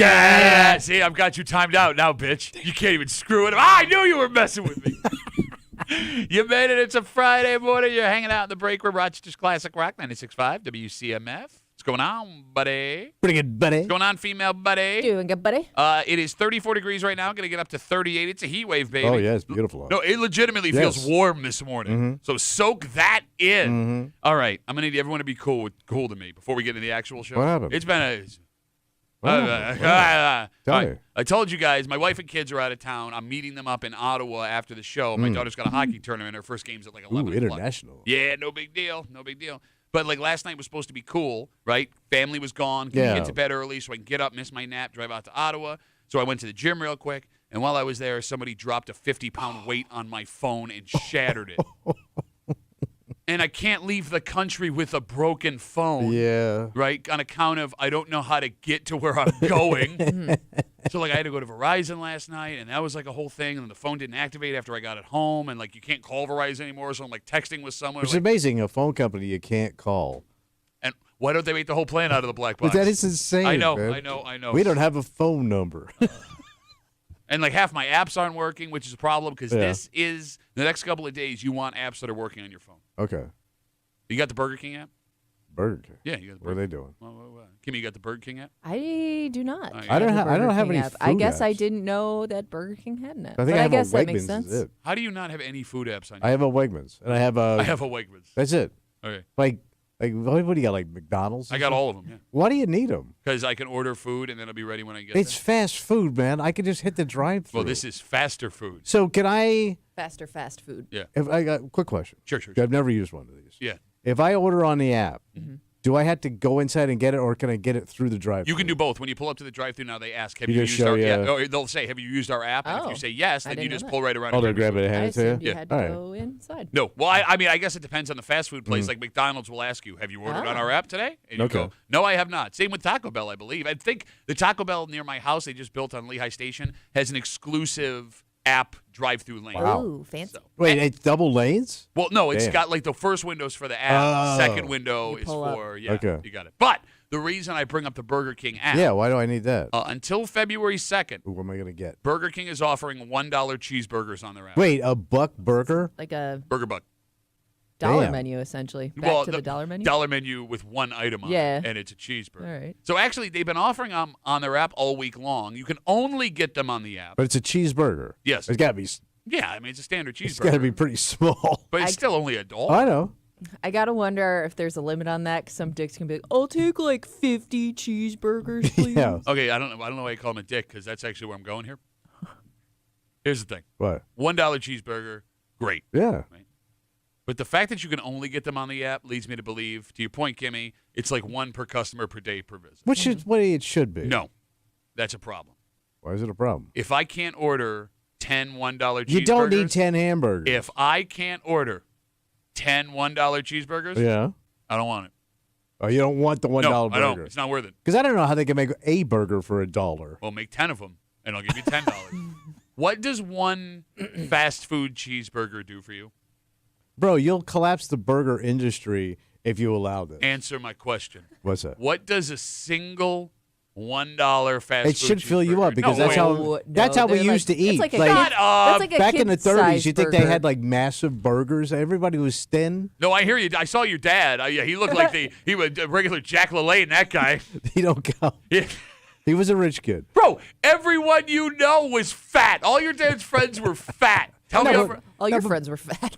Yeah, see, I've got you timed out now, bitch. You can't even screw it up. I knew you were messing with me. You made it. It's a Friday morning. You're hanging out in the break room, Rochester's Classic Rock, 96.5 WCMF. What's going on, buddy? Pretty good, buddy. What's going on, female buddy? Doing good, buddy. It is 34 degrees right now. Going to get up to 38. It's a heat wave, baby. Oh, yeah, it's beautiful. No, it legitimately feels warm this morning. Mm-hmm. So soak that in. Mm-hmm. All right. I'm going to need everyone to be cool to me before we get into the actual show. What happened? It's been a... Tell me. I told you guys, my wife and kids are out of town. I'm meeting them up in Ottawa after the show. My daughter's got a hockey tournament. Her first game's at like 11 o'clock. International. Yeah, no big deal. No big deal. But like last night was supposed to be cool, right? Family was gone. Couldn't get to bed early so I can get up, miss my nap, drive out to Ottawa. So I went to the gym real quick. And while I was there, somebody dropped a 50-pound weight on my phone and shattered it. And I can't leave the country with a broken phone. Yeah. Right? On account of I don't know how to get to where I'm going. So, like, I had to go to Verizon last night, and that was, like, a whole thing. And the phone didn't activate after I got it home. And, like, you can't call Verizon anymore. So I'm, like, texting with someone. It's like, amazing, a phone company you can't call. And why don't they make the whole plan out of the black box? But that is insane, I know, man. I know. We don't have a phone number. And, like, half my apps aren't working, which is a problem because this is the next couple of days you want apps that are working on your phone. Okay. You got the Burger King app? Burger King. Yeah, you got the What are Burger they doing? Kimmy, you got the Burger King app? I do not. I I don't have King any app. food I guess I apps. didn't know that Burger King had an app. I think but I have guess a that Wegmans. makes sense. Is it. How do you not have any food apps on your I have a Wegmans, and I have a. I have a Wegmans. That's it. Okay. Like what do you got? Like McDonald's? I got all of them, yeah. Why do you need them? Because I can order food and then it'll be ready when I get It's there. fast food, man. I can just hit the drive-thru. Well, this is faster food. So can I? Faster fast food. Yeah. If I got quick question. Sure. I've never used one of these. Yeah. If I order on the app, do I have to go inside and get it, or can I get it through the drive-thru? You can do both. When you pull up to the drive-thru now, they ask, have You you just used show our you- or they'll say, have you used our app? And if you Oh, say yes, I then you didn't just know pull right around. Oh, and they'll grab your it and I hand it to you? assumed you had to All right. go inside. No. Well, I mean, I guess it depends on the fast food place. Like McDonald's will ask you, have you ordered on our app today? And you go, no, I have not. Same with Taco Bell, I believe. I think the Taco Bell near my house, they just built on Lehigh Station, has an exclusive app drive-through lane. Wow. Ooh, fancy. So- Wait, it's double lanes? Well, no, it's Damn. got like the first window's for the app. Oh. Second window You is pull up. for, you got it. But the reason I bring up the Burger King app, Yeah, why do I need that? until February 2nd, Ooh, what am I going to get? Burger King is offering $1 cheeseburgers on their app. Wait, a buck burger? Like a Burger Buck. dollar Damn. menu, essentially. Back Well, to the dollar menu? Dollar menu with one item on Yeah. it, and it's a cheeseburger. All right. So actually, they've been offering them on their app all week long. You can only get them on the app. But it's a cheeseburger. Yes. It's got to be. Yeah, I mean, it's a standard cheeseburger. It's got to be pretty small. But it's still only a dollar. I know. I got to wonder if there's a limit on that, 'cause some dicks can be like, I'll take like 50 cheeseburgers, please. Yeah. Okay, I don't know why I call him a dick, because that's actually where I'm going here. Here's the thing. What? $1 cheeseburger, great. Yeah. But the fact that you can only get them on the app leads me to believe, to your point, Kimmy, it's like one per customer per day per visit. Which is what it should be. No, that's a problem. Why is it a problem? If I can't order 10 $1 cheeseburgers. You don't need 10 hamburgers. If I can't order 10 $1 cheeseburgers, Yeah. I don't want it. Oh, you don't want the $1 No, burger. I don't. It's not worth it. Because I don't know how they can make a burger for $1. Well, make 10 of them, and I'll give you $10. What does one fast food cheeseburger do for you? Bro, you'll collapse the burger industry if you allow this. Answer my question. What's that? What does a single $1 fast food It should fill you up cheeseburger- because No, that's wait. how we they're used to like- it's eat. like a Like, kid- Shut up. It's like a back in the kid's 30s, you think they size had burger. like massive burgers? Everybody was thin. No, I hear you. I saw your dad. Yeah, he looked like he was a regular Jack LaLanne, that guy. He don't count. Yeah. He was a rich kid. Bro, everyone you know was fat. All your dad's friends were fat. Tell me No, over. All your friends were fat.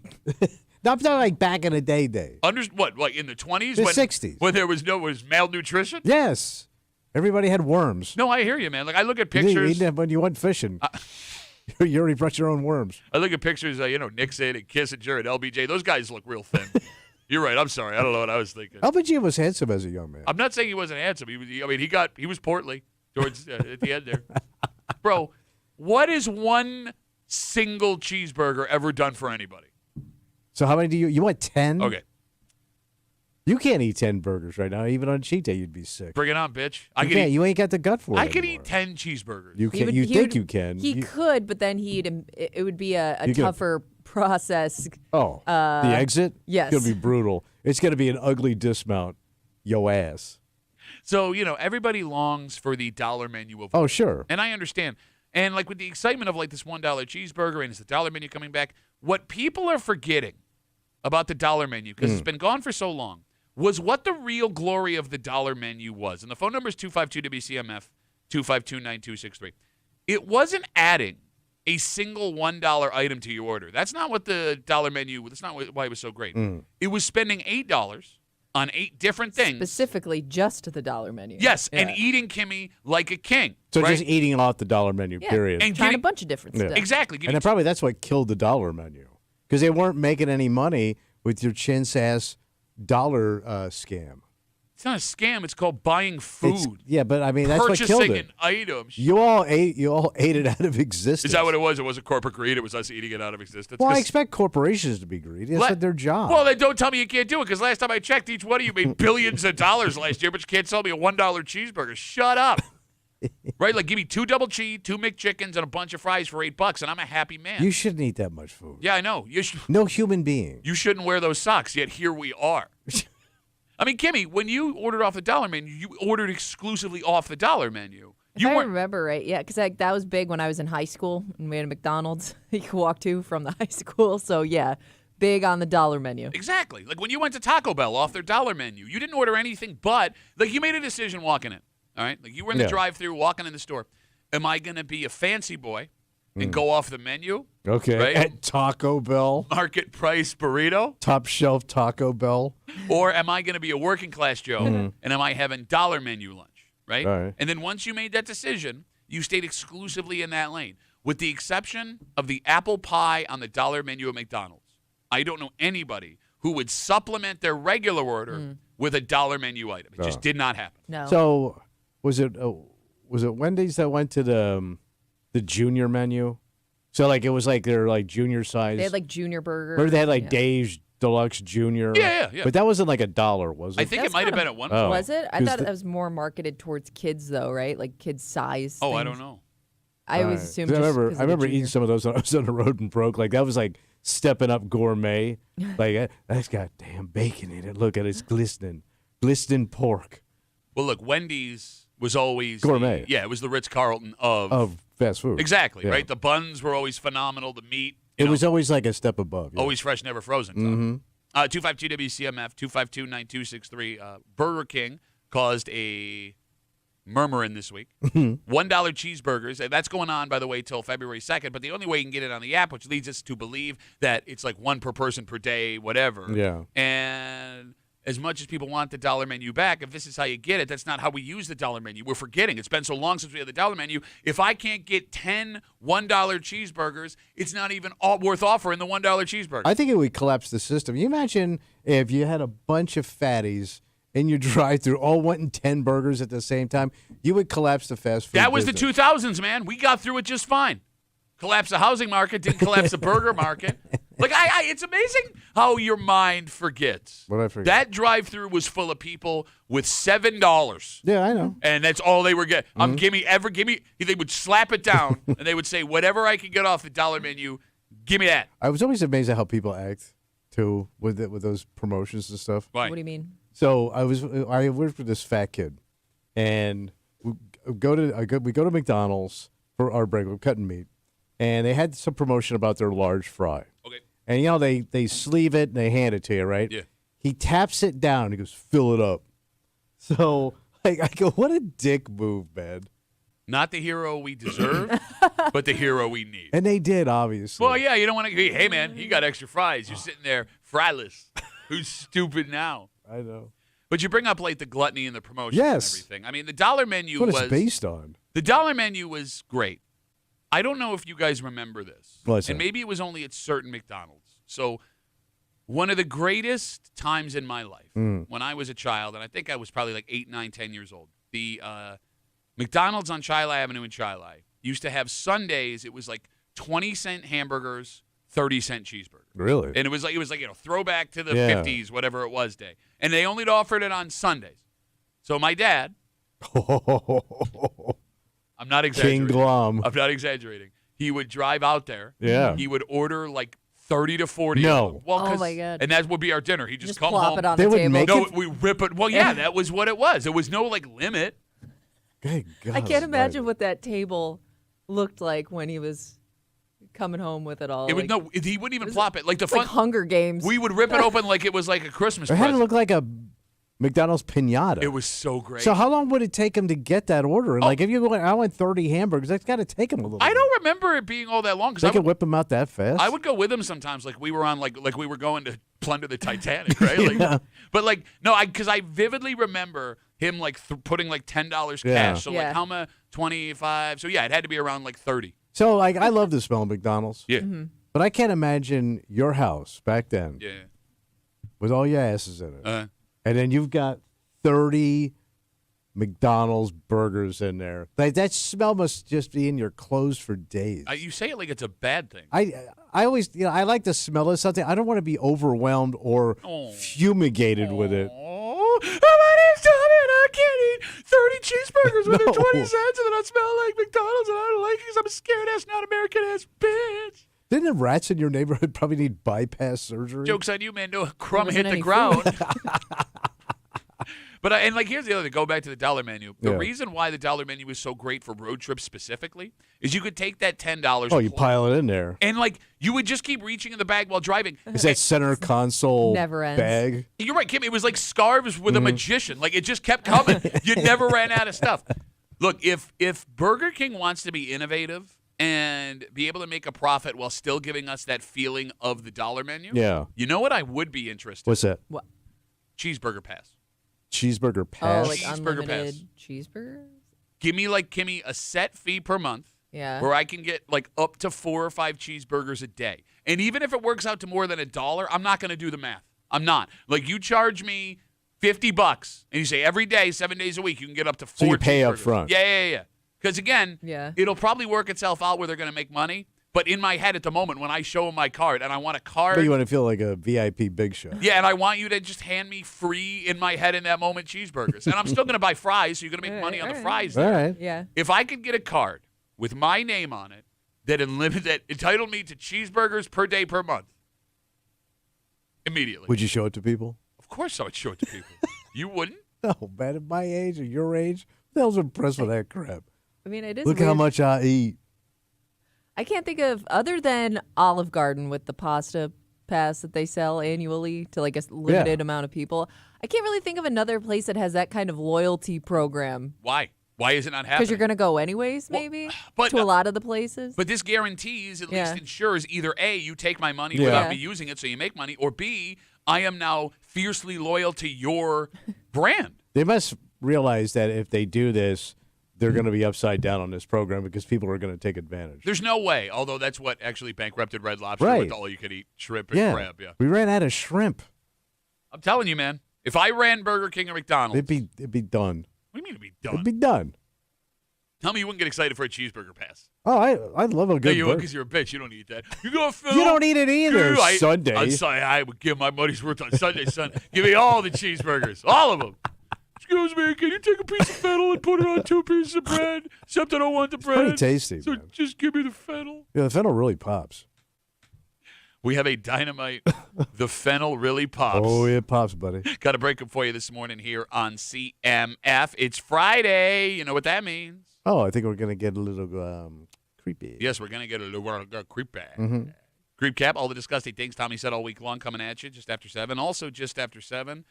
No, I'm talking like back in the day. What, like in the 20s? The when, 60s. When there was malnutrition? Yes. Everybody had worms. No, I hear you, man. Like, I look at You didn't pictures. eat them when you went fishing. You already brought your own worms. I look at pictures, Nixon and Kissinger and LBJ. Those guys look real thin. You're right. I'm sorry. I don't know what I was thinking. LBJ was handsome as a young man. I'm not saying he wasn't handsome. He was portly towards at the end there. Bro, what is one single cheeseburger ever done for anybody? So how many do you want 10? Okay, You can't eat 10 burgers right now. Even on cheat day, you'd be sick. bring it on, bitch. You ain't got the gut for it I could anymore. eat 10 cheeseburgers. You He can. would- You he think would- you can. He could, but then it would be a You could- tougher process. Oh, the exit? yes. It's going to be brutal. It's going to be an ugly dismount. Yo ass. So, everybody longs for the dollar menu of Oh, sure. And I understand. And like with the excitement of like this $1 cheeseburger and it's the dollar menu coming back, what people are forgetting about the dollar menu, because it's been gone for so long, was what the real glory of the dollar menu was. And the phone number is 252-WCMF, 252-9263. It wasn't adding a single $1 item to your order. That's not what the dollar menu, that's not why it was so great. It was spending $8 on 8 different things. Specifically just the dollar menu. Yes, and eating, Kimmy, like a king. So right? just eating off the dollar menu, period. And trying a bunch of different stuff. Exactly. And then probably that's what killed the dollar menu. Because they weren't making any money with your chin-sass dollar scam. It's not a scam. It's called buying food. But I mean, that's what killed Purchasing it. an item. You all ate it out of existence. Is that what it was? It wasn't corporate greed. It was us eating it out of existence. Well, I expect corporations to be greedy. That's their job. Well, then don't tell me you can't do it, because last time I checked, each one of you made billions of dollars last year, but you can't sell me a $1 cheeseburger. Shut up. Right? Like, give me 2 double cheese, 2 McChickens, and a bunch of fries for $8, and I'm a happy man. You shouldn't eat that much food. Yeah, I know. No human being. You shouldn't wear those socks, yet here we are. I mean, Kimmy, when you ordered off the dollar menu, you ordered exclusively off the dollar menu. If I remember right, yeah, because that was big when I was in high school, and we had a McDonald's you could walk to from the high school. So, yeah, big on the dollar menu. Exactly. Like when you went to Taco Bell off their dollar menu, you didn't order anything but, like, you made a decision walking in, all right? Like you were in the drive-thru, walking in the store. Am I going to be a fancy boy and go off the menu? Okay. Right? At Taco Bell. Market price burrito? Top shelf Taco Bell. Or am I going to be a working class Joe and am I having dollar menu lunch, right? All right? And then once you made that decision, you stayed exclusively in that lane, with the exception of the apple pie on the dollar menu at McDonald's. I don't know anybody who would supplement their regular order with a dollar menu item. It just did not happen. No. So was it Wendy's that went to the junior menu? So like it was like their like junior size. They had like junior burger. Or they had like Dave's Deluxe Junior. Yeah. But that wasn't like $1, was it? I think it might have been at one Oh. point. Was it? I thought that was more marketed towards kids, though, right? Like kids' size. Oh, I things. don't know. I always assumed. I remember eating some of those when I was on the road and broke. Like that was like stepping up gourmet. Like that's got damn bacon in it. Look at it, it's glistening pork. Well, look, Wendy's was always gourmet. It was the Ritz-Carlton of fast food. Exactly, Yeah. right? The buns were always phenomenal. The meat, It was always like a step above. Yeah. always fresh, never frozen. Mm-hmm. 252-WCMF, 252-9263. Burger King caused a murmuring this week. $1 cheeseburgers. And that's going on, by the way, till February 2nd. But the only way you can get it on the app, which leads us to believe that it's like 1 per person per day, whatever. Yeah. And as much as people want the dollar menu back, if this is how you get it, that's not how we use the dollar menu. We're forgetting. It's been so long since we had the dollar menu. If I can't get 10 $1 cheeseburgers, it's not even worth offering the $1 cheeseburger. I think it would collapse the system. You imagine if you had a bunch of fatties in your drive-thru all wanting 10 burgers at the same time, you would collapse the fast food That was business. the 2000s, man. We got through it just fine. Collapse the housing market, didn't collapse the burger market. Like it's amazing how your mind forgets. What I forget? That drive-through was full of people with $7, Yeah, I know. and that's all they were getting. Give me. They would slap it down, and they would say, "Whatever I can get off the dollar menu, give me that." I was always amazed at how people act too with those promotions and stuff. Right. What do you mean? So I worked with this fat kid, and we go to McDonald's for our break. We're cutting meat, and they had some promotion about their large fry. Okay. And you know they sleeve it and they hand it to you, right? Yeah. He taps it down. He goes, "Fill it up." So like I go, "What a dick move, man!" Not the hero we deserve, but the hero we need. And they did, obviously. Well, yeah, you don't want to. Hey, man, you got extra fries. You're sitting there fryless. Who's stupid now? I know. But you bring up like the gluttony and the promotion Yes. and everything. I mean, the dollar menu What was it's based on. the dollar menu was great. I don't know if you guys remember this, What's and that? maybe it was only at certain McDonald's. So, one of the greatest times in my life when I was a child, and I think I was probably like 8, 9, 10 years old. The McDonald's on Shiloh Avenue in Shiloh used to have Sundays. It was like 20-cent hamburgers, 30-cent cheeseburgers. Really? And it was like throwback to the Yeah. 50s, whatever it was day. And they only offered it on Sundays. So my dad, I'm not exaggerating. King Glom. I'm not exaggerating. He would drive out there. Yeah. He would order like 30 to 40. No. Of them. Well, Oh, my God. And that would be our dinner. He'd just come plop home. it on They the would table. make No, it- we rip it. Well, yeah, that was what it was. There was no like limit. Good God I can't imagine almighty. what that table looked like when he was coming home with it all. It would like, no. He wouldn't even plop it. Like the it's like fun. Hunger Games. We would rip it open like it was like a Christmas It had to present. look like a McDonald's pinata. It was so great. So how long would it take him to get that order? And like if you went, I want 30 hamburgers, that's got to take him a little. I bit. don't remember it being all that long They because could whip them out that fast. I would go with him sometimes. Like we were on like we were going to plunder the Titanic, right? Like, Yeah. But like no, because I vividly remember him like putting like $10 cash. Yeah. So Yeah. like how much? 25. So yeah, it had to be around like 30. So like I love the smell of McDonald's. Yeah. Mm-hmm. But I can't imagine your house back then Yeah. with all your asses in it. Uh, And then you've got 30 McDonald's burgers in there. Like that smell must just be in your clothes for days. you say it like it's a bad thing. I always, I like the smell of something. I don't want to be overwhelmed or Oh. fumigated with it. Oh, my name's Tommy and I can't eat 30 cheeseburgers within No. 20 cents and then I smell like McDonald's and I don't like it because I'm a scared-ass, not American-ass bitch. Didn't the rats in your neighborhood probably need bypass surgery? Joke's on you, man. No crumb wasn't hit the any ground. But and like here's the other thing. Go back to the dollar menu. The Yeah. reason why the dollar menu is so great for road trips specifically is you could take that $10. Oh, you pile it in there. and like you would just keep reaching in the bag while driving. Is that center console Never ends. bag? You're right, Kim. It was like scarves with a Mm-hmm. magician. Like it just kept coming. You never ran out of stuff. Look, if Burger King wants to be innovative and be able to make a profit while still giving us that feeling of the dollar menu, Yeah. you know what I would be interested What's that? What? Cheeseburger pass. Cheeseburger Oh, pass? like Cheeseburger unlimited pass. cheeseburgers? Give me like Kimmy a set fee per month Yeah. where I can get like up to 4 or 5 cheeseburgers a day. And even if it works out to more than $1, I'm not going to do the math. I'm not. Like you charge me $50 and you say every day, 7 days a week, you can get up to 4 So you pay up cheeseburgers. front. Yeah. Because again, Yeah. it'll probably work itself out where they're going to make money. But in my head at the moment, when I show them my card and I want a card. But you want to feel like a VIP big show. Yeah, and I want you to just hand me free in my head in that moment cheeseburgers. And I'm still going to buy fries, so you're going to make money on the fries All there. right. Yeah. If I could get a card with my name on it that entitled me to cheeseburgers per day per month, immediately. Would you show it to people? Of course I would show it to people. You wouldn't? No, man. At my age or your age, who the hell's impressed with that crap? I mean, it is Look weird. how much I eat. I can't think of, other than Olive Garden with the pasta pass that they sell annually to like a limited amount of people, I can't really think of another place that has that kind of loyalty program. Why? Why is it not happening? Because you're going to go anyways, maybe, but- to a lot of the places. But this guarantees, at Yeah. least ensures, either A, you take my money Yeah. without Yeah. me using it so you make money, or B, I am now fiercely loyal to your brand. They must realize that if they do this, they're going to be upside down on this program because people are going to take advantage. There's no way, although that's what actually bankrupted Red Lobster Right. with all you could eat shrimp and Yeah. crab. Yeah. We ran out of shrimp. I'm telling you, man. If I ran Burger King or McDonald's, It'd be done. what do you mean it'd be It'd done? be done. Tell me you wouldn't get excited for a cheeseburger pass. Oh, I love a No, good you won't burger. because you're a bitch. You don't eat that. You go, Phil. You don't eat it either. Dude, Sunday. On Sunday, I would give my money's worth on Sunday, son. Give me all the cheeseburgers. All of them. Excuse me, can you take a piece of fennel and put it on 2 pieces of bread? Except I don't want the bread. Pretty tasty, So man. just give me the fennel. Yeah, the fennel really pops. We have a dynamite. The fennel really pops. Oh, it pops, buddy. Got a breakup for you this morning here on CMF. It's Friday. You know what that means. Oh, I think we're going to get a little creepy. Yes, we're going to get a little creep back. Mm-hmm. Creep cap, all the disgusting things Tommy said all week long coming at you just after 7. Also just after 7.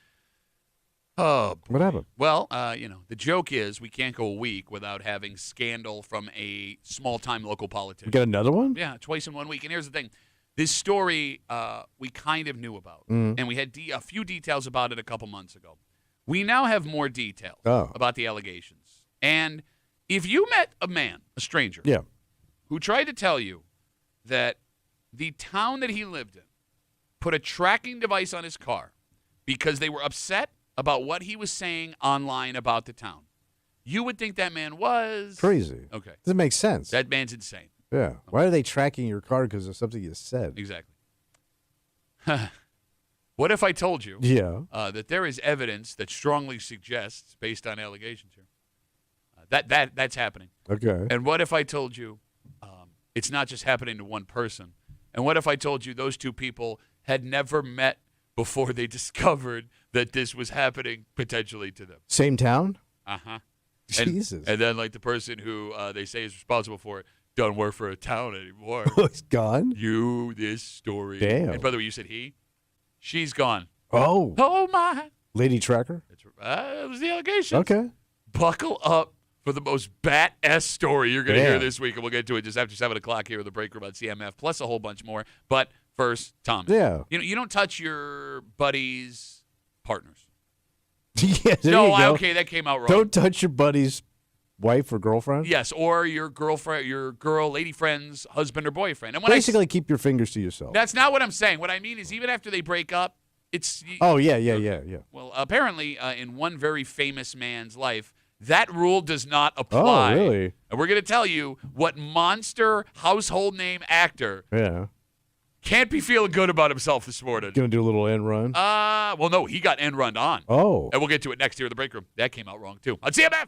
Oh, What happened? well, the joke is we can't go a week without having scandal from a small-time local politician. We got another one? Yeah, twice in 1 week. And here's the thing. This story we kind of knew about, and we had a few details about it a couple months ago. We now have more details about the allegations. And if you met a man, a stranger, Yeah. who tried to tell you that the town that he lived in put a tracking device on his car because they were upset about what he was saying online about the town, you would think that man was Crazy. Okay. Doesn't make sense. That man's insane. Yeah. Why are they tracking your car because of something you said? Exactly. What if I told you Yeah. that there is evidence that strongly suggests, based on allegations here, that's happening? Okay. And what if I told you it's not just happening to one person, And what if I told you those two people had never met before they discovered that this was happening potentially to them? Same town? Uh-huh. Jesus. And then, like, the person who they say is responsible for it don't work for a town anymore. He's gone? This story. Damn. And by the way, you said he? She's gone. Oh. Oh, my. Lady Tracker? It was the allegation. Okay. Buckle up for the most bat-ass story you're going to hear Yeah. this week, and we'll get to it just after 7 o'clock here with the Break Room on CMF, plus a whole bunch more. But first, Tom. Yeah. You don't touch your buddies' partners. Yeah, there No, you go. okay, that came out wrong. Don't touch your buddy's wife or girlfriend? Yes, or your girlfriend, your lady friend's husband or boyfriend. And when Basically, keep your fingers to yourself. that's not what I'm saying. What I mean is even after they break up, it's... Oh, yeah. Well, apparently, in one very famous man's life, that rule does not apply. Oh, really? And we're going to tell you what monster household name actor Yeah. can't be feeling good about himself this morning. Gonna do a little end run? Well, no, he got end run on. Oh. And we'll get to it next here in the Break Room. That came out wrong, too. On CMF!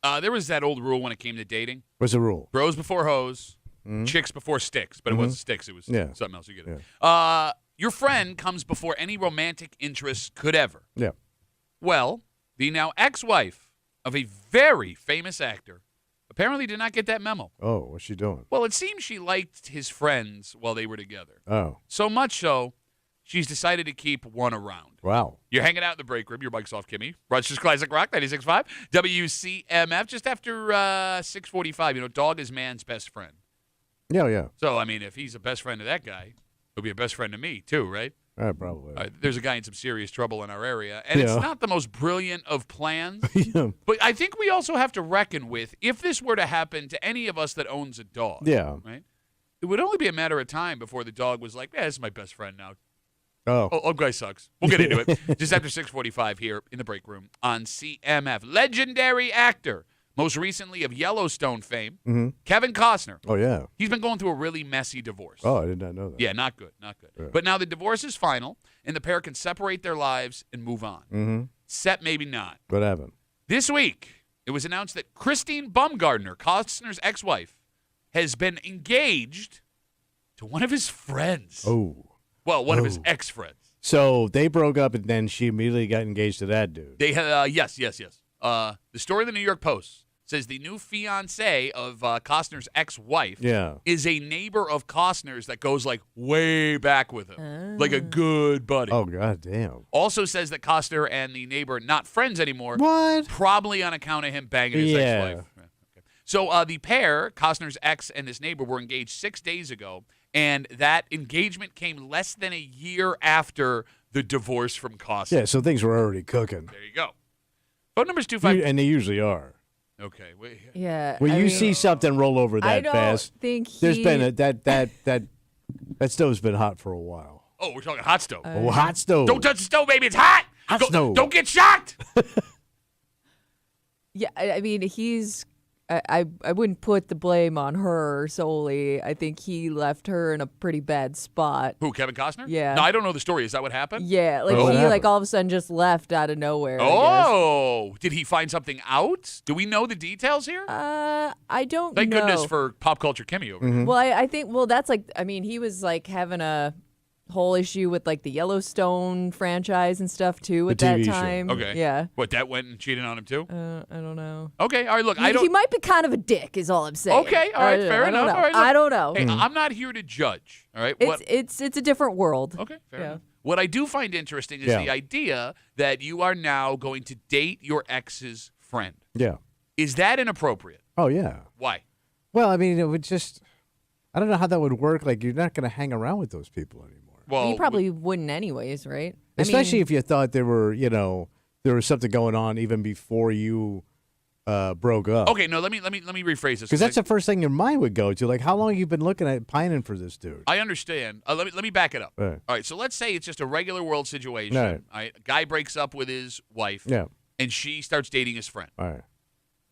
There was that old rule when it came to dating. What's the rule? Bros before hoes, chicks before sticks. But it wasn't sticks. It was something else. You get it. Yeah. Your friend comes before any romantic interest could ever. Yeah. Well, the now ex-wife of a very famous actor apparently did not get that memo. Oh, what's she doing? Well, it seems she liked his friends while they were together. Oh. So much so, she's decided to keep one around. Wow. You're hanging out in the break room. Your mic's off, Kimmy. Rochester's Classic Rock, 96.5. WCMF, just after 6:45. You know, dog is man's best friend. Yeah. So, I mean, if he's a best friend to that guy, he'll be a best friend to me, too, right? Probably. There's a guy in some serious trouble in our area, and it's not the most brilliant of plans. Yeah. But I think we also have to reckon with, if this were to happen to any of us that owns a dog, right? It would only be a matter of time before the dog was like, this is my best friend now. Oh, guy sucks. We'll get into it. Just after 6:45 here in the break room on CMF. Legendary actor, most recently of Yellowstone fame, Kevin Costner. Oh, yeah. He's been going through a really messy divorce. Oh, I did not know that. Yeah, not good. Yeah. But now the divorce is final, and the pair can separate their lives and move on. Mm-hmm. Except maybe not. What happened? This week, it was announced that Christine Bumgardner, Costner's ex-wife, has been engaged to one of his friends. Oh. Well, one of his ex-friends. So they broke up, and then she immediately got engaged to that dude. They yes. The story of the New York Post says the new fiancé of Costner's ex-wife is a neighbor of Costner's that goes like way back with him, like a good buddy. Oh, god damn. Also says that Costner and the neighbor not friends anymore. What? Probably on account of him banging his ex-wife. Okay. So the pair, Costner's ex and this neighbor, were engaged 6 days ago, and that engagement came less than a year after the divorce from Costner. Yeah, so things were already cooking. There you go. Phone number's 25. And they usually are. Okay. Wait. Yeah. When you see something roll over that fast, there's been that stove's been hot for a while. Oh, we're talking hot stove. Hot stove. Don't touch the stove, baby. It's hot. Stove. Don't get shocked. Yeah, I mean, I wouldn't put the blame on her solely. I think he left her in a pretty bad spot. Who, Kevin Costner? Yeah. No, I don't know the story. Is that what happened? Yeah, like What he happened? like all of a sudden just left out of nowhere. Oh, did he find something out? Do we know the details here? I don't Thank know. goodness for pop culture Kimmy over here. Well, I think, that's like, I mean, he was like having a whole issue with like the Yellowstone franchise and stuff too at The that TV show. time. Okay. Yeah. What, that went and cheated on him too? I don't know. Okay. All right. Look, He might be kind of a dick, is all I'm saying. Okay. All right. Fair I don't enough. know. All right. Look, I don't know. Hey, I'm not here to judge. All right. It's a different world. Okay. Fair Yeah. enough. What I do find interesting is the idea that you are now going to date your ex's friend. Yeah. Is that inappropriate? Oh, yeah. Why? Well, I mean, it would just, I don't know how that would work. Like, you're not going to hang around with those people anymore. Well, You probably wouldn't anyways, right? Especially if you thought there were, there was something going on even before you broke up. Okay, no, let me rephrase this. Because that's the first thing your mind would go to. Like, how long have you been looking at pining for this dude? I understand. Let me back it up. Right. All right, so let's say it's just a regular world situation. Right. All right, a guy breaks up with his wife, Yeah. and she starts dating his friend. All right.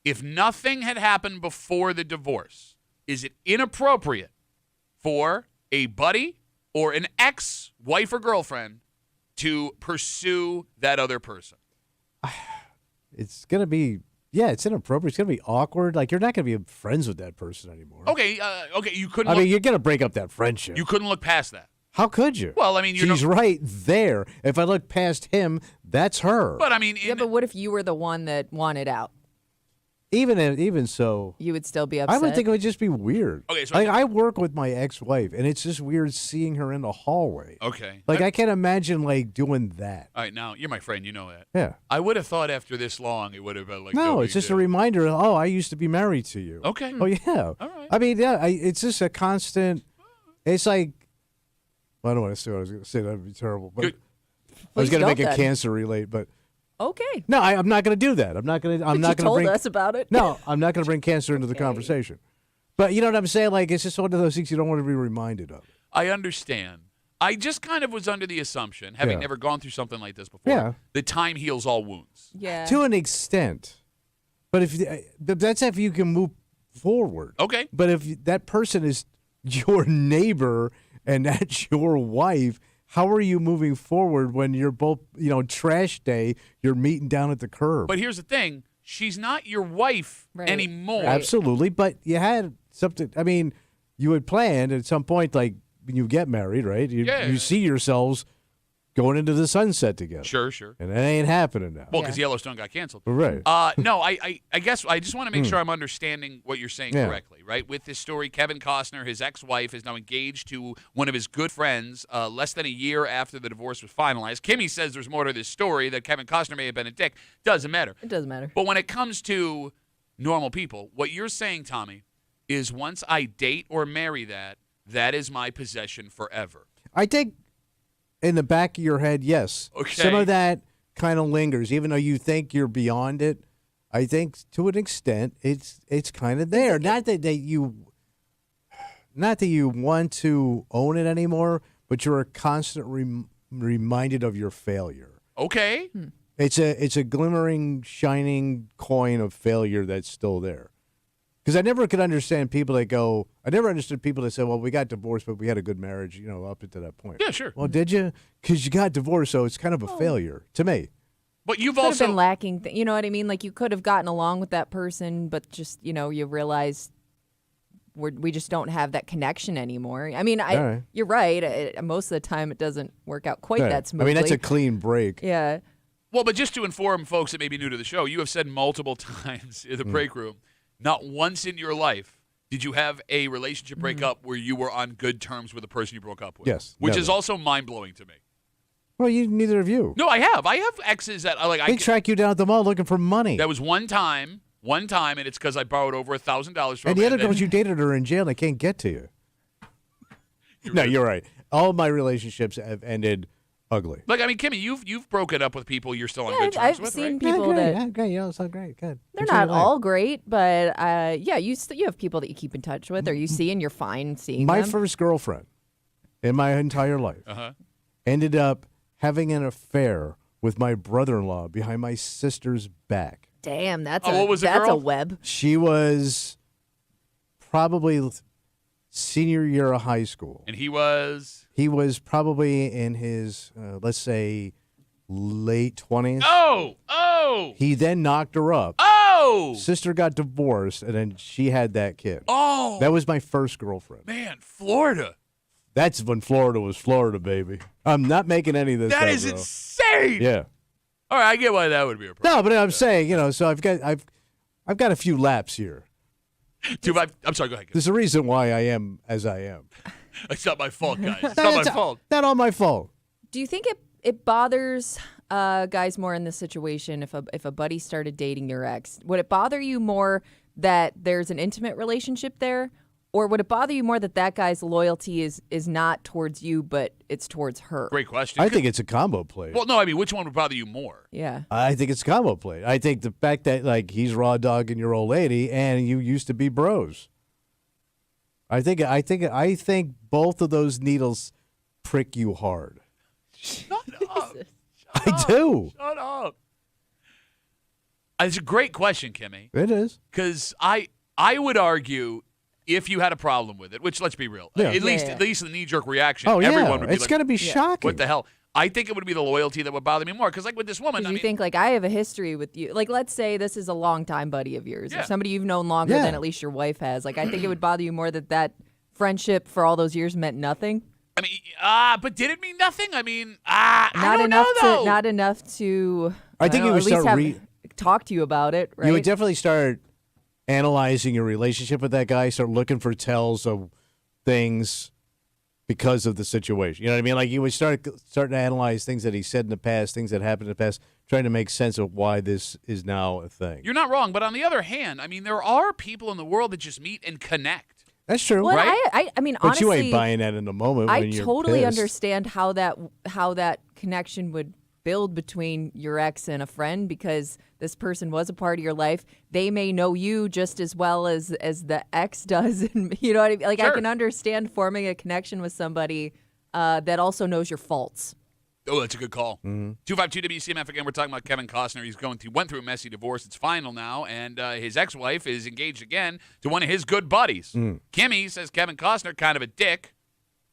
If nothing had happened before the divorce, is it inappropriate for a buddy or an ex-wife or girlfriend to pursue that other person? It's going to be, it's inappropriate. It's going to be awkward. Like, you're not going to be friends with that person anymore. Okay, you couldn't. I mean, you're going to break up that friendship. You couldn't look past that. How could you? Well, I mean, she's right there. If I look past him, that's her. But I mean, but what if you were the one that wanted out? Even so, You would still be upset. I would think it would just be weird. Okay, so like, I work with my ex-wife, and it's just weird seeing her in the hallway. Okay. Like, I can't imagine, like, doing that. All right, now, you're my friend. You know that. Yeah. I would have thought after this long it would have been like, No, big it's just deal. a reminder. Oh, I used to be married to you. Okay. Oh, yeah. All right. I mean, it's just a constant. It's like, well, I don't want to say what I was going to say. That would be terrible. But Good. I was Please going to make don't it then. cancer relate, but Okay. no, I'm not going to do that. I'm not going to. I'm But not you going to told bring us about it. No, I'm not going to bring cancer into the conversation. But you know what I'm saying? Like, it's just one of those things you don't want to be reminded of. I understand. I just kind of was under the assumption, having Yeah. never gone through something like this before, Yeah. that time heals all wounds. Yeah. To an extent. But but that's if you can move forward. Okay. But if that person is your neighbor and that's your wife, how are you moving forward when you're both, trash day, you're meeting down at the curb? But here's the thing. she's not your wife anymore. Absolutely, but you had something. I mean, you had planned at some point, like when you get married, right? You see yourselves going into the sunset together. Sure. And that ain't happening now. Well, because Yellowstone got canceled. Right. No, I guess I just want to make sure I'm understanding what you're saying correctly, right? With this story, Kevin Costner, his ex-wife, is now engaged to one of his good friends less than a year after the divorce was finalized. Kimmy says there's more to this story, that Kevin Costner may have been a dick. Doesn't matter. It doesn't matter. But when it comes to normal people, what you're saying, Tommy, is once I date or marry that is my possession forever. I think in the back of your head, yes. Okay. Some of that kind of lingers, even though you think you're beyond it. I think to an extent, it's kind of there. Not that you want to own it anymore, but you're constantly reminded of your failure. Okay. It's a glimmering, shining coin of failure that's still there. Because I never could understand people that go. I never understood people that say, "Well, we got divorced, but we had a good marriage," up until that point. Yeah, sure. Well, did you? Because you got divorced, so it's kind of a failure to me. But you've Could also have been lacking. You know what I mean? Like you could have gotten along with that person, but just you realize we just don't have that connection anymore. I mean, right. You're right. Most of the time, it doesn't work out quite that smoothly. I mean, that's a clean break. Yeah. Well, but just to inform folks that may be new to the show, you have said multiple times in the break room, not once in your life did you have a relationship breakup where you were on good terms with the person you broke up with. Yes. Which never. is also mind-blowing to me. Well, neither of you. No, I have. I have exes that They track you down at the mall looking for money. That was one time, and it's because I borrowed over $1,000 from and the other then- girls you dated are in jail and they can't get to you. You're right. All my relationships have ended ugly. Like, I mean, Kimmy, you've broken up with people you're still on good terms I've with, seen right? people that great. So great. Good. they're Enjoy not your life. all great, but you have people that you keep in touch with, or you see, and you're fine seeing My them. first girlfriend in my entire life ended up having an affair with my brother-in-law behind my sister's back. Damn, that's what was the that's girl? a web. She was probably senior year of high school. And he was? He was probably in his, let's say, late 20s. Oh! He then knocked her up. Oh! Sister got divorced, and then she had that kid. Oh! That was my first girlfriend. Man, Florida. That's when Florida was Florida, baby. I'm not making any of this That up, is bro. insane! Yeah. All right, I get why that would be a problem. No, but I'm saying, so I've got a few laps here. I'm sorry, go ahead. There's a reason why I am as I am. It's not my fault, guys. It's not my fault. Not all my fault. Do you think it bothers guys more in this situation if a buddy started dating your ex? Would it bother you more that there's an intimate relationship there, or would it bother you more that guy's loyalty is not towards you but it's towards her? Great question. I think it's a combo play. Well, no, I mean, which one would bother you more? Yeah. I think it's a combo play. I think the fact that he's raw dogging your old lady and you used to be bros. I think both of those needles prick you hard. Shut up. I do. Shut up. It's a great question, Kimmy. It is. Because I would argue if you had a problem with it, which let's be real, at least the knee-jerk reaction, everyone would be it's like, going to be shocking. what the hell? I think it would be the loyalty that would bother me more. Because like with this woman, You think I have a history with you. Like, let's say this is a longtime buddy of yours, Yeah. or somebody you've known longer than at least your wife has. Like, I think it would bother you more that friendship for all those years meant nothing. I mean, but did it mean nothing? I mean, I don't know, though. Not enough to. I think you would at least start talk to you about it. Right? You would definitely start analyzing your relationship with that guy, start looking for tells of things because of the situation. You know what I mean? Like you would start to analyze things that he said in the past, things that happened in the past, trying to make sense of why this is now a thing. You're not wrong, but on the other hand, I mean, there are people in the world that just meet and connect. That's true, well, right? I mean, but honestly, you ain't buying that in the moment. I when you're totally pissed. understand how that connection would build between your ex and a friend, because this person was a part of your life. They may know you just as well as the ex does, and you know what I mean? Like, Sure. I can understand forming a connection with somebody that also knows your faults. Oh, that's a good call. Mm-hmm. 252 WCMF again. We're talking about Kevin Costner. Went through a messy divorce. It's final now, and his ex-wife is engaged again to one of his good buddies. Kimmy says Kevin Costner kind of a dick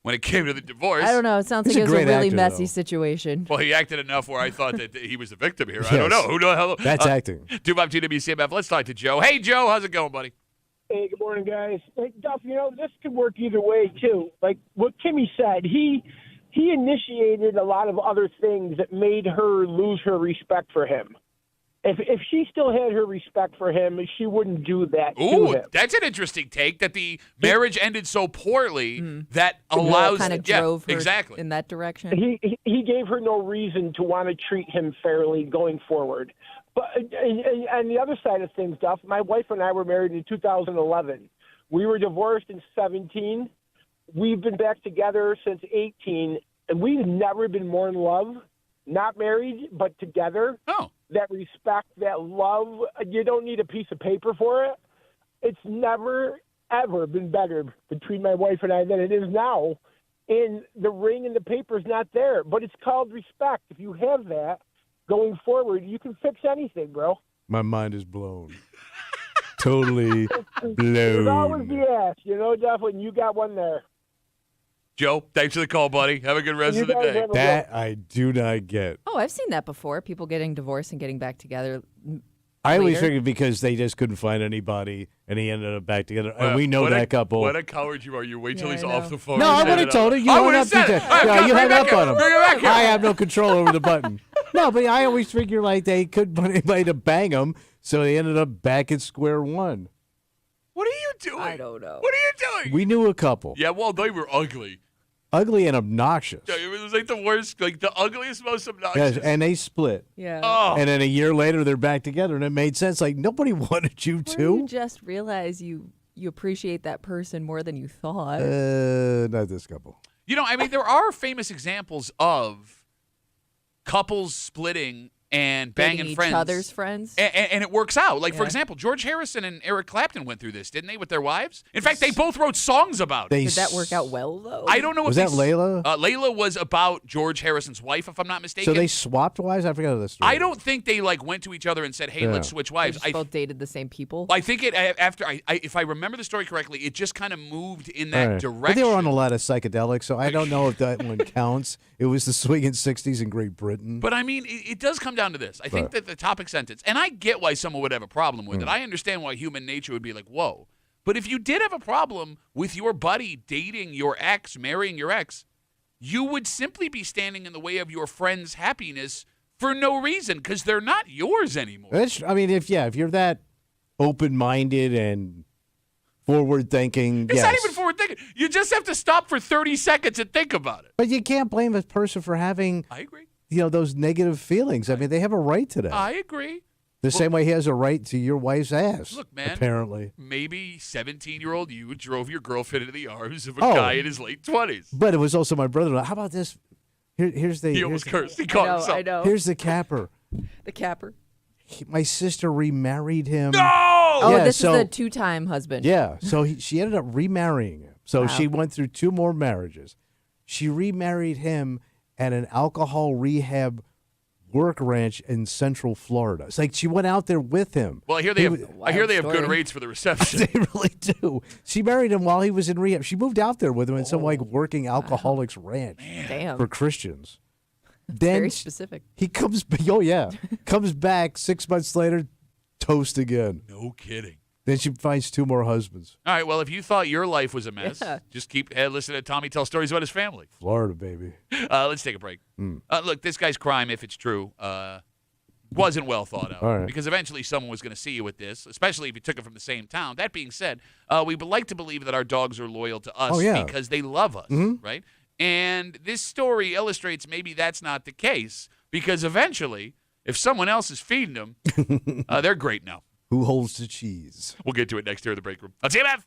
when it came to the divorce. I don't know. It sounds He's like a it was a great really actor, messy though. situation. Well, he acted enough where I thought that he was the victim here. I Yes. don't know. Who the hell? That's acting. 252 WCMF. Let's talk to Joe. Hey, Joe. How's it going, buddy? Hey, good morning, guys. Hey, Duff, this could work either way, too. Like what Kimmy said, he initiated a lot of other things that made her lose her respect for him. If she still had her respect for him, she wouldn't do that to Ooh, him. that's an interesting take, that the marriage ended so poorly that allows... Kind of drove her exactly. in that direction. He gave her no reason to want to treat him fairly going forward. But and the other side of things, Duff, my wife and I were married in 2011. We were divorced in 17. We've been back together since 18, and we've never been more in love. Not married, but together. Oh. That respect, that love, you don't need a piece of paper for it. It's never, ever been better between my wife and I than it is now. And the ring and the paper's not there, but it's called respect. If you have that going forward, you can fix anything, bro. My mind is blown. Totally There's always blown. the ass, Duff, and you got one there. Joe, thanks for the call, buddy. Have a good rest You of the guys day. have a That I do not get. Oh, I've seen that before. People getting divorced and getting back together. I always Later. figured because they just couldn't find anybody, and he ended up back together. And Well, we know what that a- couple. What a coward you are. You wait till Yeah, he's I off know. the phone. No, I and would set have it told up. him. You I hung would've up. said it. All right, No, come you bring hung it back up here. on him. Bring it back here. I have no control over the button. No, but I always figure like they couldn't find anybody to bang them, so they ended up back at square one. What are you doing? I don't know. What are you doing? We knew a couple, Yeah, well, they were ugly. ugly and obnoxious. Yeah, it was like the worst, like the ugliest, most obnoxious. Yes, and they split. Yeah. Oh. And then a year later, they're back together, and it made sense. Like nobody wanted you Or to. you just realize you appreciate that person more than you thought. Not this couple. I mean, there are famous examples of couples splitting and Dating banging each friends. other's friends. And it works out. Like, for Yeah. example, George Harrison and Eric Clapton went through this, didn't they, with their wives? In fact, they both wrote songs about it. They Did that work out well, though? I don't know Was if that they- Layla? Layla was about George Harrison's wife, if I'm not mistaken. So they swapped wives? I forgot the story. I don't think they went to each other and said, "Hey, Yeah. let's switch They wives." just both dated the same people. I think it after if I remember the story correctly, it just kind of moved in that All right. direction. But they were on a lot of psychedelics, so I don't know if that one counts. It was the swinging 60s in Great Britain. But I mean, it does come down to this. I think Right. that the topic sentence, and I get why someone would have a problem with Mm. it. I understand why human nature would be like, whoa. But if you did have a problem with your buddy dating your ex, marrying your ex, you would simply be standing in the way of your friend's happiness for no reason because they're not yours anymore. I mean, if you're that open-minded and forward-thinking, It's yes. not even forward thinking. You just have to stop for 30 seconds and think about it. But you can't blame a person for having, I agree. those negative feelings. I mean, they have a right to that. I agree. The same way he has a right to your wife's ass. Look, man. Apparently. Maybe 17-year-old you drove your girlfriend into the arms of a Oh. guy in his late 20s. But it was also my brother-in-law. How about this? Here's the He here's almost the, cursed. He caught himself. I know. here's the capper. The capper. My sister remarried him. No! Oh, Yeah, this so- is the two-time husband. Yeah, so she ended up remarrying him. So Wow. she went through 2 more marriages. She remarried him at an alcohol rehab work ranch in Central Florida. It's like she went out there with him. Well, I hear they have. I hear Wild they have good story. rates for the reception. They really do. She married him while he was in rehab. She moved out there with him in some like working alcoholics ranch Damn. for Christians. Then Very specific. he comes. Oh yeah, comes back 6 months later, toast again. No kidding. Then she finds 2 more husbands. All right. Well, if you thought your life was a mess, Yeah. just keep listening to Tommy tell stories about his family. Florida, baby. Let's take a break. Look, this guy's crime, if it's true, wasn't well thought out. All right. Because eventually someone was going to see you with this, especially if you took it from the same town. That being said, we would like to believe that our dogs are loyal to us Oh, yeah. because they love us, right? And this story illustrates maybe that's not the case because eventually, if someone else is feeding them, they're great now. Who holds the cheese? We'll get to it next here in the break room. WCMF.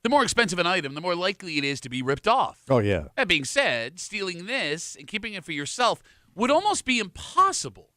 The more expensive an item, the more likely it is to be ripped off. Oh, yeah. That being said, stealing this and keeping it for yourself would almost be impossible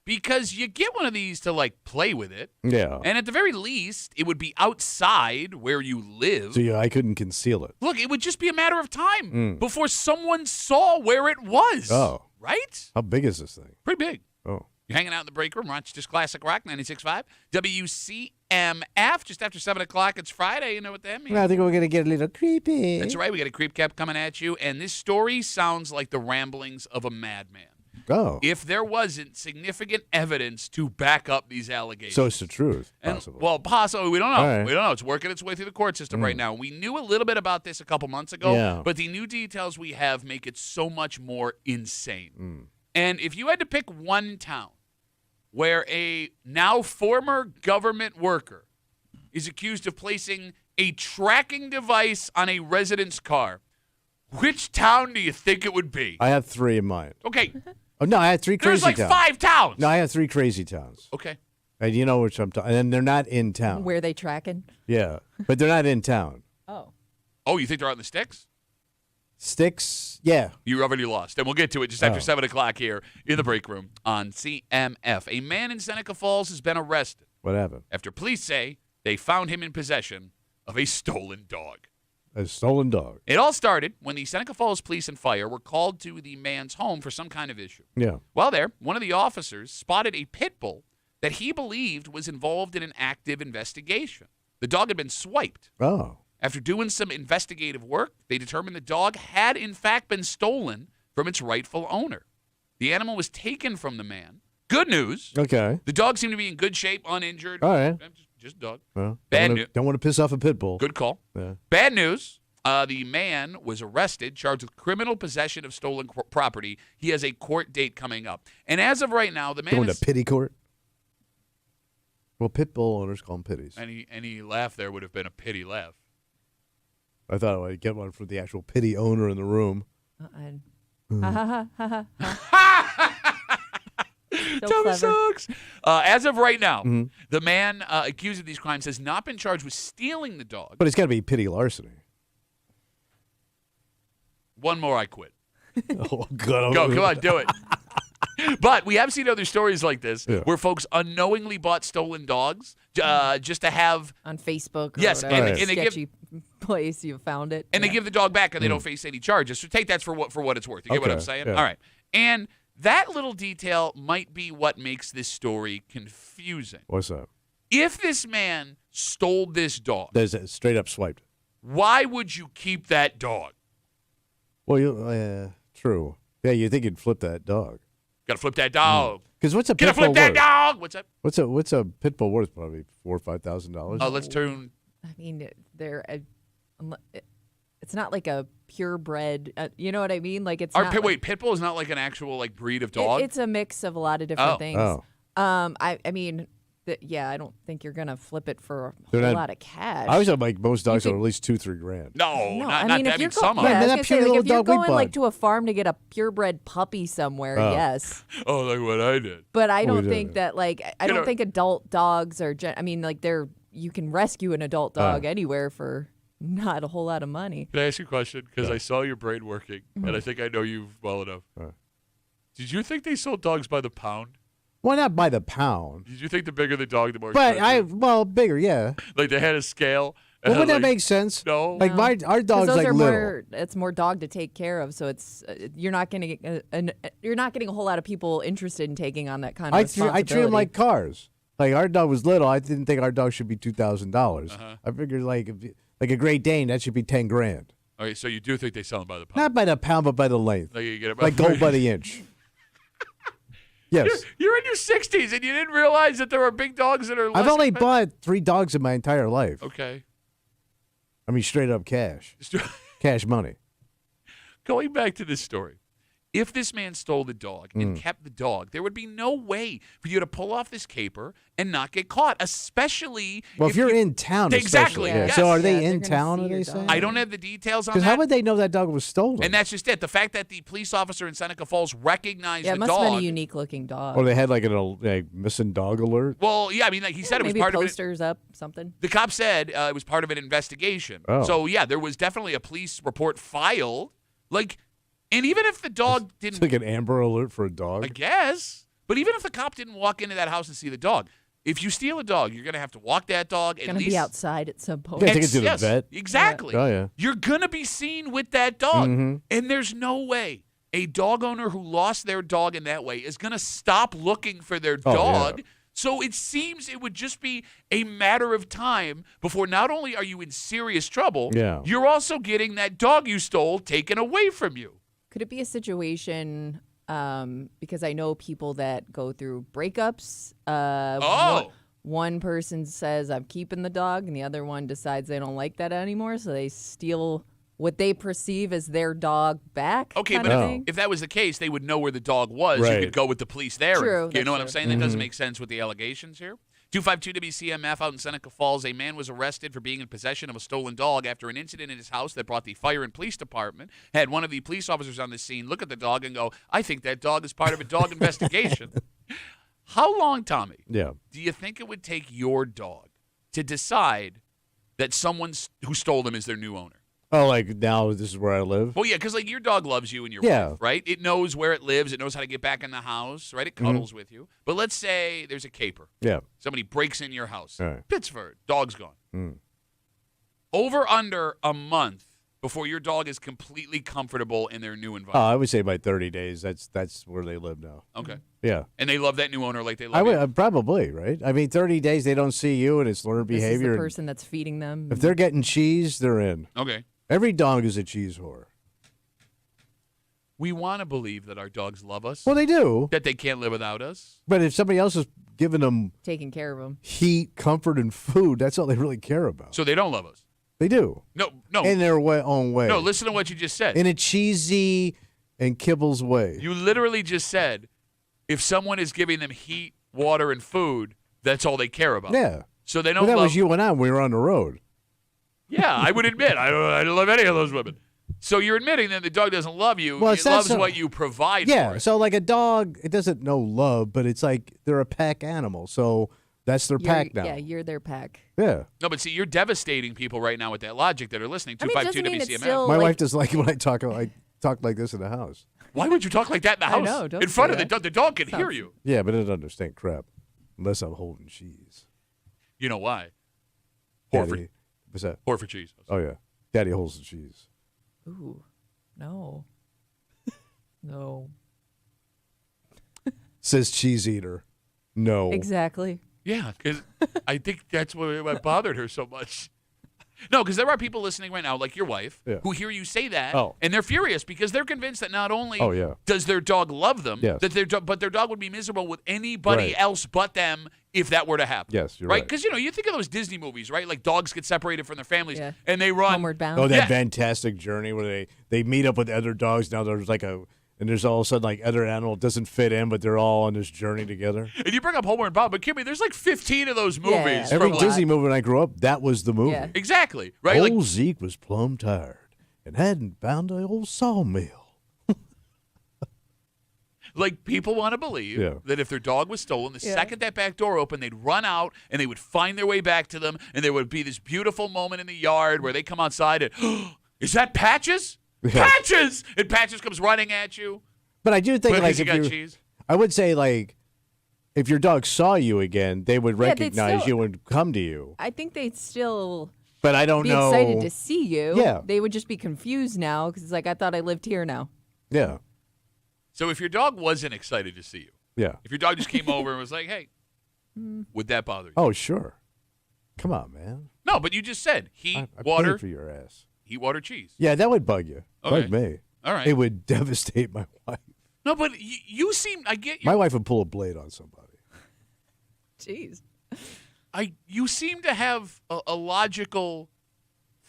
because you get one of these to, like, play with it. Yeah. And at the very least, it would be outside where you live. So, yeah, I couldn't conceal it. Look, it would just be a matter of time before someone saw where it was. Oh. Right? How big is this thing? Pretty big. Oh. You're hanging out in the break room, Rochester's Classic Rock, 96.5. WCMF, just after 7 o'clock. It's Friday. You know what that means. I think we're going to get a little creepy. That's right. We got a creep cap coming at you. And this story sounds like the ramblings of a madman. Oh. If there wasn't significant evidence to back up these allegations. So it's the truth, possibly. Well, possibly. We don't know. All right. We don't know. It's working its way through the court system right now. We knew a little bit about this a couple months ago, but the new details we have make it so much more insane. And if you had to pick one town where a now former government worker is accused of placing a tracking device on a resident's car, which town do you think it would be? I have 3 in mind. Okay. Oh, no, I had 3 crazy towns. There's like 5 towns. No, I have 3 crazy towns. Okay. And you know which I'm talking. And they're not in town. Where are they tracking? Yeah, but they're not in town. Oh. Oh, you think they're out in the sticks? Sticks, yeah. You already lost. And we'll get to it just after 7 o'clock here in the break room on CMF. A man in Seneca Falls has been arrested What happened? after police say they found him in possession of a stolen dog. A stolen dog. It all started when the Seneca Falls Police and Fire were called to the man's home for some kind of issue. Yeah. While there, one of the officers spotted a pit bull that he believed was involved in an active investigation. The dog had been swiped. Oh. After doing some investigative work, they determined the dog had in fact been stolen from its rightful owner. The animal was taken from the man. Good news. Okay. The dog seemed to be in good shape, uninjured. All right. Just a dog. Well, Bad news. don't want to piss off a pit bull. Good call. Yeah. Bad news. The man was arrested, charged with criminal possession of stolen property. He has a court date coming up. And as of right now, the man Going is... to pity court? Well, pit bull owners call them pitties. Any laugh there would have been a pity laugh. I thought I'd get one from the actual pity owner in the room. So Tommy clever. sucks. As of right now, the man accused of these crimes has not been charged with stealing the dog. But it's got to be petty larceny. One more, I quit. Oh, God. Go, come on, do it. But we have seen other stories like this Yeah. where folks unknowingly bought stolen dogs just to have, On Facebook or Yes, whatever and they give- sketchy place you found it. and they give the dog back and they don't face any charges. So take that for what it's worth. You get what I'm Okay, saying? yeah. All right. And that little detail might be what makes this story confusing. What's up? If this man stole this dog, There's a straight up swiped. why would you keep that dog? Well, true. Yeah, you think you'd flip that dog. Gotta flip that dog. Because what's a Gotta pit bull flip that worth? dog. What's up? What's a pit bull worth? Probably $4,000 or $5,000. Oh, let's turn. I mean, it's not like a purebred. You know what I mean? Like it's not like, Pitbull is not like an actual like breed of dog. It's a mix of a lot of different things. Oh. I mean, I don't think you're gonna flip it for a They're whole not- lot of cash. I was like most dogs think- are at least $2-3 grand. no, No, not I mean, that. if you're Some going, are. yeah, I was that gonna pure say, like, little if you're dog we going like bought. to a farm to get a purebred puppy somewhere, Oh. yes. Oh, like what I did. But I Oh, don't yeah. think that like I You don't know- think adult dogs are. I mean, like you can rescue an adult dog anywhere for not a whole lot of money. Can I ask you a question? Because Yeah. I saw your brain working, Mm-hmm. and I think I know you well enough. Right. Did you think they sold dogs by the pound? Well, not by the pound. Did you think the bigger the dog, the more But expensive? bigger, yeah. Like they had a scale. and Well, had, wouldn't that like- make sense? No. Like our 'Cause dog's those like are little. more. It's more dog to take care of, so it's you're not getting you're not getting a whole lot of people interested in taking on that kind of I responsibility. treat them like cars. Like our dog was little. I didn't think our dog should be $2,000. Uh-huh. I figured like a Great Dane that should be 10 grand. Okay, so you do think they sell them by the pound? Not by the pound, but by the length. Like you get it Like gold by the inch. Yes. You're in your 60s and you didn't realize that there are big dogs that are less I've only expensive? bought 3 dogs in my entire life. Okay. I mean, straight up cash. Cash money. Going back to this story, if this man stole the dog and kept the dog, there would be no way for you to pull off this caper and not get caught, especially if you're in town. Exactly. Yeah. Yes. So are they they're in gonna town, see are your they dog. saying? I don't have the details on that. Because how would they know that dog was stolen? And that's just it. The fact that the police officer in Seneca Falls recognized Yeah, the it must dog. have been a unique-looking dog. Or they had like a missing dog alert? Well, yeah, I mean, like he said, it was Maybe part of it. posters up, something. The cop said it was part of an investigation. Oh. So, yeah, there was definitely a police report filed. Like, and even if the dog It's didn't, like an Amber Alert for a dog? I guess, but even if the cop didn't walk into that house and see the dog, if you steal a dog, you're going to have to walk that dog at Going to least. be outside at some point. Yeah, take it to the Yes, vet. Exactly. Oh, yeah. You're going to be seen with that dog. Mhm. And there's no way a dog owner who lost their dog in that way is going to stop looking for their Oh, dog. yeah. So it seems it would just be a matter of time before not only are you in serious trouble, Yeah. you're also getting that dog you stole taken away from you. Could it be a situation, because I know people that go through breakups. One person says, I'm keeping the dog, and the other one decides they don't like that anymore, so they steal what they perceive as their dog back. Okay, kind but of No. thing. if that was the case, they would know where the dog was. You Right. could go with the police there. True, You that's know what I'm true. saying? That doesn't make sense with the allegations here. 252 WCMF out in Seneca Falls. A man was arrested for being in possession of a stolen dog after an incident in his house that brought the fire and police department. Had one of the police officers on the scene look at the dog and go, I think that dog is part of a dog investigation. How long, Tommy, Yeah. do you think it would take your dog to decide that someone who stole him is their new owner? Oh, like now this is where I live? Well, yeah, because like your dog loves you and your Yeah. wife, right? It knows where it lives. It knows how to get back in the house, right? It cuddles with you. But let's say there's a caper. Yeah. Somebody breaks in your house. All right. Pittsburgh, dog's gone. Mm. Over under a month before your dog is completely comfortable in their new Oh, environment. I would say by 30 days. That's where they live now. Okay. Yeah. And they love that new owner like they I love would you. probably, right? I mean, 30 days they don't see you and it's learned This is behavior. the and person that's feeding them. if they're getting cheese, they're in. Okay. Every dog is a cheese whore. We want to believe that our dogs love us, Well, they do. that they can't live without us. But if somebody else is giving them taking care of them. heat, comfort, and food, that's all they really care about. So they don't love us. They do. No, no. In their own way. No, listen to what you just said. In a cheesy and kibbles way. You literally just said if someone is giving them heat, water, and food, that's all they care about. Yeah. So they But don't that love was you and I when we were on the road. Yeah, I would admit I don't love any of those women. So you're admitting that the dog doesn't love you. Well, It it's not loves so- what you provide Yeah. for it. So like a dog, it doesn't know love, but it's like they're a pack animal. So that's their pack now. Yeah, you're their pack. Yeah. No, but see, you're devastating people right now with that logic that are listening. I mean, 252 doesn't mean it's WCMF. still- My like- wife doesn't like it when I talk like this in the house. Why would you talk like that in the I house? know, don't in front say of the that. dog. The dog can Sounds- hear you. Yeah, but it doesn't understand crap unless I'm holding cheese. You know why? Whore for, Daddy, what's that? whore for cheese. Oh yeah, Daddy holds the cheese. Ooh, no. No. Says cheese eater. No. Exactly. Yeah, because I think that's what bothered her so much. No, because there are people listening right now, like your wife, Yeah. who hear you say that, Oh. and they're furious because they're convinced that not only Oh, yeah. does their dog love them, Yes. that but their dog would be miserable with anybody Right. else but them if that were to happen. Yes, you're right. Because you think of those Disney movies, right? Like dogs get separated from their families Yeah. and they run. Homeward bound. Oh, that Yeah. fantastic journey where they meet up with other dogs. Now there's and there's all of a sudden like other animal doesn't fit in, but they're all on this journey together. And you bring up Homer and Bob, but Kimmy, there's like 15 of those movies. Yeah. Every from Disney movie when I grew up, that was the movie. Yeah. Exactly, right? Old Like, Zeke was plumb tired and hadn't found the old sawmill. Like people want to believe Yeah. that if their dog was stolen, the Yeah. second that back door opened, they'd run out and they would find their way back to them, and there would be this beautiful moment in the yard where they come outside and, is that Patches? Yeah. Patches! And Patches comes running at you. But I do think Because like you if got you, cheese. I would say like if your dog saw you again, they would Yeah, they'd recognize still- you and come to you. I think they'd still But I don't be know. excited to see you. Yeah. They would just be confused now because it's like, I thought I lived here now. Yeah. So if your dog wasn't excited to see you, Yeah. if your dog just came over and was like, hey, would that bother you? Oh, sure. Come on, man. No, but you just said heat, I water, paid for your ass. heat, water, cheese. Yeah, that would bug you. Okay. Bug me. All right. It would devastate my wife. No, but you seem, I get you. My wife would pull a blade on somebody. Jeez. You seem to have a logical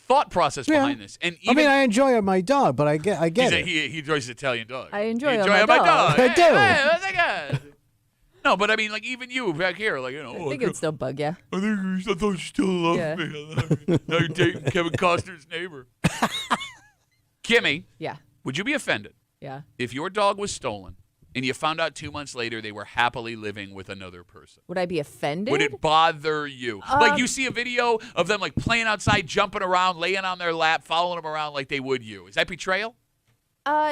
thought process behind this. And I even, mean, I enjoy my dog, but I get it. he enjoys his Italian dog. I enjoy You my my dog. I Hey, do. hey, what's that guy? No, but I mean, like, even you back here, like, I think it'd still bug you. I thought you still loved Yeah. me. Now you're dating Kevin Costner's neighbor. Kimmy, Yeah. would you be offended Yeah. if your dog was stolen and you found out 2 months later they were happily living with another person? Would I be offended? Would it bother you? Like, you see a video of them, like, playing outside, jumping around, laying on their lap, following them around like they would you. Is that betrayal?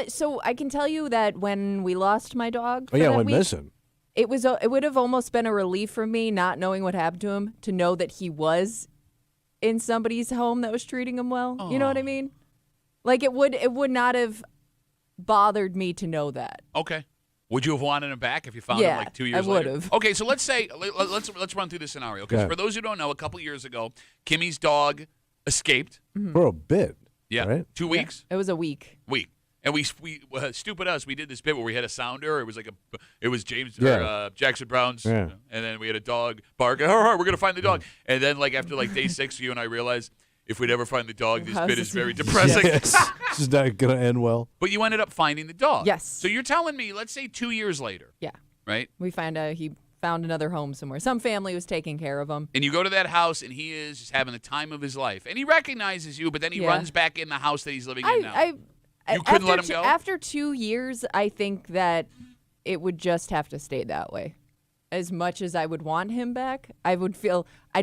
So I can tell you that when we lost my dog, Oh, yeah, that went week, missing. it would have almost been a relief for me not knowing what happened to him to know that he was in somebody's home that was treating him well. You know what I mean? Like it would not have bothered me to know that. Okay. Would you have wanted him back if you found him Yeah, like 2 years I later? would have. Okay, so let's say let's run through this scenario because Okay. for those who don't know, a couple years ago, Kimmy's dog escaped. For a bit. Yeah, Right? 2 weeks. It was a week. And we stupid us. We did this bit where we had a sounder. It was like it was James Yeah. Jackson Brown's, Yeah. and then we had a dog bark. We're gonna find the dog. And then like after like day 6, you and I realized if we'd ever find the dog, this How's bit this is very even- depressing. Yes. This is not going to end well. But you ended up finding the dog. Yes. So you're telling me, let's say 2 years later, Yeah. right? We found out he found another home somewhere. Some family was taking care of him. And you go to that house, and he is just having the time of his life, and he recognizes you, but then he Yeah. runs back in the house that he's living in now. You couldn't after let him go? After 2 years, I think that it would just have to stay that way. As much as I would want him back, I'd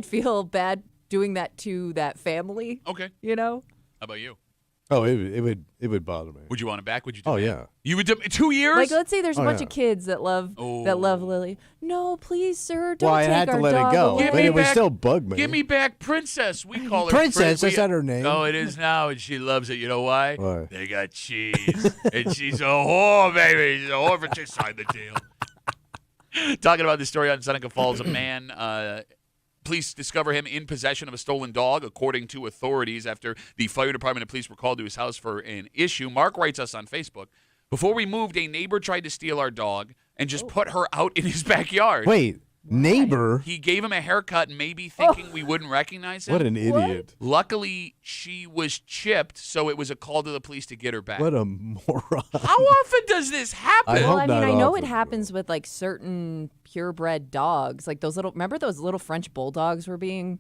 feel bad doing that to that family. Okay. You know? How about you? Oh, it would bother me. Would you want him back? Would you? Oh, demand? yeah. You would 2 years? Like, let's say there's a Oh, bunch yeah. of kids that love Lily. No, please, sir, don't Well, I take had to our let dog it go, away. Give but me it would back- still bug me. Give me back Princess. We call her Princess, We- is that her name? Oh, it is now, and she loves it. You know why? Why? They got cheese, and she's a whore, baby. She's a whore for just signed the deal. Talking about this story on Seneca Falls, a man. Police discover him in possession of a stolen dog, according to authorities, after the fire department and police were called to his house for an issue. Mark writes us on Facebook, before we moved, a neighbor tried to steal our dog and just put her out in his backyard. Wait, neighbor? He gave him a haircut, maybe thinking we wouldn't recognize him. What an idiot. Luckily, she was chipped, so it was a call to the police to get her back. What a moron. How often does this happen? I Well, hope I mean, not I know often, it happens with like certain purebred dogs, like those little. Remember those little French bulldogs were being,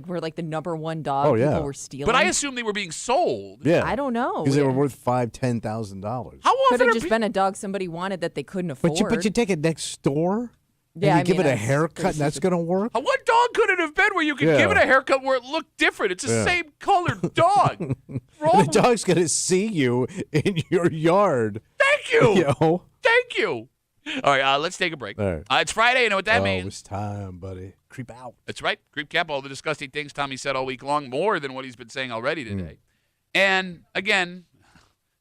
were like the number one dog Oh, yeah. people were stealing. But I assume they were being sold. Yeah. I don't know. Because they were worth $5,000-$10,000. How Could often have are just pe- been a dog somebody wanted that they couldn't afford. But you take it next door? Yeah, and I you give mean, it a that's haircut pretty and that's stupid. going to work? What dog could it have been where you could Yeah. give it a haircut where it looked different? It's the Yeah. same colored dog. Roll- The dog's going to see you in your yard. Thank you. You know? Thank you. All right, let's take a break. All right. It's Friday. You know what that Oh, means? it's time, buddy. Creep out. That's right. Creep cap, all the disgusting things Tommy said all week long, more than what he's been saying already today. And again,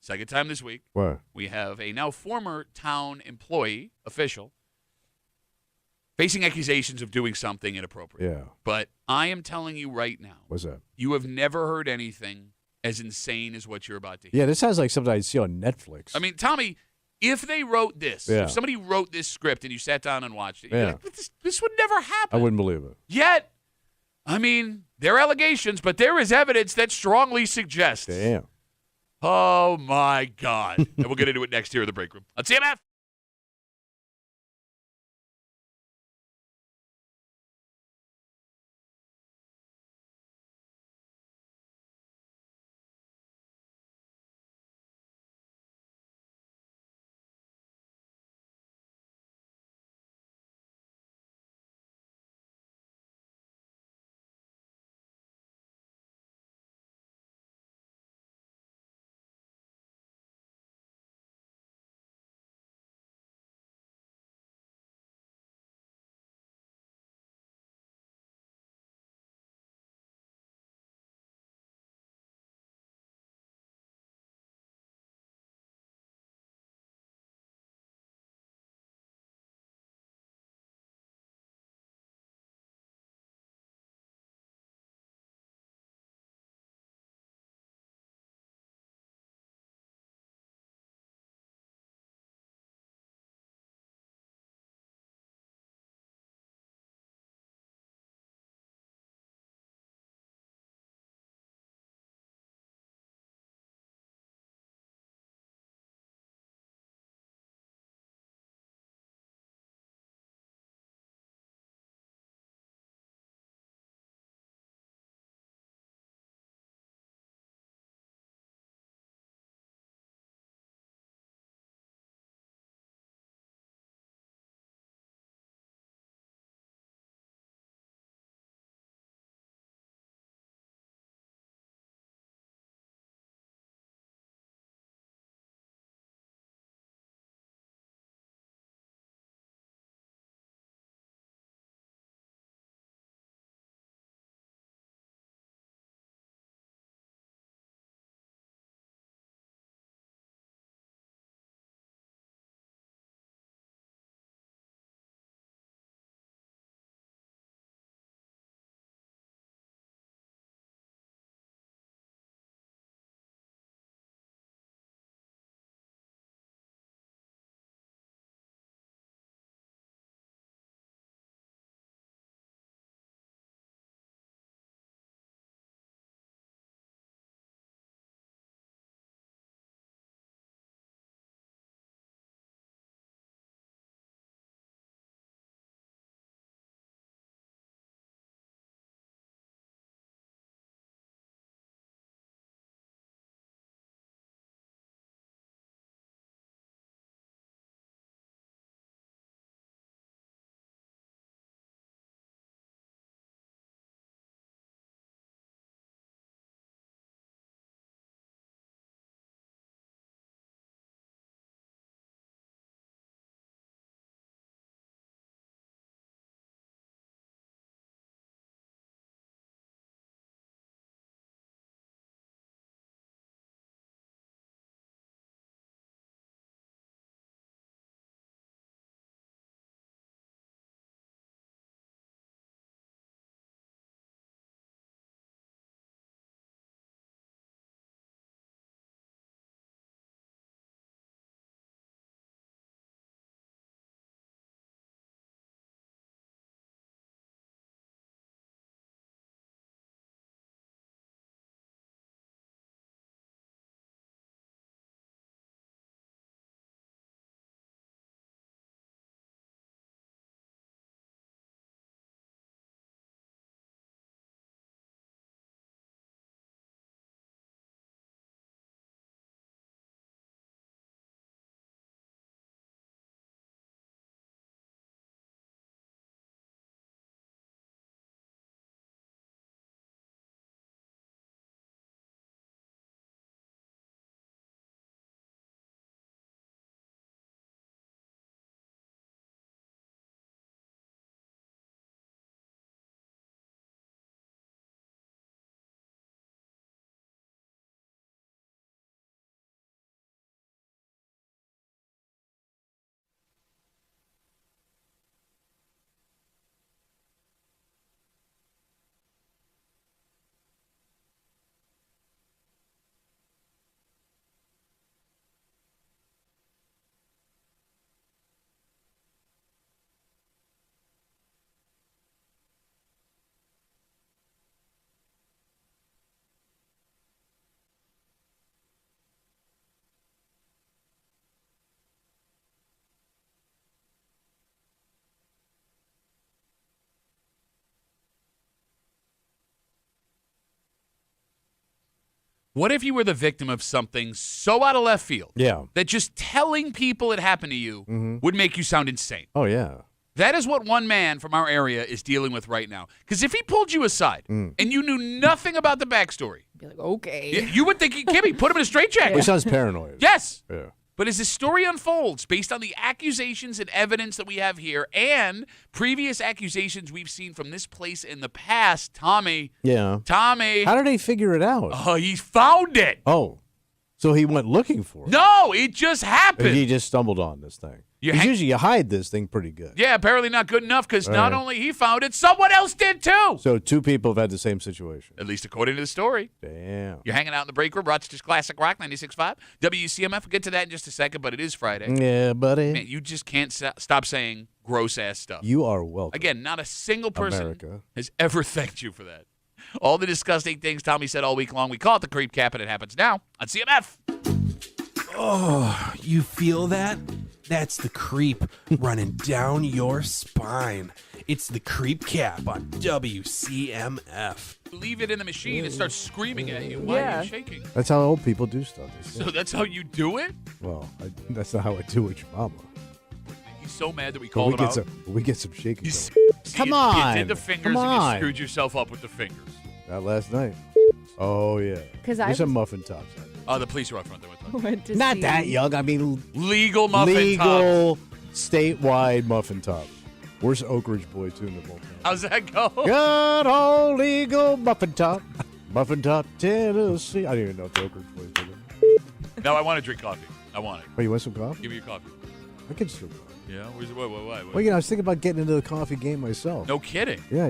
second time this week, What? we have a now former town employee, official, facing accusations of doing something inappropriate. Yeah. But I am telling you right now, What's that? you have never heard anything as insane as what you're about to hear. Yeah, this sounds like something I'd see on Netflix. I mean, Tommy, if they wrote this, Yeah. if somebody wrote this script and you sat down and watched it, you'd be Yeah. like, "But this would never happen. I wouldn't believe it. Yet, I mean, they're allegations, but there is evidence that strongly suggests. Damn. Oh, my God. And we'll get into it next here in the break room. On CMF. What if you were the victim of something so out of left field that just telling people it happened to you would make you sound insane? Oh, yeah. That is what one man from our area is dealing with right now. Because if he pulled you aside and you knew nothing about the backstory, Be like, okay. you would think, Kimmy, put him in a straitjacket. He sounds paranoid. Yes. Yeah. But as the story unfolds, based on the accusations and evidence that we have here and previous accusations we've seen from this place in the past, Tommy. How did he figure it out? Oh, he found it. Oh. So he went looking for it. No, it just happened. He just stumbled on this thing. Usually you hide this thing pretty good. Yeah, apparently not good enough because not only he found it, someone else did too. So 2 people have had the same situation. At least according to the story. Damn. You're hanging out in the break room, Rochester's Classic Rock 96.5. WCMF. We'll get to that in just a second, but it is Friday. Yeah, buddy. Man, you just can't stop saying gross-ass stuff. You are welcome. Again, not a single person America has ever thanked you for that. All the disgusting things Tommy said all week long. We call it the Creep Cap, and it happens now on CMF. Oh, you feel that? That's the creep running down your spine. It's the Creep Cap on WCMF. Leave it in the machine, it starts screaming at you. Why are you shaking? That's how old people do stuff. So that's how you do it? Well, that's not how I do it, your mama. He's so mad that we called him out. We get some shaking. Come on. You did the fingers and you screwed yourself up with the fingers. Not last night. Oh, yeah. There's some muffin tops. Oh, the police are out front there with us. Went to Not see- that young. I mean, Legal muffin tops. statewide muffin tops. Where's Oak Ridge Boy tuning the whole time? How's that go? Good old legal muffin top. Muffin top, Tennessee. I don't even know if the Oak Ridge Boys did it. No, I want to drink coffee. I want it. Oh, you want some coffee? Give me your coffee. I could still coffee. Yeah? Where's it? What? Well, you know, I was thinking about getting into the coffee game myself. No kidding. Yeah.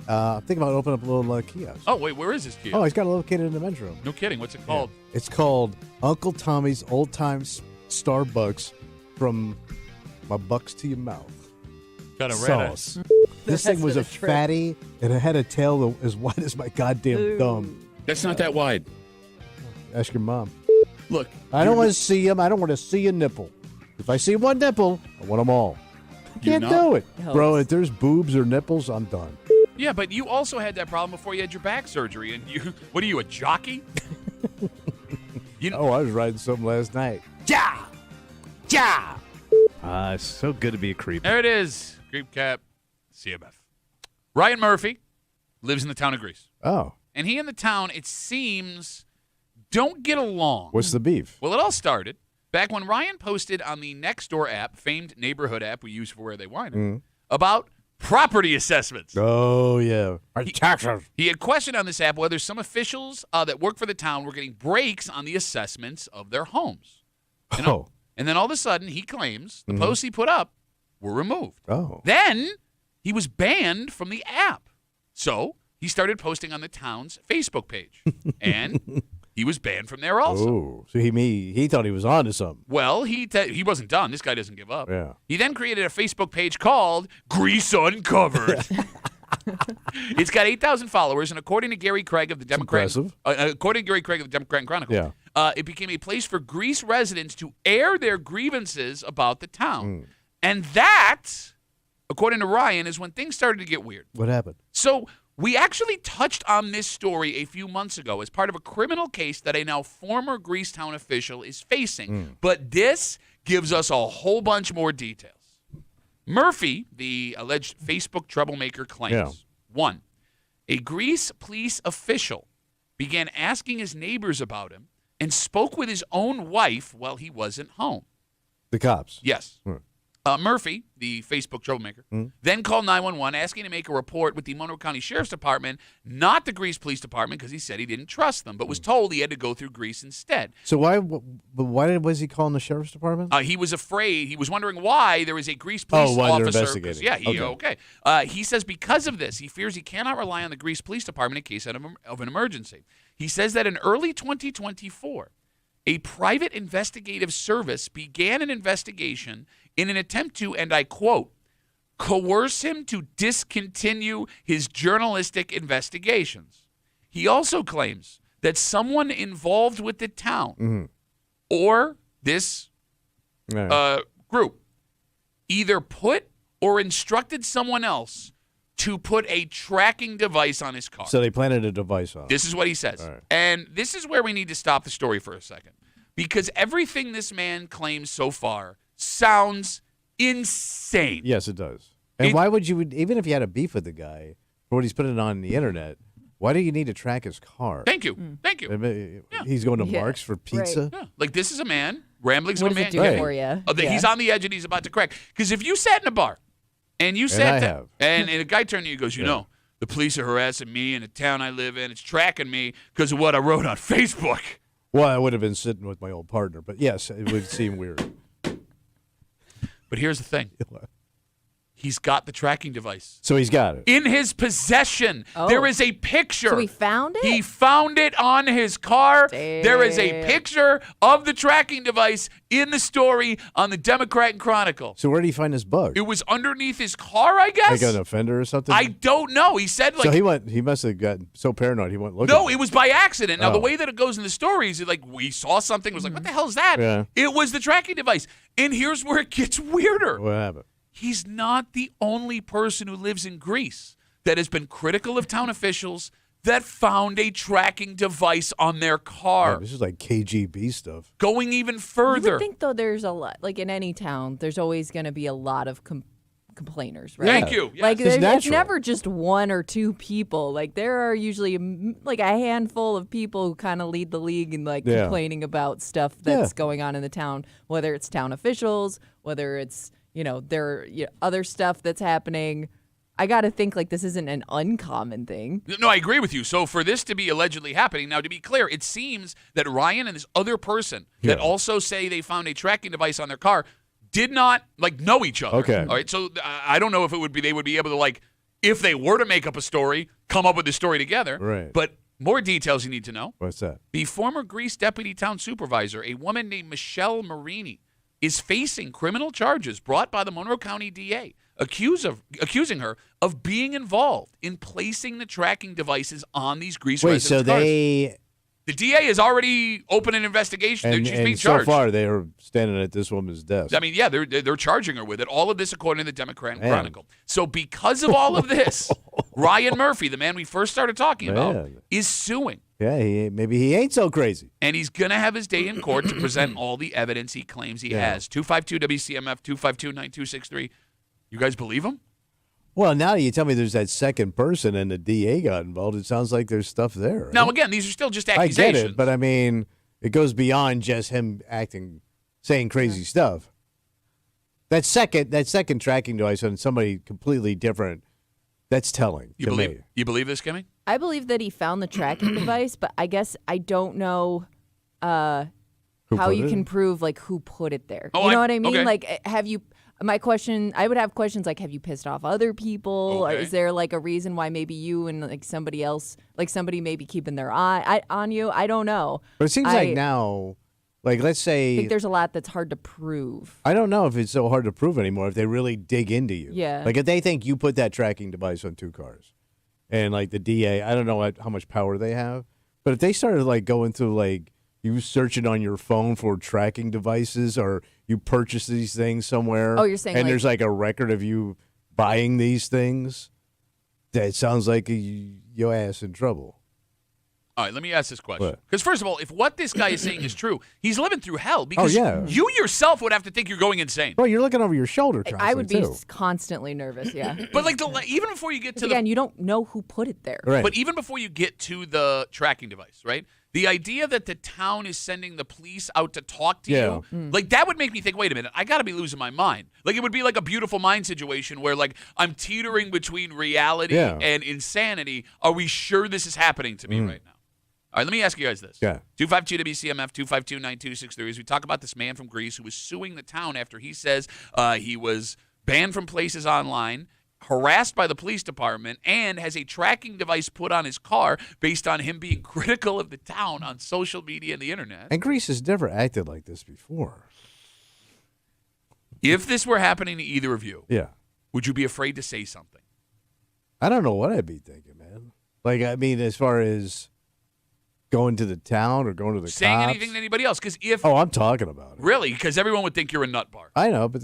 I'm thinking about opening up a little kiosk. Oh, wait, where is this kiosk? Oh, he's got it located in the men's room. No kidding. What's it called? Yeah. It's called Uncle Tommy's Old Time Starbucks from my bucks to your mouth. Got a sauce. This thing was a fatty, and it had a tail as wide as my goddamn thumb. That's not that wide. Ask your mom. Look. I don't want to see him. I don't want to see a nipple. If I see one nipple, I want them all. I can't do it. Bro, if there's boobs or nipples, I'm done. Yeah, but you also had that problem before you had your back surgery. And you, what are you, a jockey? Oh, I was riding something last night. Ja! It's so good to be a creep. There it is. Creep Cap, CMF. Ryan Murphy lives in the town of Greece. Oh. And he and the town, it seems, don't get along. What's the beef? Well, it all started back when Ryan posted on the Nextdoor app, famed neighborhood app we use for where they whine, about property assessments. Oh, yeah. Taxes. He had questioned on this app whether some officials that work for the town were getting breaks on the assessments of their homes. And then all of a sudden, he claims the posts he put up were removed. Oh. Then he was banned from the app. So he started posting on the town's Facebook page. And he was banned from there also. Oh, so he thought he was on to something. Well, he wasn't done. This guy doesn't give up. Yeah. He then created a Facebook page called Grease Uncovered. It's got 8,000 followers, and according to Gary Craig of the Democrat, according to Gary Craig of the Democrat Chronicle, it became a place for Greece residents to air their grievances about the town. And that, according to Ryan, is when things started to get weird. What happened? So we actually touched on this story a few months ago as part of a criminal case that a now former Greece town official is facing. But this gives us a whole bunch more details. Murphy, the alleged Facebook troublemaker, claims, 1, a Greece police official began asking his neighbors about him and spoke with his own wife while he wasn't home. The cops? Yes. Murphy, the Facebook troublemaker, then called 911 asking to make a report with the Monroe County Sheriff's Department, not the Greece Police Department, because he said he didn't trust them, but was told he had to go through Greece instead. So why was he calling the Sheriff's Department? He was afraid. He was wondering why there was a Greece police officer. They're investigating. Yeah, he says because of this, he fears he cannot rely on the Greece Police Department in case of an emergency. He says that in early 2024, a private investigative service began an investigation in an attempt to, and I quote, coerce him to discontinue his journalistic investigations. He also claims that someone involved with the town or this group either put or instructed someone else to put a tracking device on his car. So they planted a device on it. This is what he says. All right. And this is where we need to stop the story for a second. Because everything this man claims so far sounds insane. Yes, it does. And why would you, even if you had a beef with the guy for what he's putting on the internet, why do you need to track his car? Thank you. Thank you. He's going to Yeah. Mark's for pizza? Right. Yeah. Like, this is a man, ramblings What of a does man. it do Right. for you? Oh, he's on the edge and he's about to crack. Because if you sat in a bar and you sat I there, have. and a guy turned to you and goes, you know, the police are harassing me in the town I live in. It's tracking me because of what I wrote on Facebook. Well, I would have been sitting with my old partner, but yes, it would seem weird. But here's the thing. He's got the tracking device. So he's got it. In his possession. Oh. There is a picture. So he found it? He found it on his car. There is a Damn. picture of the tracking device in the story on the Democrat and Chronicle. So where did he find this bug? It was underneath his car, I guess. Like an offender or something? I don't know. He said, like, So he must have gotten so paranoid he went looking. no, it was by accident. Now, the Oh. way that it goes in the story is like, we saw something. It was like, what the hell is that? Yeah. It was the tracking device. And here's where it gets weirder. What happened? He's not the only person who lives in Greece that has been critical of town officials that found a tracking device on their car. Yeah, this is like KGB stuff. Going even You further. would think, though, there's a lot, like in any town, there's always going to be a lot of complainers, right? Thank you. Yes. Like, It's it's natural. never just one or two people. Like, there are usually like a handful of people who kind of lead the league in like Yeah. complaining about stuff that's going on in the town, whether it's town officials, whether it's, other stuff that's happening. I got to think like this isn't an uncommon thing. No, I agree with you. So for this to be allegedly happening, now to be clear, it seems that Ryan and this other person that also say they found a tracking device on their car did not know each other. Okay. All right. So I don't know if they would be able to if they were to make up a story, come up with the story together. Right. But more details you need to know. What's that? The former Greece deputy town supervisor, a woman named Michelle Marini, is facing criminal charges brought by the Monroe County DA, accusing her of being involved in placing the tracking devices on these Greece Wait, residents' so cars. they The DA has already opened an investigation. and, She's being and so charged. far they are standing at this woman's desk. I mean, yeah, they're charging her with it. All of this according to the Democrat and Man. Chronicle. So because of all of this, Ryan Murphy, the man we first started talking about, Man. is suing. Yeah, maybe he ain't so crazy. And he's going to have his day in court to present all the evidence he claims he has. 252-WCMF, 252-9263. You guys believe him? Well, now you tell me there's that second person and the DA got involved. It sounds like there's stuff there. Right? Now, again, these are still just I accusations. get it, but I mean, it goes beyond just him saying crazy stuff. That second tracking device on somebody completely different, that's telling to me. You believe this, Kimmy? I believe that he found the tracking device, but I guess I don't know how put you it? can prove who put it there. Oh, You know what I mean? okay. Like, have you? My question, I would have questions like, have you pissed off other people? Or Okay. is there a reason why maybe you and somebody else, somebody may be keeping their eye on you? I don't know. But it seems I like now, let's I say, think there's a lot that's hard to prove. I don't know if it's so hard to prove anymore if they really dig into you. Yeah. Like if they think you put that tracking device on two cars and the DA, I don't know how much power they have, but if they started going through you searching on your phone for tracking devices or you purchase these things somewhere. Oh, you're saying and there's a record of you buying these things, that sounds like your ass in trouble. All right, let me ask this question. What? Because first of all, if what this guy is saying is true, he's living through hell because yeah. you yourself would have to think you're going insane. Bro, you're looking over your shoulder constantly, I would be too. constantly nervous, yeah. But even before you get to Again, you don't know who put it there. Right. but even before you get to the tracking device, right? The idea that the town is sending the police out to talk to Yeah. you, that would make me think, wait a minute, I got to be losing my mind. It would be like a Beautiful Mind situation where I'm teetering between reality Yeah. and insanity. Are we sure this is happening to me right now? All right, let me ask you guys this. Yeah. 252-WCMF, 252-9263. As we talk about this man from Greece who was suing the town after he says he was banned from places online, harassed by the police department, and has a tracking device put on his car based on him being critical of the town on social media and the internet. And Greece has never acted like this before. If this were happening to either of you, Yeah. would you be afraid to say something? I don't know what I'd be thinking, man. As far as going to the town or going to the Saying cops. anything to anybody else? Because if Oh, I'm talking about it. really, because everyone would think you're a nut bar. I know, but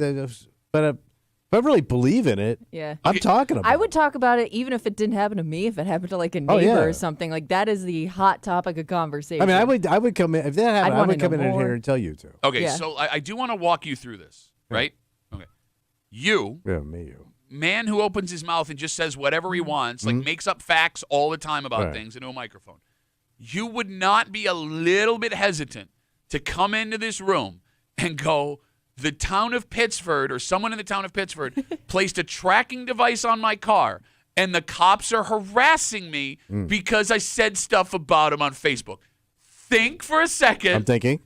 If I really believe in it, Yeah. I'm talking about I would talk about it even if it didn't happen to me, if it happened to like a neighbor or something. Like that is the hot topic of conversation. I mean, I would come in if that happened. I would come in here and tell you to. Okay, Yeah. so I do want to walk you through this, right? Okay. You, man who opens his mouth and just says whatever he wants, like makes up facts all the time about things into a microphone. You would not be a little bit hesitant to come into this room and go, the town of Pittsford or someone in the town of Pittsford placed a tracking device on my car and the cops are harassing me because I said stuff about him on Facebook. Think for a second. I'm thinking.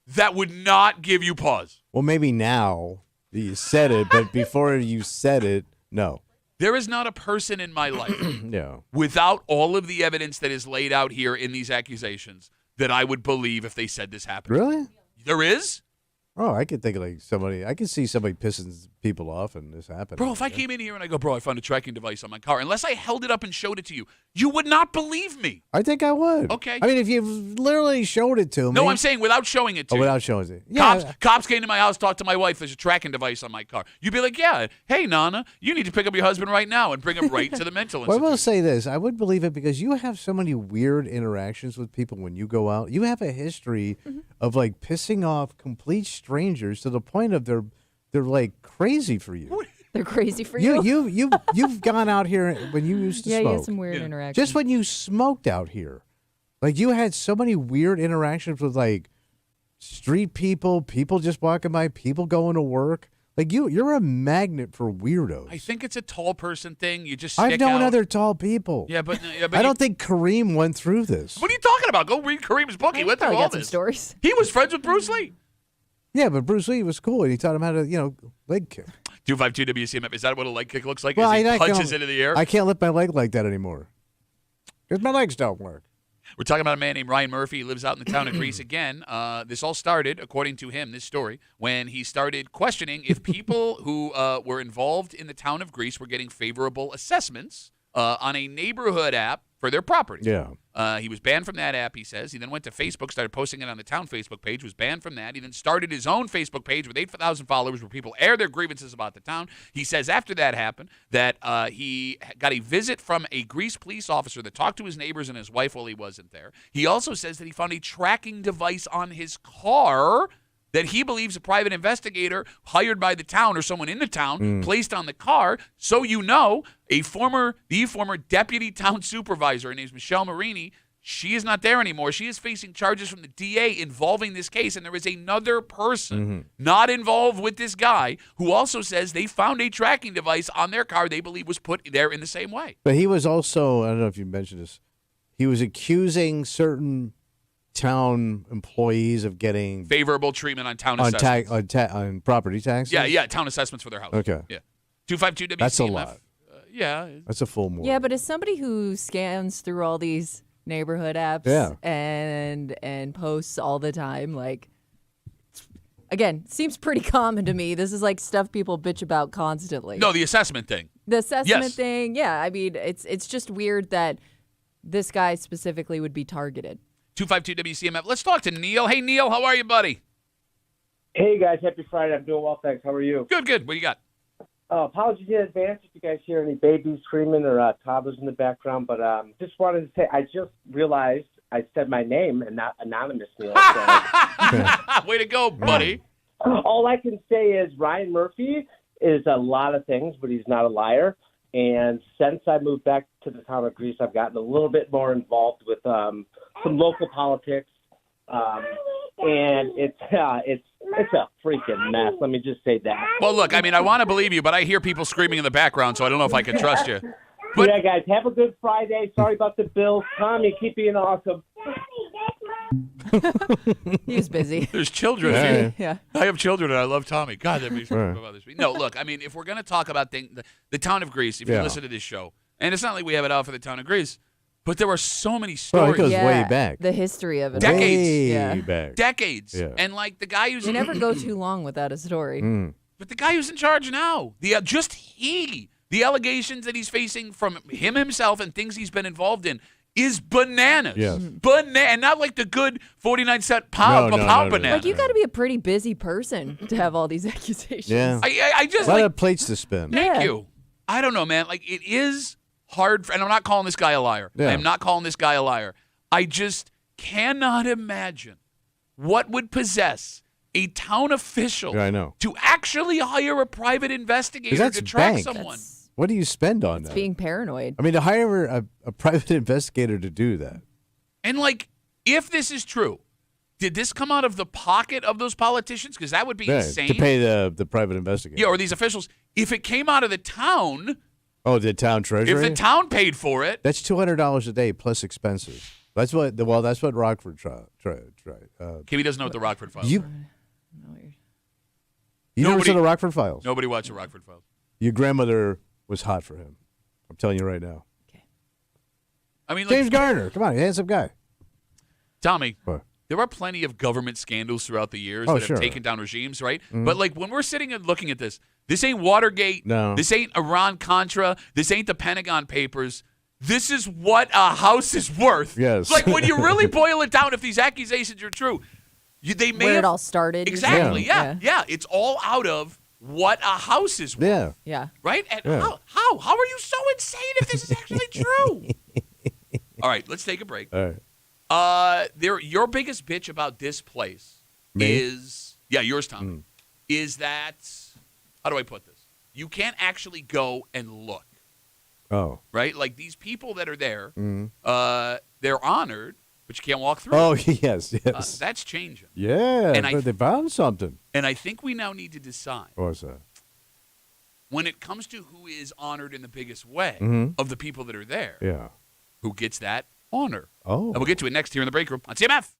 That would not give you pause. Well, maybe now that you said it, but before you said it, no. There is not a person in my life No. without all of the evidence that is laid out here in these accusations that I would believe if they said this happened. Really? There is? Oh, I could think of like somebody. I could see somebody pissing people off, and this happened. Bro, if I came in here and I go, bro, I found a tracking device on my car, unless I held it up and showed it to you, you would not believe me. I think I would. Okay. I mean, if you literally showed it to me. No, I'm saying without showing it to you. without showing it. Yeah. Cops came to my house, talked to my wife. There's a tracking device on my car. You'd be like, yeah, hey, Nana, you need to pick up your husband right now and bring him right to the mental Well, I institute. will say this. I would believe it because you have so many weird interactions with people when you go out. You have a history of like pissing off complete strangers to the point of they're like crazy for you. They're crazy for you. You've gone out here when you used to Yeah, smoke. you had some weird interactions. Just when you smoked out here. Like you had so many weird interactions with like street people just walking by, people going to work. Like you're a magnet for weirdos. I think it's a tall person thing. You just I've stick known out. other tall people. Yeah, but I don't think Kareem went through this. What are you talking about? Go read Kareem's book. He went through Probably all got some this. stories. He was friends with Bruce Lee. Yeah, but Bruce Lee was cool, and he taught him how to, leg kick. 252 WCMF. Is that what a leg kick looks like? Well, As he I punches can't- into the air? I can't lift my leg like that anymore because my legs don't work. We're talking about a man named Ryan Murphy. He lives out in the town of Greece again. This all started, according to him, this story, when he started questioning if people who were involved in the town of Greece were getting favorable assessments on a neighborhood app for their property. Yeah. He was banned from that app, he says. He then went to Facebook, started posting it on the town Facebook page, was banned from that. He then started his own Facebook page with 8,000 followers where people air their grievances about the town. He says after that happened that he got a visit from a Greece police officer that talked to his neighbors and his wife while he wasn't there. He also says that he found a tracking device on his car that he believes a private investigator hired by the town or someone in the town placed on the car. So the former deputy town supervisor, her name's Michelle Marini, she is not there anymore. She is facing charges from the DA involving this case, and there is another person not involved with this guy who also says they found a tracking device on their car they believe was put there in the same way. But he was also, I don't know if you mentioned this, he was accusing certain town employees of getting Favorable treatment on town assessments. on property taxes. Yeah, town assessments for their house. Okay. Yeah. 252 WCMF. That's a lot. Yeah. That's a full more. Yeah, but as somebody who scans through all these neighborhood apps and posts all the time, like, again, seems pretty common to me. This is like stuff people bitch about constantly. No, the assessment thing. The assessment Yes. thing, yeah. I mean, it's just weird that this guy specifically would be targeted. 252 WCMF. Let's talk to Neil. Hey, Neil, how are you, buddy? Hey, guys. Happy Friday. I'm doing well, thanks. How are you? Good. What do you got? Apologies in advance if you guys hear any babies screaming or toddlers in the background, but just wanted to say I just realized I said my name and not anonymous Neil. So. Way to go, buddy. All I can say is Ryan Murphy is a lot of things, but he's not a liar. And since I moved back to the town of Greece, I've gotten a little bit more involved with some local politics, and it's a freaking mess. Let me just say that. Well, look, I mean, I want to believe you, but I hear people screaming in the background, so I don't know if I can trust you. But Yeah, guys, have a good Friday. Sorry about the Bills. Tommy, keep being awesome. He was busy. there's children Yeah. here. Yeah. I have children, and I love Tommy. God, that makes me Right. bothers me. No, look, I mean, if we're going to talk about the town of Greece, if you Yeah. listen to this show, and it's not like we have it out for the town of Greece, but there were so many Well, stories. it goes Yeah, way back. The history of it. Decades. Way Yeah. back. Decades. Yeah. And, like, the guy who's You never go too long without a story. But the guy who's in charge now, the allegations that he's facing from him himself and things he's been involved in, is bananas. Yes. And not like the good 49-cent pound No, pound no. banana. Like, you got to be a pretty busy person to have all these accusations. Yeah. I just A lot like, of plates to spin. thank Yeah. you. I don't know, man. Like, it is hard, and I'm not calling this guy a liar. Yeah. I am not calling this guy a liar. I just cannot imagine what would possess a town official Yeah, I know. to actually hire a private investigator 'Cause that's to track bank. someone. What do you spend on that? Being paranoid. I mean, to hire a private investigator to do that. And, like, if this is true, did this come out of the pocket of those politicians? Because that would be Yeah, insane. to pay the private investigator. Yeah, or these officials. If it came out of the town, Oh, the town treasury? if the town paid for it, That's $200 a day plus expenses. That's what Rockford tried. Kimmy doesn't know what the Rockford Files You are. never Nobody- saw the Rockford Files? Nobody watched the Rockford Files. Your grandmother was hot for him. I'm telling you right now. I mean, James like, Garner, come on, handsome guy. Tommy, What? there are plenty of government scandals throughout the years Oh, that sure. have taken down regimes, right? But, like, when we're sitting and looking at this ain't Watergate. No. This ain't Iran-Contra. This ain't the Pentagon Papers. This is what a house is worth. Yes. Like, when you really boil it down, if these accusations are true, they may Where have it all started. you're Exactly. saying? Yeah. It's all out of what a house is worth. Yeah. Yeah. Right? And Yeah. how are you so insane if this is actually true? All right, let's take a break. All right. Your biggest bitch about this place Me? is yours, Tommy. Is that, how do I put this? You can't actually go and look, Oh. right? Like, these people that are there, they're honored, but you can't walk through. Oh, yes. That's changing. Yeah, And but they found something. And I think we now need to decide, What's that? when it comes to who is honored in the biggest way of the people that are there, Yeah. who gets that honor. Oh. And we'll get to it next here in the break room on CMF.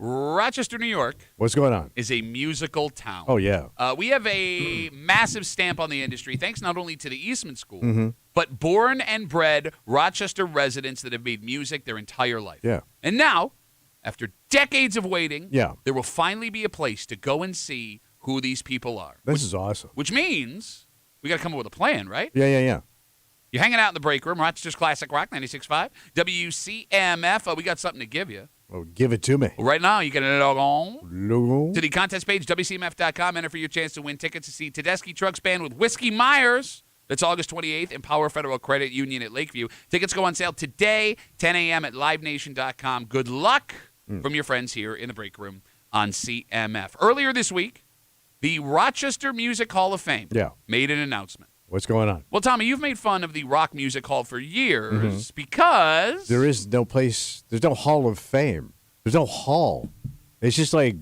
Rochester, New York What's going on? is a musical town. Oh, yeah. We have a massive stamp on the industry, thanks not only to the Eastman School, but born and bred Rochester residents that have made music their entire life. Yeah. And now, after decades of waiting, Yeah. there will finally be a place to go and see who these people are. This is awesome. Which means we got to come up with a plan, right? Yeah. You're hanging out in the break room, Rochester's Classic Rock 96.5, WCMF. We got something to give you. Well, give it to me. Right now, you can log on Logo. to the contest page, WCMF.com. Enter for your chance to win tickets to see Tedeschi Trucks Band with Whiskey Myers. That's August 28th in Power Federal Credit Union at Lakeview. Tickets go on sale today, 10 a.m. at livenation.com. Good luck from your friends here in the break room on CMF. Earlier this week, the Rochester Music Hall of Fame made an announcement. What's going on? Well, Tommy, you've made fun of the Rock Music Hall for years because There is no place. There's no Hall of Fame. There's no hall. It's just like,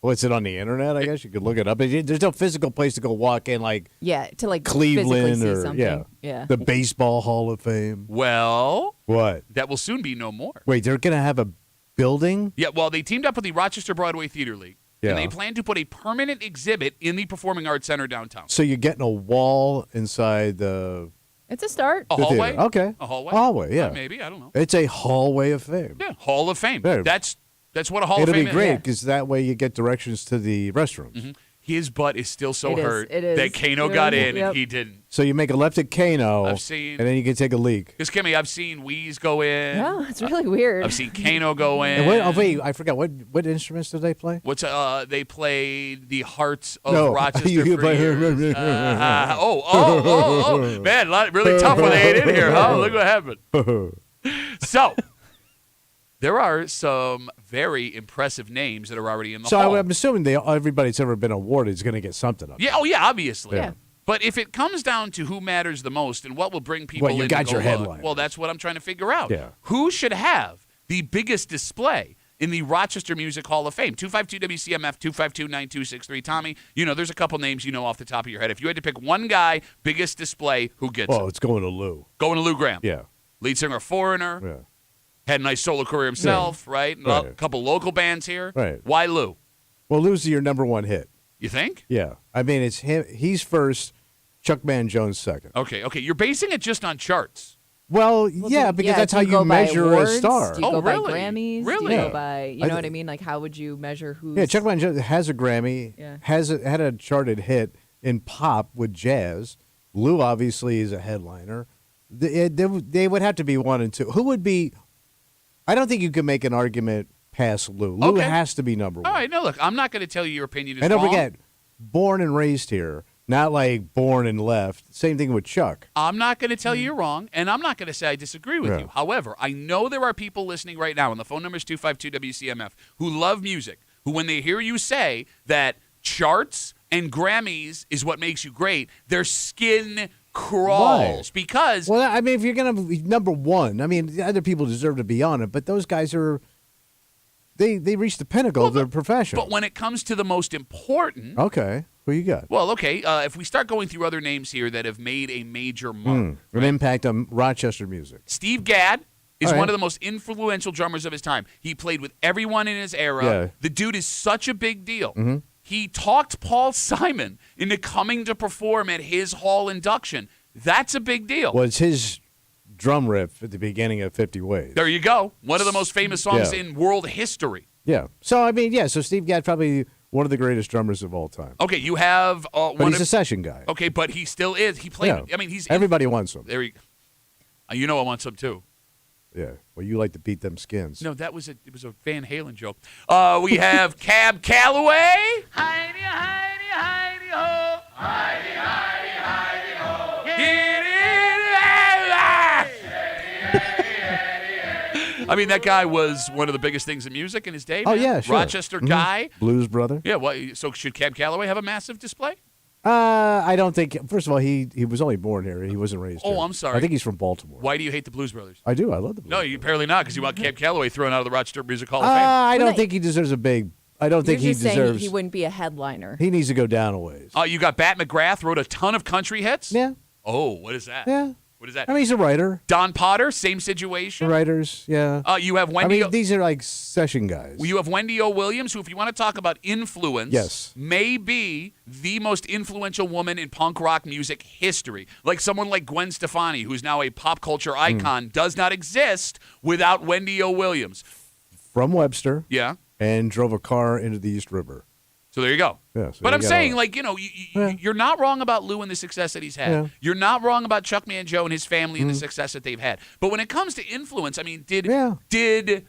what's it on the internet? I guess you could look it up. There's no physical place to go walk in, like To like Cleveland physically see or something. Yeah. the Baseball Hall of Fame. well, What? that will soon be no more. Wait, they're gonna have a building? Yeah, well, they teamed up with the Rochester Broadway Theater League, Yeah. and they plan to put a permanent exhibit in the Performing Arts Center downtown. So you're getting a wall inside the It's a start. A the hallway? theater. Okay. A hallway? Hallway, yeah. Maybe, I don't know. It's a hallway of fame. Yeah, Hall of Fame. Yeah. That's what a Hall It'll of Fame be great is. because that way you get directions to the restrooms. His butt is still so It is. hurt It is. that Kano got in Yep. and he didn't. So you make a left at Kano, I've seen- and then you can take a leak. Because, Kimmy, I've seen Wheeze go in. Yeah, it's really weird. I've seen Kano go in. And wait, I forgot what instruments did they play? What's they played the Hearts of No. Rochester You for play- years. Man, really tough when they ain't in here, huh? Look what happened. So, there are some very impressive names that are already in the So hall. I'm assuming everybody that's ever been awarded is going to get something up. Yeah, obviously. Yeah. But if it comes down to who matters the most and what will bring people Well, you in got to your go look, headliner. well, that's what I'm trying to figure out. Yeah. Who should have the biggest display in the Rochester Music Hall of Fame? 252-WCMF, 252-9263. Tommy, there's a couple names off the top of your head. If you had to pick one guy, biggest display, who gets Well, it? it's going to Lou. Going to Lou Graham. Yeah. Lead singer, Foreigner. Yeah. Had a nice solo career himself, right? And Right. a couple local bands here. Right. Why Lou? Well, Lou's your number one hit. You think? Yeah. I mean, it's him. He's first. Chuck Man Jones second. Okay. You're basing it just on charts. Well, yeah, because that's how do you go by measure awards? a star. Do you Oh, go really? by Grammys? Really? Do you Yeah. go by, you know what I mean? Like, how would you measure who's... Yeah, Chuck Man Jones has a Grammy. Yeah. Had a charted hit in pop with jazz. Lou obviously is a headliner. They would have to be 1 and 2. Who would be? I don't think you can make an argument past Lou. Lou Okay. has to be number one. All right. Now, look, I'm not going to tell you your opinion is And don't wrong. forget, born and raised here, not like born and left. Same thing with Chuck. I'm not going to tell you you're wrong, and I'm not going to say I disagree with Yeah. you. However, I know there are people listening right now, and the phone number is 252-WCMF, who love music, who when they hear you say that charts and Grammys is what makes you great, their skin crawls. Why? Because Well, I mean, if you're going to be number one, I mean, other people deserve to be on it, but those guys are, they reached the pinnacle of their profession. but when it comes to the most important, Okay, who you got? well, okay, if we start going through other names here that have made a major mark, An impact on Rochester music. Steve Gadd is All right. one of the most influential drummers of his time. He played with everyone in his era. Yeah. The dude is such a big deal. He talked Paul Simon into coming to perform at his hall induction. That's a big deal. Was his drum riff at the beginning of 50 Ways. There you go. One of the most famous songs Yeah. in world history. Yeah. So, I mean, so Steve Gadd probably one of the greatest drummers of all time. Okay, you have But one he's of a session guy. Okay, but he still is. He played. Yeah. I mean, he's Everybody wants him. There you. You know, I want some too. Yeah. Well, you like to beat them skins. No, it was a Van Halen joke. We have Cab Calloway. Heidi, Heidi, Heidi ho. Heidi, Heidi, Heidi ho. I mean, that guy was one of the biggest things in music in his day. Oh, man. yeah, sure. Rochester guy. Blues brother. Yeah. So should Cab Calloway have a massive display? I don't think. First of all, he was only born here. He wasn't raised here. Oh, I'm sorry. I think he's from Baltimore. Why do you hate the Blues Brothers? I do. I love the Blues. No, you apparently not, because you want Cab Calloway thrown out of the Rochester Music Hall of Fame. I Well, don't no, think he deserves a big. I don't think You're he just saying deserves. he wouldn't be a headliner. He needs to go down a ways. You got Bat McGrath, wrote a ton of country hits. Yeah. Oh, what is that? Yeah. What is that? I mean, he's a writer. Don Potter, same situation. Writers, yeah. You have Wendy. These are like session guys. You have Wendy O. Williams, who, if you want to talk about influence, Yes. may be the most influential woman in punk rock music history. Like someone like Gwen Stefani, who's now a pop culture icon, does not exist without Wendy O. Williams. From Webster. Yeah. And drove a car into the East River. So there you go. Yeah, so but you I'm got saying, all- like, you're not wrong about Lou and the success that he's had. Yeah. You're not wrong about Chuck Mangione and his family and the success that they've had. But when it comes to influence, I mean, did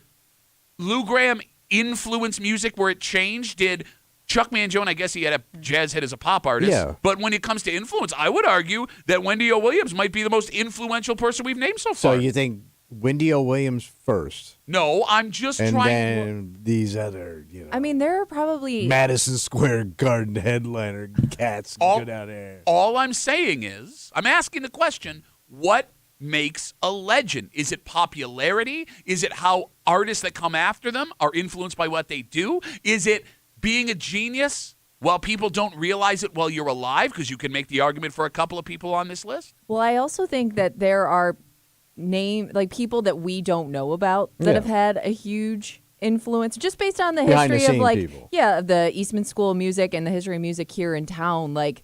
Lou Gramm influence music where it changed? Did Chuck Mangione, I guess he had a jazz hit as a pop artist. Yeah. But when it comes to influence, I would argue that Wendy O. Williams might be the most influential person we've named so So far. you think Wendy O. Williams first, No, I'm just and trying. then these other, I mean, there are probably Madison Square Garden headliner cats All- go down there. All I'm saying is, I'm asking the question, what makes a legend? Is it popularity? Is it how artists that come after them are influenced by what they do? Is it being a genius while people don't realize it while you're alive? Because you can make the argument for a couple of people on this list. Well, I also think that there are people that we don't know about that Yeah. have had a huge influence just based on the Behind the history of scene people. the Eastman School of Music and the history of music here in town. Like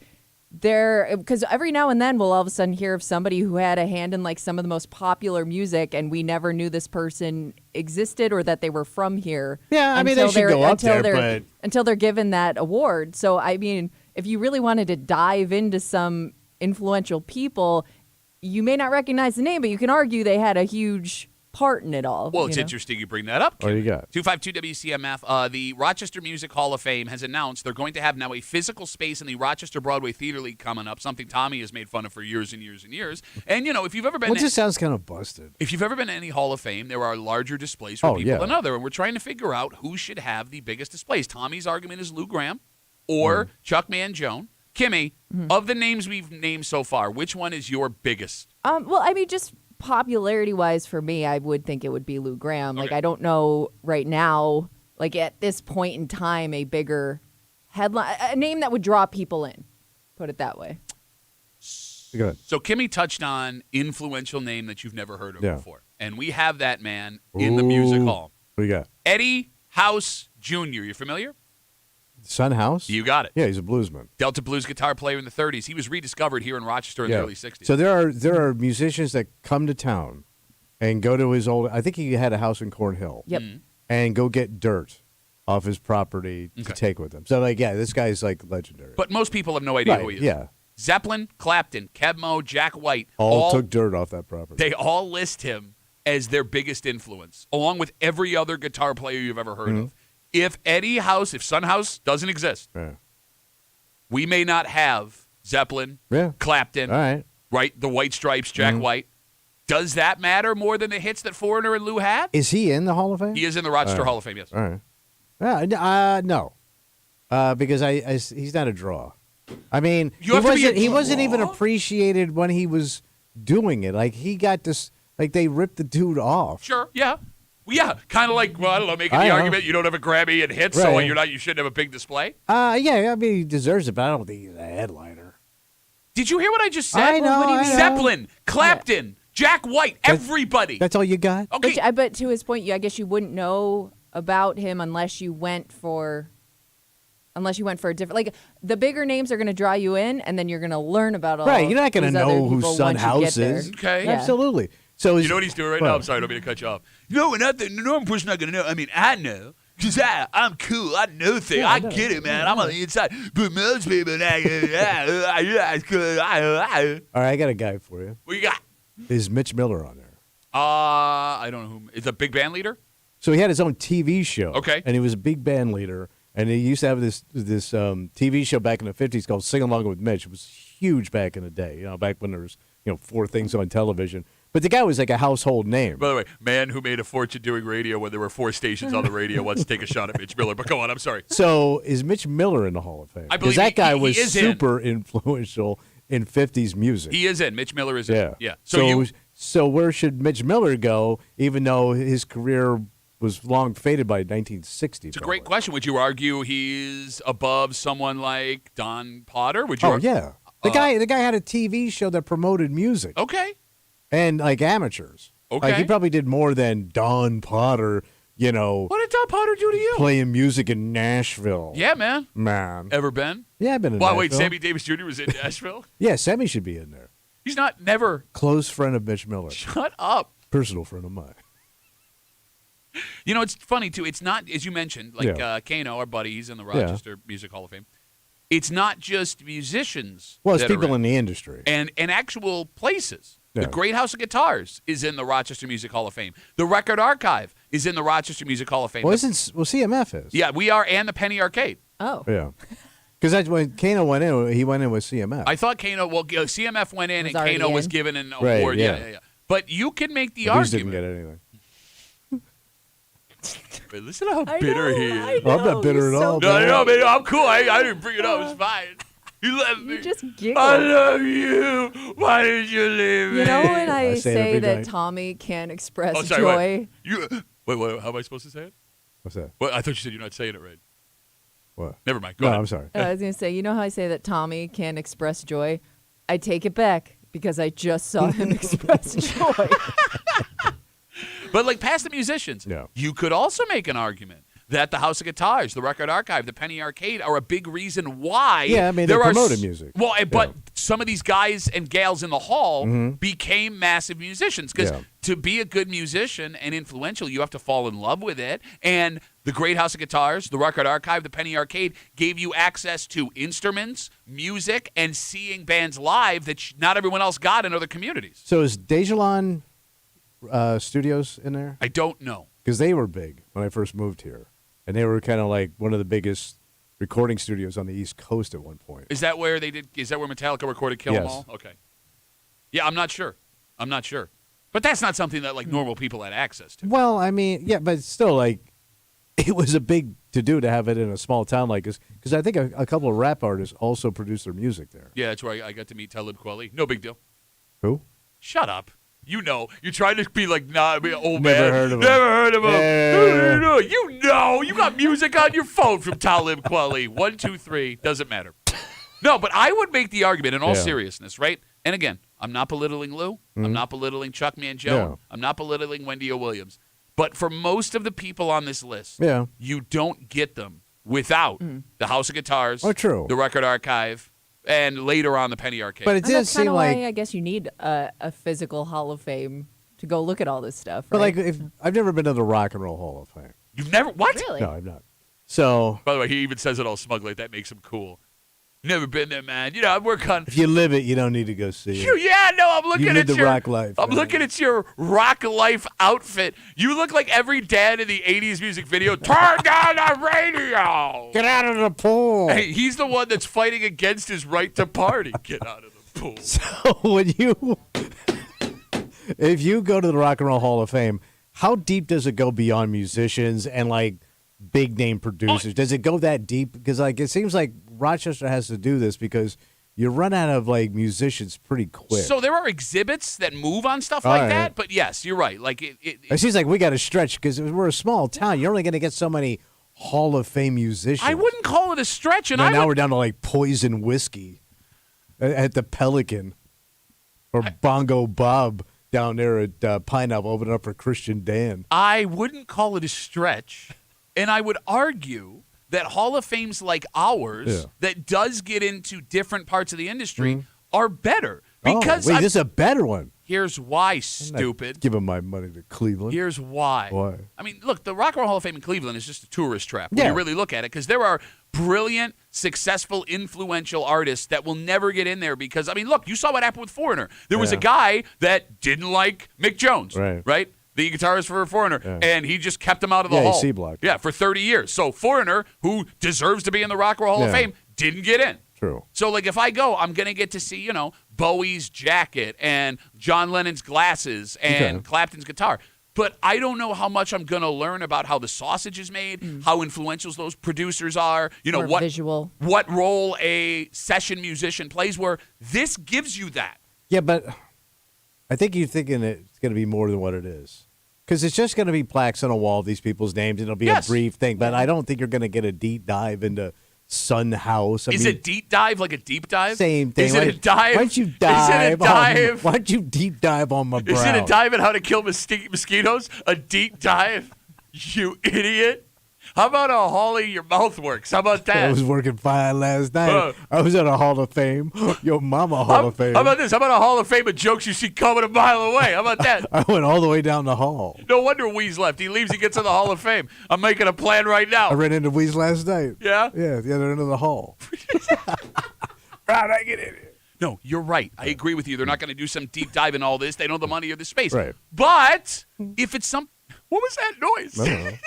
because every now and then we'll all of a sudden hear of somebody who had a hand in like some of the most popular music, and we never knew this person existed or that they were from here. Yeah, I mean, they should go up there, but until they're given that award. So I mean, if you really wanted to dive into some influential people, you may not recognize the name, but you can argue they had a huge part in it all. Well, it's interesting you bring that up. What do you got? 252 WCMF. The Rochester Music Hall of Fame has announced they're going to have now a physical space in the Rochester Broadway Theater League coming up, something Tommy has made fun of for years and years and years. And, if you've ever been... Well, it just sounds kind of busted. If you've ever been to any Hall of Fame, there are larger displays for people than other, and we're trying to figure out who should have the biggest displays. Tommy's argument is Lou Gramm or Chuck Mangione. Kimmy, of the names we've named so far, which one is your biggest? Well, I mean, just popularity-wise for me, I would think it would be Lou Gramm. Like, I don't know right now, like at this point in time, a bigger headline, a name that would draw people in. Put it that way. Go ahead. So Kimmy touched on influential name that you've never heard of Yeah. before, and we have that man in the music hall. What do you got? Eddie House Jr. You familiar? Son House? You got it. Yeah, he's a bluesman. Delta blues guitar player in the 30s. He was rediscovered here in Rochester in the early 60s. So there are musicians that come to town and go to his old. I think he had a house in Cornhill. Yep. And go get dirt off his property to take with him. So this guy's like legendary. But most people have no idea who he is. Yeah. Zeppelin, Clapton, Kev Moe, Jack White. All took dirt off that property. They all list him as their biggest influence, along with every other guitar player you've ever heard of. If if Son House doesn't exist, we may not have Zeppelin, Clapton, All right. The White Stripes, Jack White. Does that matter more than the hits that Foreigner and Lou had? Is he in the Hall of Fame? He is in the Rochester Hall of Fame, yes. All right. No. Because he's not a draw. I mean, he wasn't even appreciated when he was doing it. Like, he got this, like, they ripped the dude off. Sure, yeah. Well, yeah, kind of like, I don't know, making the argument you don't have a Grammy and hits, so you shouldn't have a big display. Yeah, I mean, he deserves it, but I don't think he's a headliner. Did you hear what I just said? I know. What do you mean? Zeppelin, Clapton, Jack White, everybody. That's all you got? Okay. But to his point, I guess you wouldn't know about him unless you went for a different, like, the bigger names are going to draw you in, and then you're going to learn about all. Right, you're not going to these other know who people Son once you House get there. is. Okay. Yeah. Absolutely. So You know what he's doing right now? I'm sorry, I don't mean to cut you off. No, the normal person's not going to know. I mean, I know. Because I'm cool. I know things. Yeah, I get it, man. I'm on the inside. But most people, it's cool. All right, I got a guy for you. What you got? Is Mitch Miller on there? I don't know who. Is a big band leader? So he had his own TV show. Okay. And he was a big band leader. And he used to have this TV show back in the 50s called Sing Along with Mitch. It was huge back in the day, back when there was, 4 things on television. But the guy was like a household name. By the way, man who made a fortune doing radio when there were 4 stations on the radio wants to take a shot at Mitch Miller. But go on, I'm sorry. So is Mitch Miller in the Hall of Fame? I believe because that guy he was is super influential in 50s music. He is in. Mitch Miller is in. Yeah. Yeah. So where should Mitch Miller go, even though his career was long faded by 1960? It's a great question. Would you argue he's above someone like Don Potter? Would you? Oh, yeah. The guy had a TV show that promoted music. Okay. And like amateurs. Okay. Like he probably did more than Don Potter, you know. What did Don Potter do to you? Playing music in Nashville. Yeah, man. Man. Ever been? Yeah, I've been in Well, Nashville. wait, Sammy Davis Jr. was in Nashville? Yeah, Sammy should be in there. He's not, never. Close friend of Mitch Miller. Shut up. Personal friend of mine. You know, it's funny, too. It's not, as you mentioned, like Kano, our buddy, he's in the Rochester Music Hall of Fame. It's not just musicians. Well, it's that are people in the industry. And actual places. Yeah. The Great House of Guitars is in the Rochester Music Hall of Fame. The Record Archive is in the Rochester Music Hall of Fame. Well, CMF is. Yeah, we are, and the Penny Arcade. Oh. Yeah. Because when Kano went in, he went in with CMF. I thought Kano, CMF went in, and Kano was given an Right, award. yeah. Yeah. But you can make the But these argument. didn't get anything. Wait, listen to how bitter he is. I'm not bitter at all. No, man, I'm cool. I didn't bring it up. It's fine. You left me. You just giggle. I love you. Why did you leave me? You know when I say it say every that night. Tommy can express sorry, joy? Wait, how am I supposed to say it? What's that? Well, I thought you said you're not saying it right. What? Never mind. Go No, ahead. I'm sorry. I was going to say, you know how I say that Tommy can express joy? I take it back because I just saw him express joy. But like past the musicians, you could also make an argument that the House of Guitars, the Record Archive, the Penny Arcade are a big reason why. Yeah, I mean, they promoted music. Well, but some of these guys and gals in the hall became massive musicians because to be a good musician and influential, you have to fall in love with it. And the Great House of Guitars, the Record Archive, the Penny Arcade gave you access to instruments, music, and seeing bands live that not everyone else got in other communities. So is Dejalon Studios in there? I don't know. Because they were big when I first moved here. And they were kind of like one of the biggest recording studios on the East Coast at one point. Is that where Metallica recorded Kill 'Em Yes. All? Okay. Yeah, I'm not sure. But that's not something that like normal people had access to. Well, I mean, yeah, but still, like, it was a big to-do to have it in a small town like this. Because I think a couple of rap artists also produce their music there. Yeah, that's where I got to meet Talib Kweli. No big deal. Who? Shut up. You know. You're trying to be like, nah, be an old Never man. heard of him. Never heard of him. Yeah. You know. You got music on your phone from Talib Kweli. 1, 2, 3. Doesn't matter. No, but I would make the argument in all seriousness, right? And again, I'm not belittling Lou. I'm not belittling Chuck Mangione. Yeah. I'm not belittling Wendy O. Williams. But for most of the people on this list, you don't get them without the House of Guitars, true. the Record Archive, and later on the Penny Arcade. But it does seem like... I guess you need a physical Hall of Fame to go look at all this stuff, But right? like, I've never been to the Rock and Roll Hall of Fame. You've never... What? Really? No, I've not. So... By the way, he even says it all smug like that makes him cool. Never been there, man. You know, I work on... If you live it, you don't need to go see it. Yeah, no, I'm looking You at live the your... rock life. I'm man. looking at your rock life outfit. You look like every dad in the 80s music video. Turn down the radio! Get out of the pool! Hey, he's the one that's fighting against his right to party. Get out of the pool. So when you... if you go to the Rock and Roll Hall of Fame, how deep does it go beyond musicians and, like, big-name producers? Does it go that deep? Because, like, it seems like Rochester has to do this because you run out of, like, musicians pretty quick. So there are exhibits that move on stuff like that, but yes, you're right. Like it seems like we got to stretch because we're a small town. You're only going to get so many Hall of Fame musicians. I wouldn't call it a stretch. And now we're down to, like, Poison Whiskey at the Pelican or Bongo Bob down there at Pineapple opening up for Christian Dan. I wouldn't call it a stretch. And I would argue that Hall of Fames like ours that does get into different parts of the industry are better. Because this is a better one. Here's why, stupid. Giving my money to Cleveland. Here's why. Why? I mean, look, the Rock and Roll Hall of Fame in Cleveland is just a tourist trap when you really look at it because there are brilliant, successful, influential artists that will never get in there because, I mean, look, you saw what happened with Foreigner. There was a guy that didn't like Mick Jones, right? The guitarist for Foreigner, and he just kept him out of the hall. C-block. Yeah, for 30 years. So Foreigner, who deserves to be in the Rock and Roll Hall of Fame, didn't get in. True. So, like, if I go, I'm going to get to see, you know, Bowie's jacket and John Lennon's glasses and Clapton's guitar. But I don't know how much I'm going to learn about how the sausage is made, how influential those producers are, you know, what role a session musician plays, where this gives you that. Yeah, but I think you're thinking it's going to be more than what it is. Because it's just going to be plaques on a wall of these people's names, and it'll be a brief thing. But I don't think you're going to get a deep dive into Sun House. Is it deep dive like a deep dive? Same thing. Is it a dive? Why don't you dive? Is it a dive? Why don't you deep dive on my brow? Is it a dive in how to kill mosquitoes? A deep dive? You idiot. How about a Holly, your mouth works? How about that? I was working fine last night. I was at a Hall of Fame. Your mama Hall of Fame. How about this? How about a Hall of Fame of jokes you see coming a mile away? How about that? I went all the way down the hall. No wonder Weeze left. He leaves, he gets in the Hall of Fame. I'm making a plan right now. I ran into Weeze last night. Yeah? Yeah, at the other end of the hall. How'd I get in here? No, you're right. I agree with you. They're not going to do some deep dive in all this. They don't have the money or the space. Right. But if it's some... What was that noise? I don't know.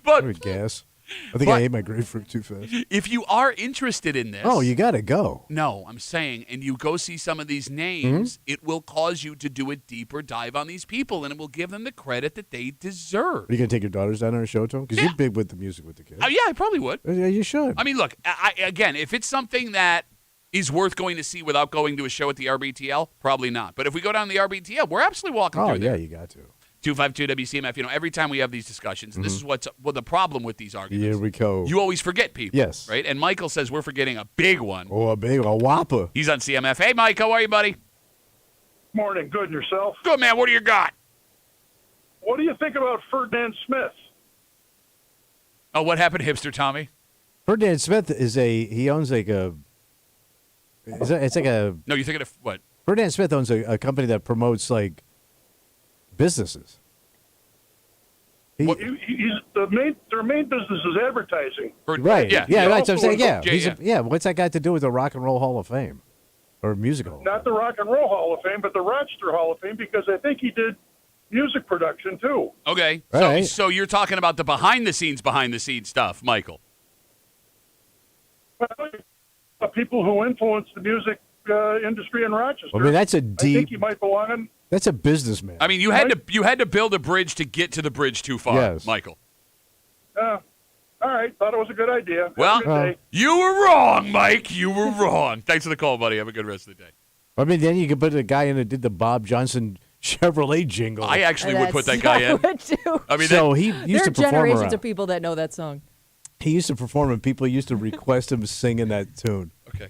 But Gas. I think I ate my grapefruit too fast. if you are interested in this... Oh, you got to go. No, I'm saying, and you go see some of these names, it will cause you to do a deeper dive on these people, and it will give them the credit that they deserve. Are you going to take your daughters down there and show it to them? Because you're big with the music with the kids. Yeah, I probably would. Yeah, you should. I mean, look, again, if it's something that is worth going to see without going to a show at the RBTL, probably not. But if we go down the RBTL, we're absolutely walking through there. You got to. 252 WCMF. Every time we have these discussions, and this is what's the problem with these arguments. Here we go. You always forget people. Yes. Right? And Michael says we're forgetting a big one. Oh, a whopper. He's on CMF. Hey, Mike, how are you, buddy? Morning. Good. And yourself? Good, man. What do you got? What do you think about Ferdinand Smith? Oh, what happened, hipster Tommy? Ferdinand Smith he owns like a, it's like a, No, you're thinking of what? Ferdinand Smith owns a company that promotes like businesses. He's their main business is advertising. Right. Yeah. Yeah, that's what I'm saying. Yeah, Yeah. Yeah. What's that got to do with the Rock and Roll Hall of Fame? Or Music Hall? Not the Rock and Roll Hall of Fame, but the Rochester Hall of Fame, because I think he did music production too. Okay. Right. So you're talking about the behind the scenes stuff, Michael. Well, people who influenced the music industry in Rochester. I mean, that's a I deep. think he might belong in. That's a businessman. I mean, you had to build a bridge to get to the bridge too far, Yes. Michael. All right. Thought it was a good idea. Have a Well, good day. you were wrong, Mike. You were wrong. Thanks for the call, buddy. Have a good rest of the day. I mean, then you could put a guy in that did the Bob Johnson Chevrolet jingle. I actually would put that guy in. Would too. I mean, so he There used are to perform generations around. of people that know that song. He used to perform, and people used to request him singing that tune. okay.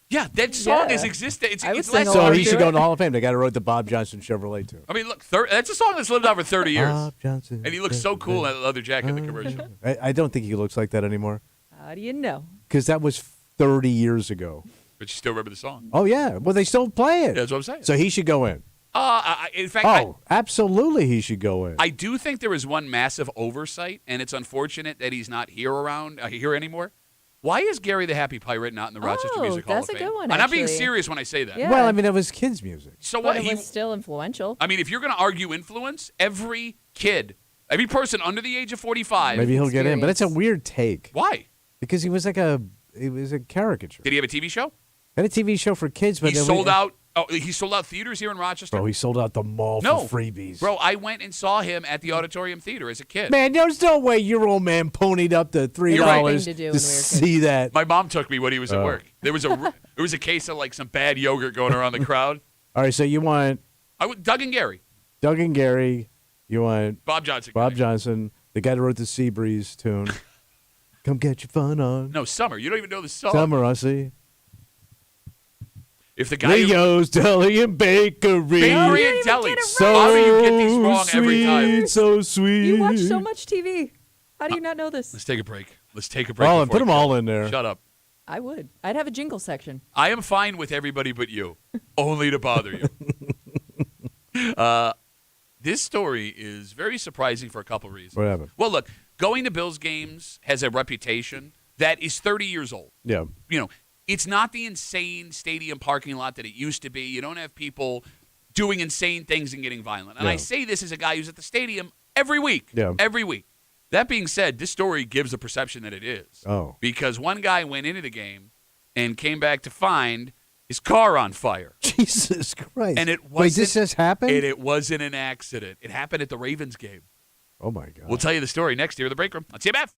Yeah, that song Yeah. has existed. I would It's sing less along So to he should it. go in the Hall of Fame. The guy who wrote the Bob Johnson Chevrolet tune. I mean, look, that's a song that's lived on for 30 years. Bob Johnson. And he looks so cool in that leather jacket in the commercial. I don't think he looks like that anymore How do you know? because that was 30 years ago. But you still remember the song. Oh, yeah. Well, they still play it. That's what I'm saying. So he should go in. In fact, Oh, absolutely he should go in. I do think there is one massive oversight, and it's unfortunate that he's not here anymore. Why is Gary the Happy Pirate not in the Rochester Music Hall of that's Fame? a good one, I'm not being actually. serious when I say that. Yeah. Well, I mean, it was kids' music. So But what? it was still influential. I mean, if you're going to argue influence, every person under the age of 45. Maybe he'll get in, but it's a experience. weird take Why? because he was a caricature. Did he have a TV show? Had a TV show for kids, but He then sold out. Oh, he sold out theaters here in Rochester. Bro, he sold out the mall No. for freebies. Bro, I went and saw him at the Auditorium Theater as a kid. Man, there's no way your old man ponied up the $3 right. to Thing to do when we were see that. My mom took me when he was at work. There was a case of like some bad yogurt going around the crowd. All right, so you want Doug and Gary, Doug and Gary, you want Bob Johnson. Bob Johnson, the guy that wrote the Sea Breeze tune. Come get your fun on. No, Summer. You don't even know the song. Summer, I see. If the guy who, Leo's Deli and Bakery. Bakery and Deli. So Bobby, you get these wrong every time. sweet, so sweet. You watch so much TV. How do you not know this? Let's take a break. Oh, and put them all in there. Shut up. I would. I'd have a jingle section. I am fine with everybody but you, only to bother you. This story is very surprising for a couple reasons. What happened? Well, look, going to Bills games has a reputation that is 30 years old. Yeah. You know, it's not the insane stadium parking lot that it used to be. You don't have people doing insane things and getting violent. And Yeah. I say this as a guy who's at the stadium every week. Yeah. Every week. That being said, this story gives the perception that it is. Oh. Because one guy went into the game and came back to find his car on fire. Jesus Christ. And it Wait, wasn't, this just happened? And it wasn't an accident. It happened at the Ravens game. Oh, my God. We'll tell you the story next year in the break room on CMF.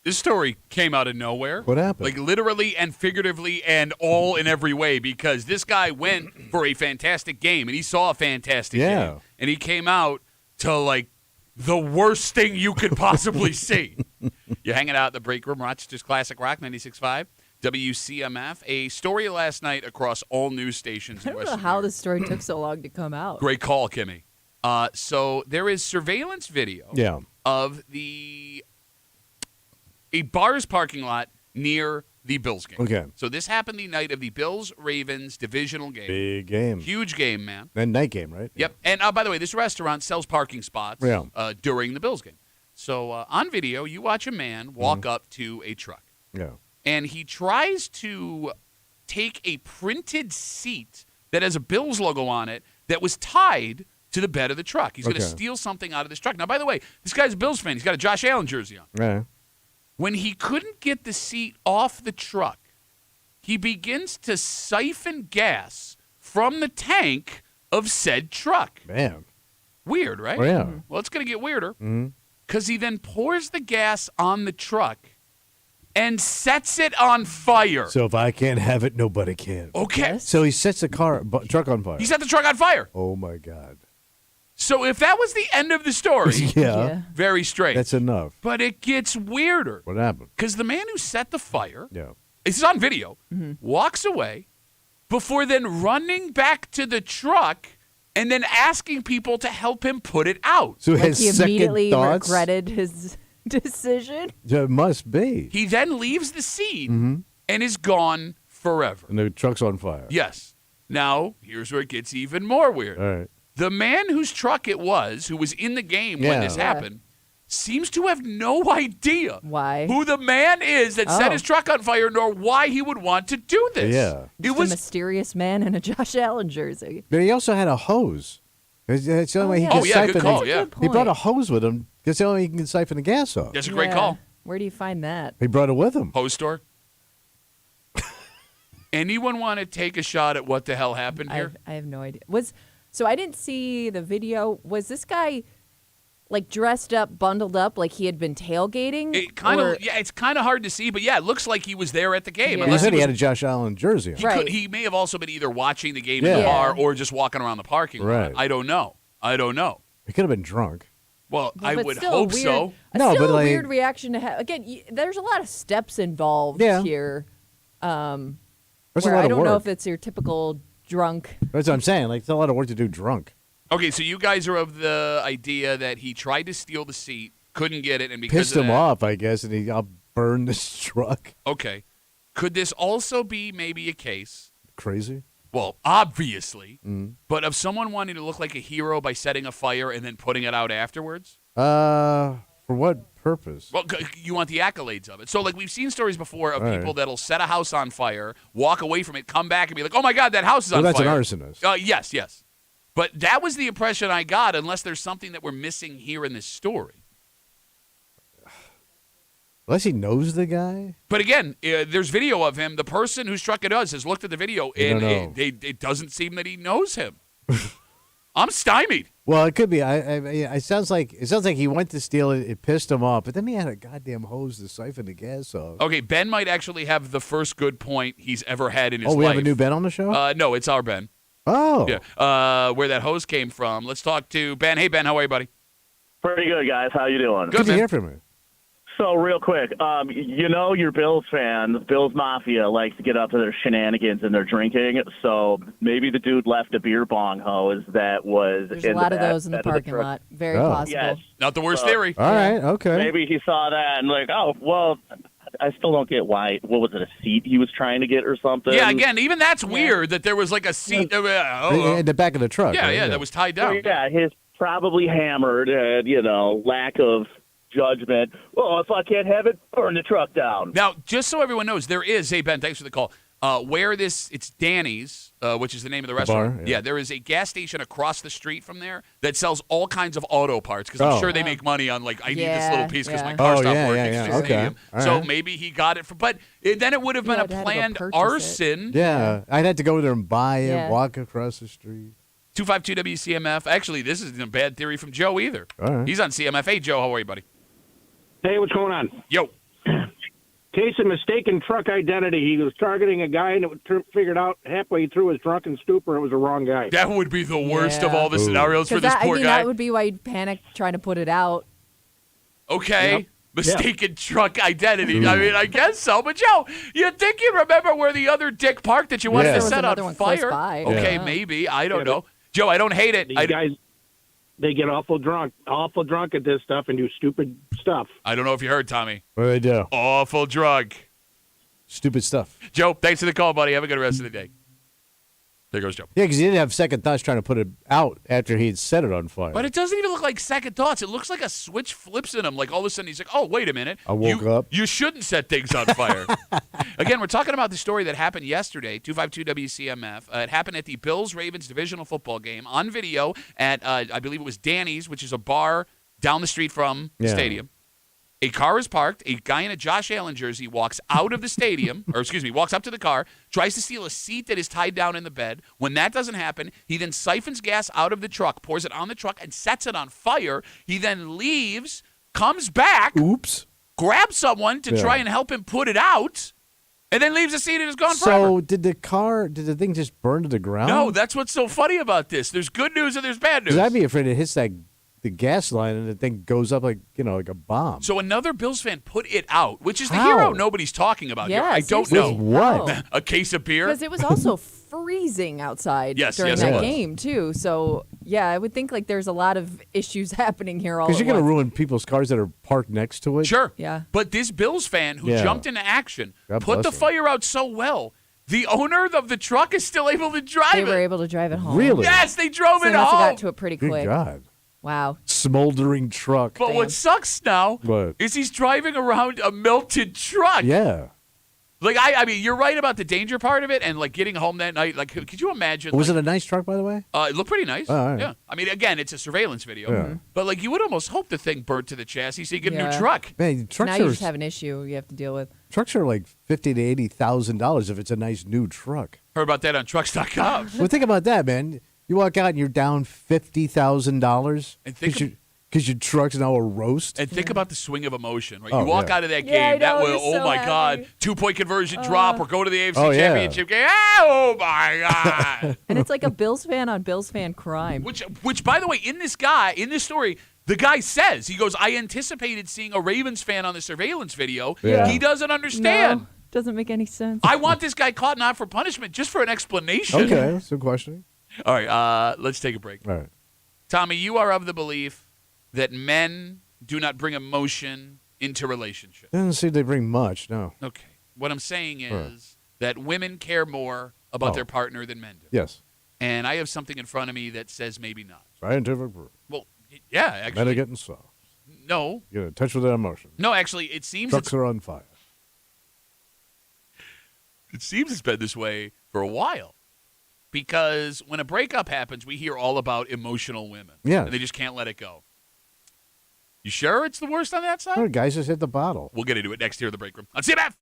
This story came out of nowhere. What happened? Like literally and figuratively and all in every way, because this guy went for a fantastic game and he saw a fantastic game. And he came out to like the worst thing you could possibly see. You're hanging out at the break room, Rochester's Classic Rock 96.5. WCMF, a story last night across all news stations in I don't Western know how New York. this story took so long to come out. Great call, Kimmy. So there is surveillance video of a bar's parking lot near the Bills game. Okay. So this happened the night of the Bills-Ravens divisional game. Big game. Huge game, man. And night game, right? Yep. And by the way, this restaurant sells parking spots during the Bills game. So on video, you watch a man walk up to a truck. Yeah. And he tries to take a printed seat that has a Bills logo on it that was tied to the bed of the truck. He's going to steal something out of this truck. Now, by the way, this guy's a Bills fan. He's got a Josh Allen jersey on. Right. When he couldn't get the seat off the truck, he begins to siphon gas from the tank of said truck. Man. Weird, right? Oh, yeah. Well, it's going to get weirder because he then pours the gas on the truck and sets it on fire. So if I can't have it, nobody can. Okay. So he sets the truck on fire. He set the truck on fire. Oh, my God. So if that was the end of the story, Yeah. very strange. That's enough. But it gets weirder. What happened? Because the man who set the fire, Yeah. this is on video, walks away before then running back to the truck and then asking people to help him put it out. So Like his he second immediately thoughts? regretted his decision. It must be. He then leaves the scene and is gone forever. And the truck's on fire. Yes. Now, here's where it gets even more weird. All right. The man whose truck it was, who was in the game when this happened, seems to have no idea who the man is that set his truck on fire, nor why he would want to do this. Yeah. It was a mysterious man in a Josh Allen jersey. But he also had a hose. It's the only way he can good siphon call, it. yeah. He brought a hose with him because the only way he can siphon the gas off. That's a great call. Where do you find that? He brought it with him. Hose store. Anyone want to take a shot at what the hell happened here? I have no idea. So I didn't see the video. Was this guy like dressed up, bundled up, like he had been tailgating? It kind of, it's kind of hard to see, but yeah, it looks like he was there at the game. Yeah. He Unless said he was, had a Josh Allen jersey on. he may have also been either watching the game in the bar or just walking around the parking lot. I don't know. He could have been drunk. Well, I But would still hope weird, so. No, still but a like- weird reaction to have. Again, there's a lot of steps involved here. There's a Where lot I of don't work. know if it's your typical drunk. That's what I'm saying. Like, it's a lot of work to do drunk. Okay, so you guys are of the idea that he tried to steal the seat, couldn't get it, and because Pissed of him that, off, I guess, and he burned this truck. Okay. Could this also be maybe a case, Crazy. well, obviously, but of someone wanting to look like a hero by setting a fire and then putting it out afterwards? For what purpose? Well, you want the accolades of it. So, like, we've seen stories before of All right. people that'll set a house on fire, walk away from it, come back, and be like, oh, my God, that house is on that's fire. an arsonist. Yes. But that was the impression I got, unless there's something that we're missing here in this story. Unless he knows the guy? But again, there's video of him. The person whose truck it is has looked at the video, You and don't know. it doesn't seem that he knows him. I'm stymied. Well, it could be. It sounds like he went to steal it. It pissed him off, but then he had a goddamn hose to siphon the gas off. Okay, Ben might actually have the first good point he's ever had in his life. We have a new Ben on the show? No, it's our Ben. Oh. Yeah. Where that hose came from. Let's talk to Ben. Hey, Ben, how are you, buddy? Pretty good, guys. How you doing? Good to man. hear from you. So, real quick, you know your Bills fans, Bills Mafia, likes to get up to their shenanigans and their drinking. So maybe the dude left a beer bong hose that was There's in a lot the of those in the parking truck. lot. Very Oh. possible. Yes. Not the worst So- theory. All right. Okay. Maybe he saw that and like, oh, well, I still don't get why. What was it, a seat he was trying to get or something? Yeah, again, even that's weird that there was like a seat. In the back of the truck. Yeah, right? that was tied So, down. yeah, his probably hammered and, lack of judgment. Well, if I can't have it, burn the truck down. Now, just so everyone knows, there is, hey, Ben, thanks for the call. Where it's Danny's, which is the name of the restaurant. bar, yeah. There is a gas station across the street from there that sells all kinds of auto parts because I'm sure they make money on, like, I need this little piece because my car stopped working. yeah. It's just Okay. stadium. All So right. maybe he got it but then it would have been Yeah, a I'd had to go planned purchase arson. Yeah. I'd have to go there and buy it, Yeah. walk across the street. 252 WCMF. Actually, this isn't a bad theory from Joe either. All right. He's on CMF. Hey, Joe, how are you, buddy? Hey, what's going on? Yo. Case of mistaken truck identity. He was targeting a guy, and it figured out halfway through his drunken stupor it was the wrong guy. That would be the worst of all the scenarios for this poor guy. That would be why he'd panic trying to put it out. Okay. Yep. Mistaken truck identity. I mean, I guess so. But, Joe, you'd think you'd remember where the other dick parked that you wanted to set on fire. Okay, maybe. I don't know. Joe, I don't hate it. These guys, they get awful drunk at this stuff and do stupid stuff. I don't know if you heard, Tommy. What do they do? Awful drug. Stupid stuff. Joe, thanks for the call, buddy. Have a good rest of the day. There goes Joe. Yeah, because he didn't have second thoughts trying to put it out after he'd set it on fire. But it doesn't even look like second thoughts. It looks like a switch flips in him. Like all of a sudden he's like, oh, wait a minute. I woke up. You shouldn't set things on fire. Again, we're talking about the story that happened yesterday, 252 WCMF. It happened at the Bills-Ravens divisional football game on video at, I believe it was Danny's, which is a bar down the street from the stadium. A car is parked. A guy in a Josh Allen jersey walks out of the stadium, walks up to the car, tries to steal a seat that is tied down in the bed. When that doesn't happen, he then siphons gas out of the truck, pours it on the truck, and sets it on fire. He then leaves, comes back, grabs someone to try and help him put it out, and then leaves the seat and is gone forever. So did the thing just burn to the ground? No, that's what's so funny about this. There's good news and there's bad news. Because I'd be afraid it hits the gas line and the thing goes up like a bomb. So another Bills fan put it out, which is the hero nobody's talking about here. I don't know. With what? A case of beer? Because it was also freezing outside during that game, too. So, yeah, I would think like there's a lot of issues happening here all at once. Because you're going to ruin people's cars that are parked next to it? Sure. Yeah. But this Bills fan who jumped into action put the him. fire out so well, the owner of the truck is still able to drive it. They were able to drive it home. Really? Yes, they drove so it they must home. have got to it pretty quick. Good God. Wow. Smoldering truck. But what sucks now is he's driving around a melted truck. Yeah. Like, I mean, you're right about the danger part of it and, like, getting home that night. Like, could you imagine? Was it a nice truck, by the way? It looked pretty nice. Oh, all right. Yeah. I mean, again, it's a surveillance video. Yeah. But, like, you would almost hope the thing burnt to the chassis so you get a new Yeah. truck. Man, trucks Now are, you just have an issue you have to deal with. trucks are like $50,000 to $80,000 if it's a nice new truck. Heard about that on trucks.com. Well, think about that, man. You walk out and you're down $50,000 And think because your truck's now a roast. And think about the swing of emotion, right? Oh, you walk yeah. out of that game, Yeah, I that know, will, you're oh so my happy. God, 2-point conversion drop or go to the AFC Oh, yeah. Championship game. Oh my God. And it's like a Bills fan on Bills fan crime. Which, by the way, in this story, the guy says, he goes, I anticipated seeing a Ravens fan on the surveillance video. Yeah. He doesn't understand. No, doesn't make any sense. I want this guy caught not for punishment, just for an explanation. Okay, some questioning. All right, let's take a break. All right. Tommy, you are of the belief that men do not bring emotion into relationships. Doesn't seem they bring much, no. Okay. What I'm saying is that women care more about their partner than men do. Yes. And I have something in front of me that says maybe not. Scientific proof. Well, yeah, actually. Men are getting soft. No. You get in touch with their emotions. No, actually, it seems Trucks are on fire. it's been this way for a while. Because when a breakup happens, we hear all about emotional women. Yeah. And they just can't let it go. You sure it's the worst on that side? Oh, guys just hit the bottle. We'll get into it next here in the break room on CMF.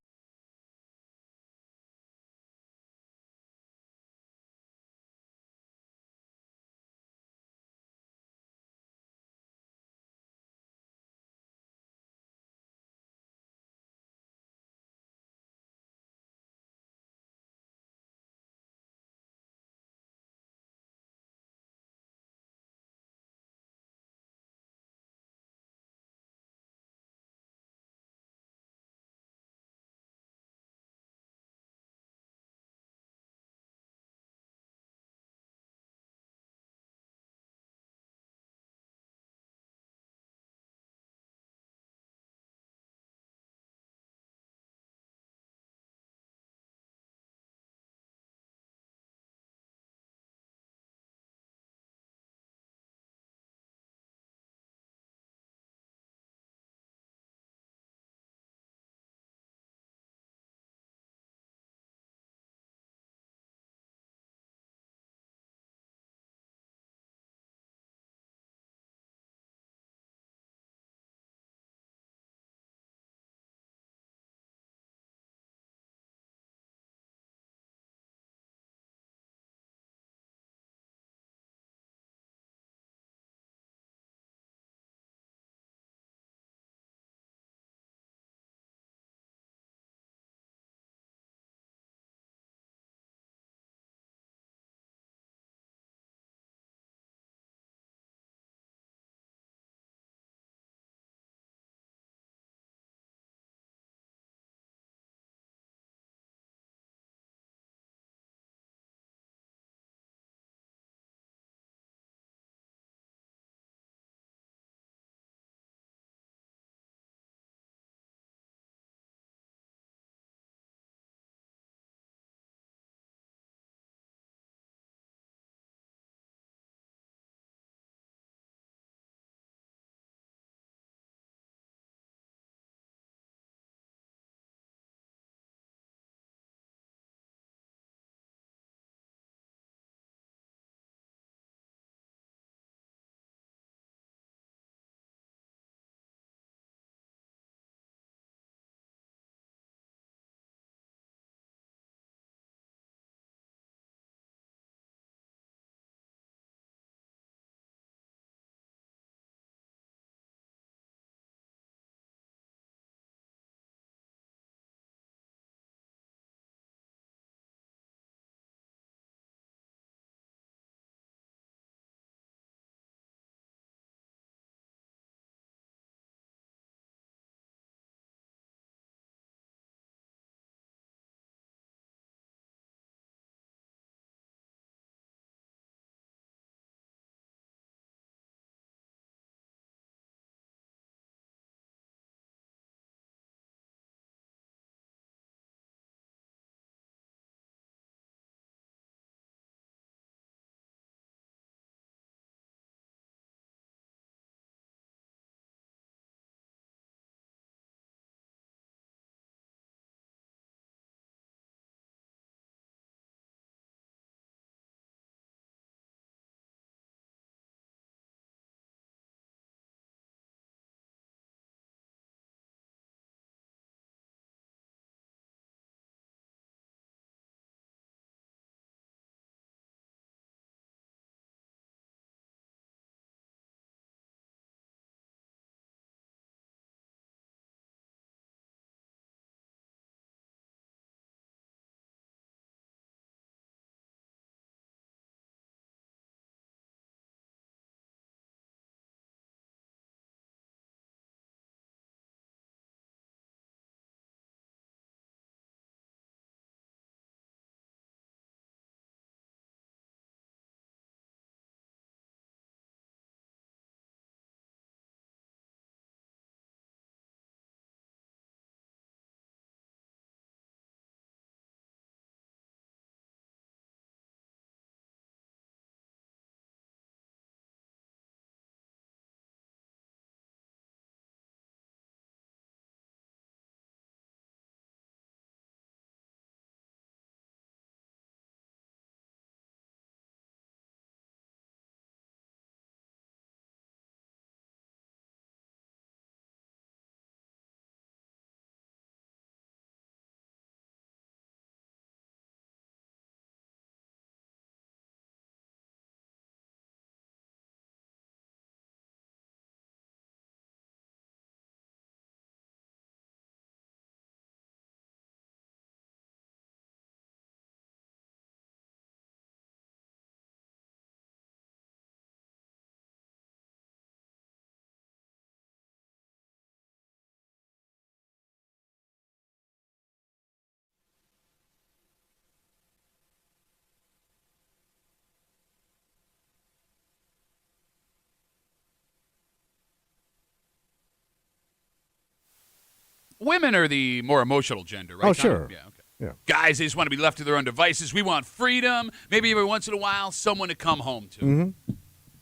women are the more emotional gender, right? Oh, Tommy? sure. Yeah, okay. Yeah. Guys, they just want to be left to their own devices. We want freedom. Maybe every once in a while, someone to come home to. Mm-hmm.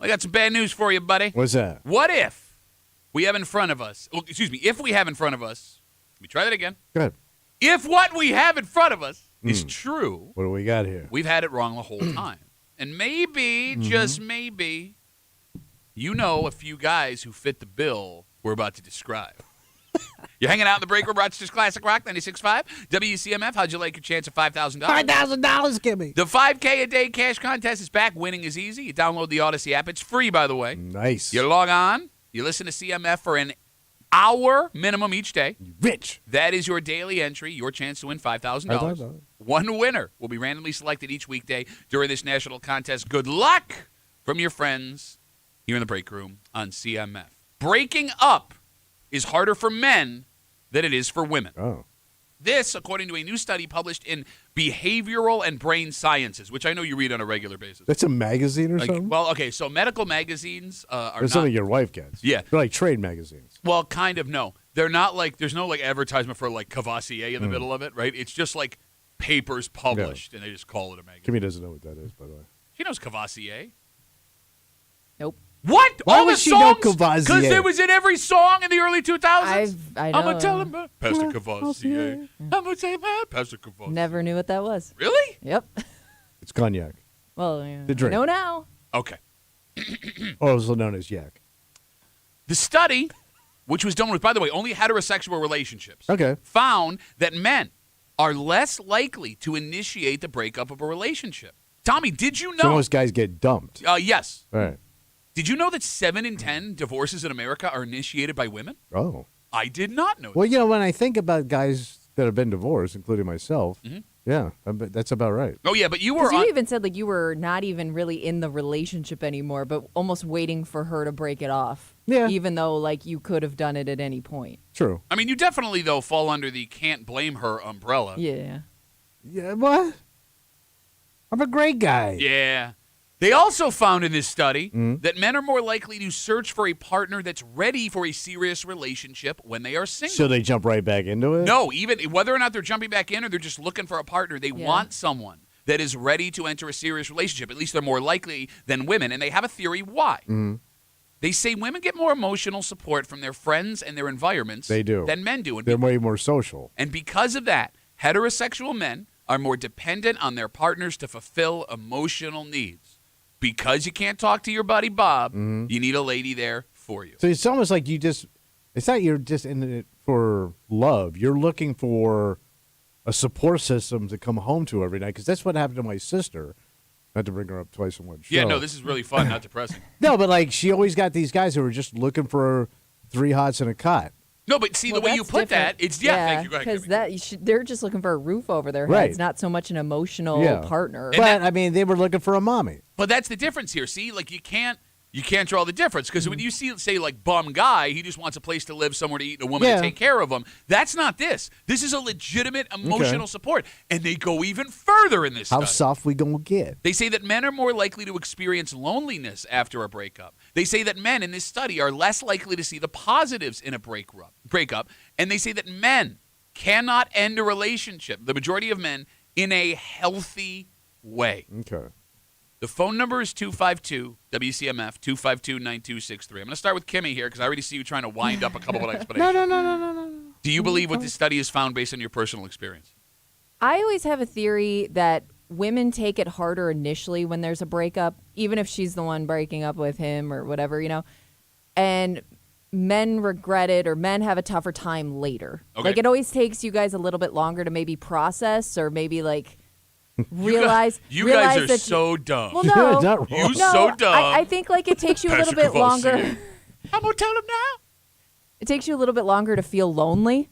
I got some bad news for you, buddy. What's that? What if we have in front of us, if we have in front of us, let me try that again. Go ahead. If what we have in front of us is true, What do we got here? we've had it wrong the whole time. And maybe, just maybe, you know a few guys who fit the bill we're about to describe. You're hanging out in the break room, Rochester's Classic Rock 96.5. WCMF, how'd you like your chance of $5,000? $5,000, give me. The 5K a day cash contest is back. Winning is easy. You download the Odyssey app. It's free, by the way. Nice. You log on. You listen to CMF for an hour minimum each day. Rich. That is your daily entry, your chance to win $5,000. One winner will be randomly selected each weekday during this national contest. Good luck from your friends here in the break room on CMF. Breaking up is harder for men than it is for women. Oh. This, according to a new study published in Behavioral and Brain Sciences, which I know you read on a regular basis. That's a magazine or something? Well, okay, so medical magazines are That's not... something your wife gets. Yeah. They're like trade magazines. Well, kind of, no. They're not like, there's no like advertisement for like Cavassier in the middle of it, right? It's just like papers published, and they just call it a magazine. Kimmy doesn't know what that is, by the way. She knows Cavassier. Nope. What? Why All would the she know songs? Cavassier? Because it was in every song in the early 2000s. I know. I'm going to tell him about Pastor Cavassier. I'm going to say about Pastor Cavassier. Never knew what that was. Really? Yep. It's cognac. Well, yeah. The drink. No, now. Okay. Also known as yak. The study, which was done with, by the way, only heterosexual relationships, Okay. found that men are less likely to initiate the breakup of a relationship. Tommy, did you So know? most guys get dumped. Yes. All right. Did you know that 7 in 10 divorces in America are initiated by women? Oh. I did not know Well, when I think about guys that have been divorced, including myself, yeah, that's about right. Oh, yeah, but you were Because you on... even said like you were not even really in the relationship anymore, but almost waiting for her to break it off. Yeah. Even though like you could have done it at any point. True. I mean, you definitely, though, fall under the can't blame her umbrella. Yeah. Yeah, what? I'm a great guy. Yeah. They also found in this study that men are more likely to search for a partner that's ready for a serious relationship when they are single. So they jump right back into it? No, even whether or not they're jumping back in or they're just looking for a partner, they want someone that is ready to enter a serious relationship. At least they're more likely than women, and they have a theory why. They say women get more emotional support from their friends and their environments They do. than men do. And They're way more social. and because of that, heterosexual men are more dependent on their partners to fulfill emotional needs. Because you can't talk to your buddy Bob, you need a lady there for you. So it's almost like it's not you're just in it for love. You're looking for a support system to come home to every night, because that's what happened to my sister. Not to bring her up twice in one show. Yeah, no, this is really fun, not depressing. No, but like she always got these guys who were just looking for 3 hots and a cot. No, but see, the way you that's put that, different. it's, thank you. Go ahead. Because Kimmy. they're just looking for a roof over their Right. heads, not so much an emotional partner. But, I mean, they were looking for a mommy. But that's the difference here. See, like you can't draw the difference, because when you see, say, like bum guy, he just wants a place to live, somewhere to eat, and a woman to take care of him. That's not this. This is a legitimate emotional support, and they go even further in this How study. soft we gonna get? They say that men are more likely to experience loneliness after a breakup. They say that men in this study are less likely to see the positives in a breakup, and they say that men cannot end a relationship, the majority of men, in a healthy way. Okay. The phone number is 252-WCMF, 252-9263. I'm going to start with Kimmy here, because I already see you trying to wind up a couple of explanations. No. Do you believe what this study has found based on your personal experience? I always have a theory that women take it harder initially when there's a breakup, even if she's the one breaking up with him or whatever, and men regret it, or men have a tougher time later. Okay. Like it always takes you guys a little bit longer to maybe process, or maybe like realize you guys are that so dumb. Well, no, Not wrong. You no, so dumb. I think like it takes you a little Pastor bit longer. Cavassier. I'm going to tell him now. It takes you a little bit longer to feel lonely.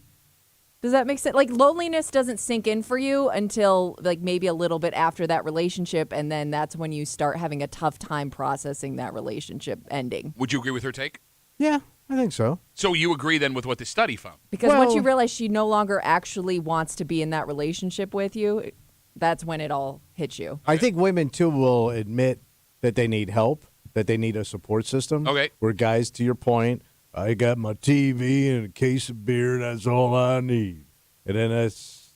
Does that make sense? Like loneliness doesn't sink in for you until like maybe a little bit after that relationship, and then that's when you start having a tough time processing that relationship ending. Would you agree with her take? Yeah, I think so. So you agree then with what the study found? Because once Well- you realize she no longer actually wants to be in that relationship with you, that's when it all hits you. I think women too will admit that they need help, that they need a support system. Okay. Where guys, to your point, I got my TV and a case of beer. That's all I need. And then that's,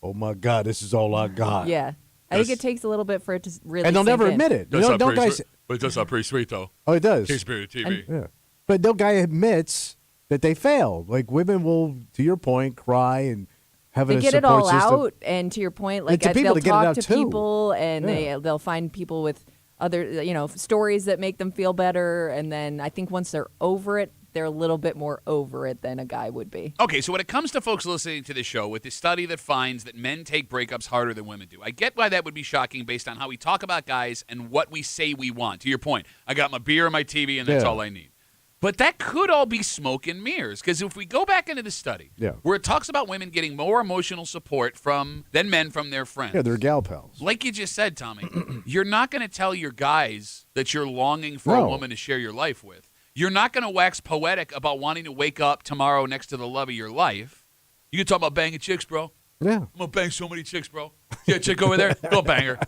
oh my God, this is all I got. Yeah. I think it takes a little bit for it to really And they'll sink never in. admit it. But It does sound pretty sweet, though. Oh, it does. Case beer, TV. Yeah. But no guy admits that they failed. Like women will, to your point, cry and have They a get it support all system. out, and to your point, like And to people they'll to get it talk out, to too. people, and Yeah. they'll find people with other, stories that make them feel better. And then I think once they're over it, they're a little bit more over it than a guy would be. Okay, so when it comes to folks listening to this show, with the study that finds that men take breakups harder than women do, I get why that would be shocking based on how we talk about guys and what we say we want. To your point, I got my beer and my TV, and that's all I need. But that could all be smoke and mirrors, because if we go back into the study, where it talks about women getting more emotional support than men from their friends. Yeah, they're gal pals. Like you just said, Tommy, you're not going to tell your guys that you're longing for a woman to share your life with. You're not going to wax poetic about wanting to wake up tomorrow next to the love of your life. You can talk about banging chicks, bro. Yeah. I'm going to bang so many chicks, bro. See a chick over there? Go bang her.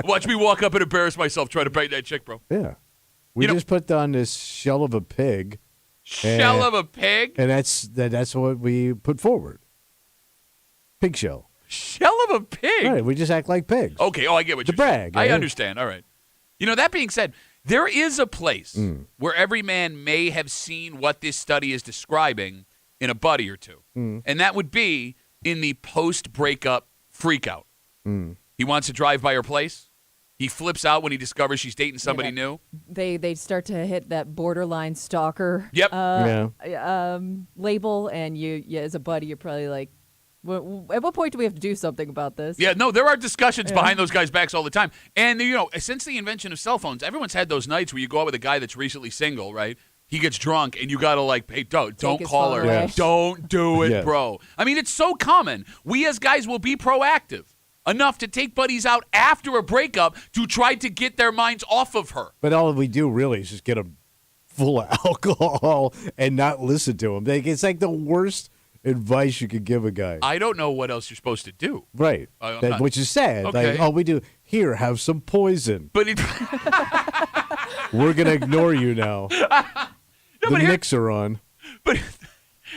Watch me walk up and embarrass myself trying to bang that chick, bro. Yeah. We just put on this shell of a pig. Shell of a pig? And that's what we put forward. Pig shell. Shell of a pig? Right. We just act like pigs. Okay. Oh, I get what to you're brag. saying. I understand. All right. That being said, there is a place where every man may have seen what this study is describing in a buddy or two. And that would be in the post-breakup freakout. He wants to drive by her place. He flips out when he discovers she's dating somebody new. They start to hit that borderline stalker label, and you as a buddy, you're probably like, at what point do we have to do something about this? Yeah, no, there are discussions behind those guys' backs all the time. And, since the invention of cell phones, everyone's had those nights where you go out with a guy that's recently single, right? He gets drunk, and you got to, hey, don't call her. Yes. Don't do it, bro. I mean, it's so common. We as guys will be proactive enough to take buddies out after a breakup to try to get their minds off of her. But all we do really is just get them full of alcohol and not listen to them. It's like the worst advice you could give a guy. I don't know what else you're supposed to do. Right. Which is sad. Okay. Like, all we do, here, have some poison. But we're going to ignore you now. The Knicks are on.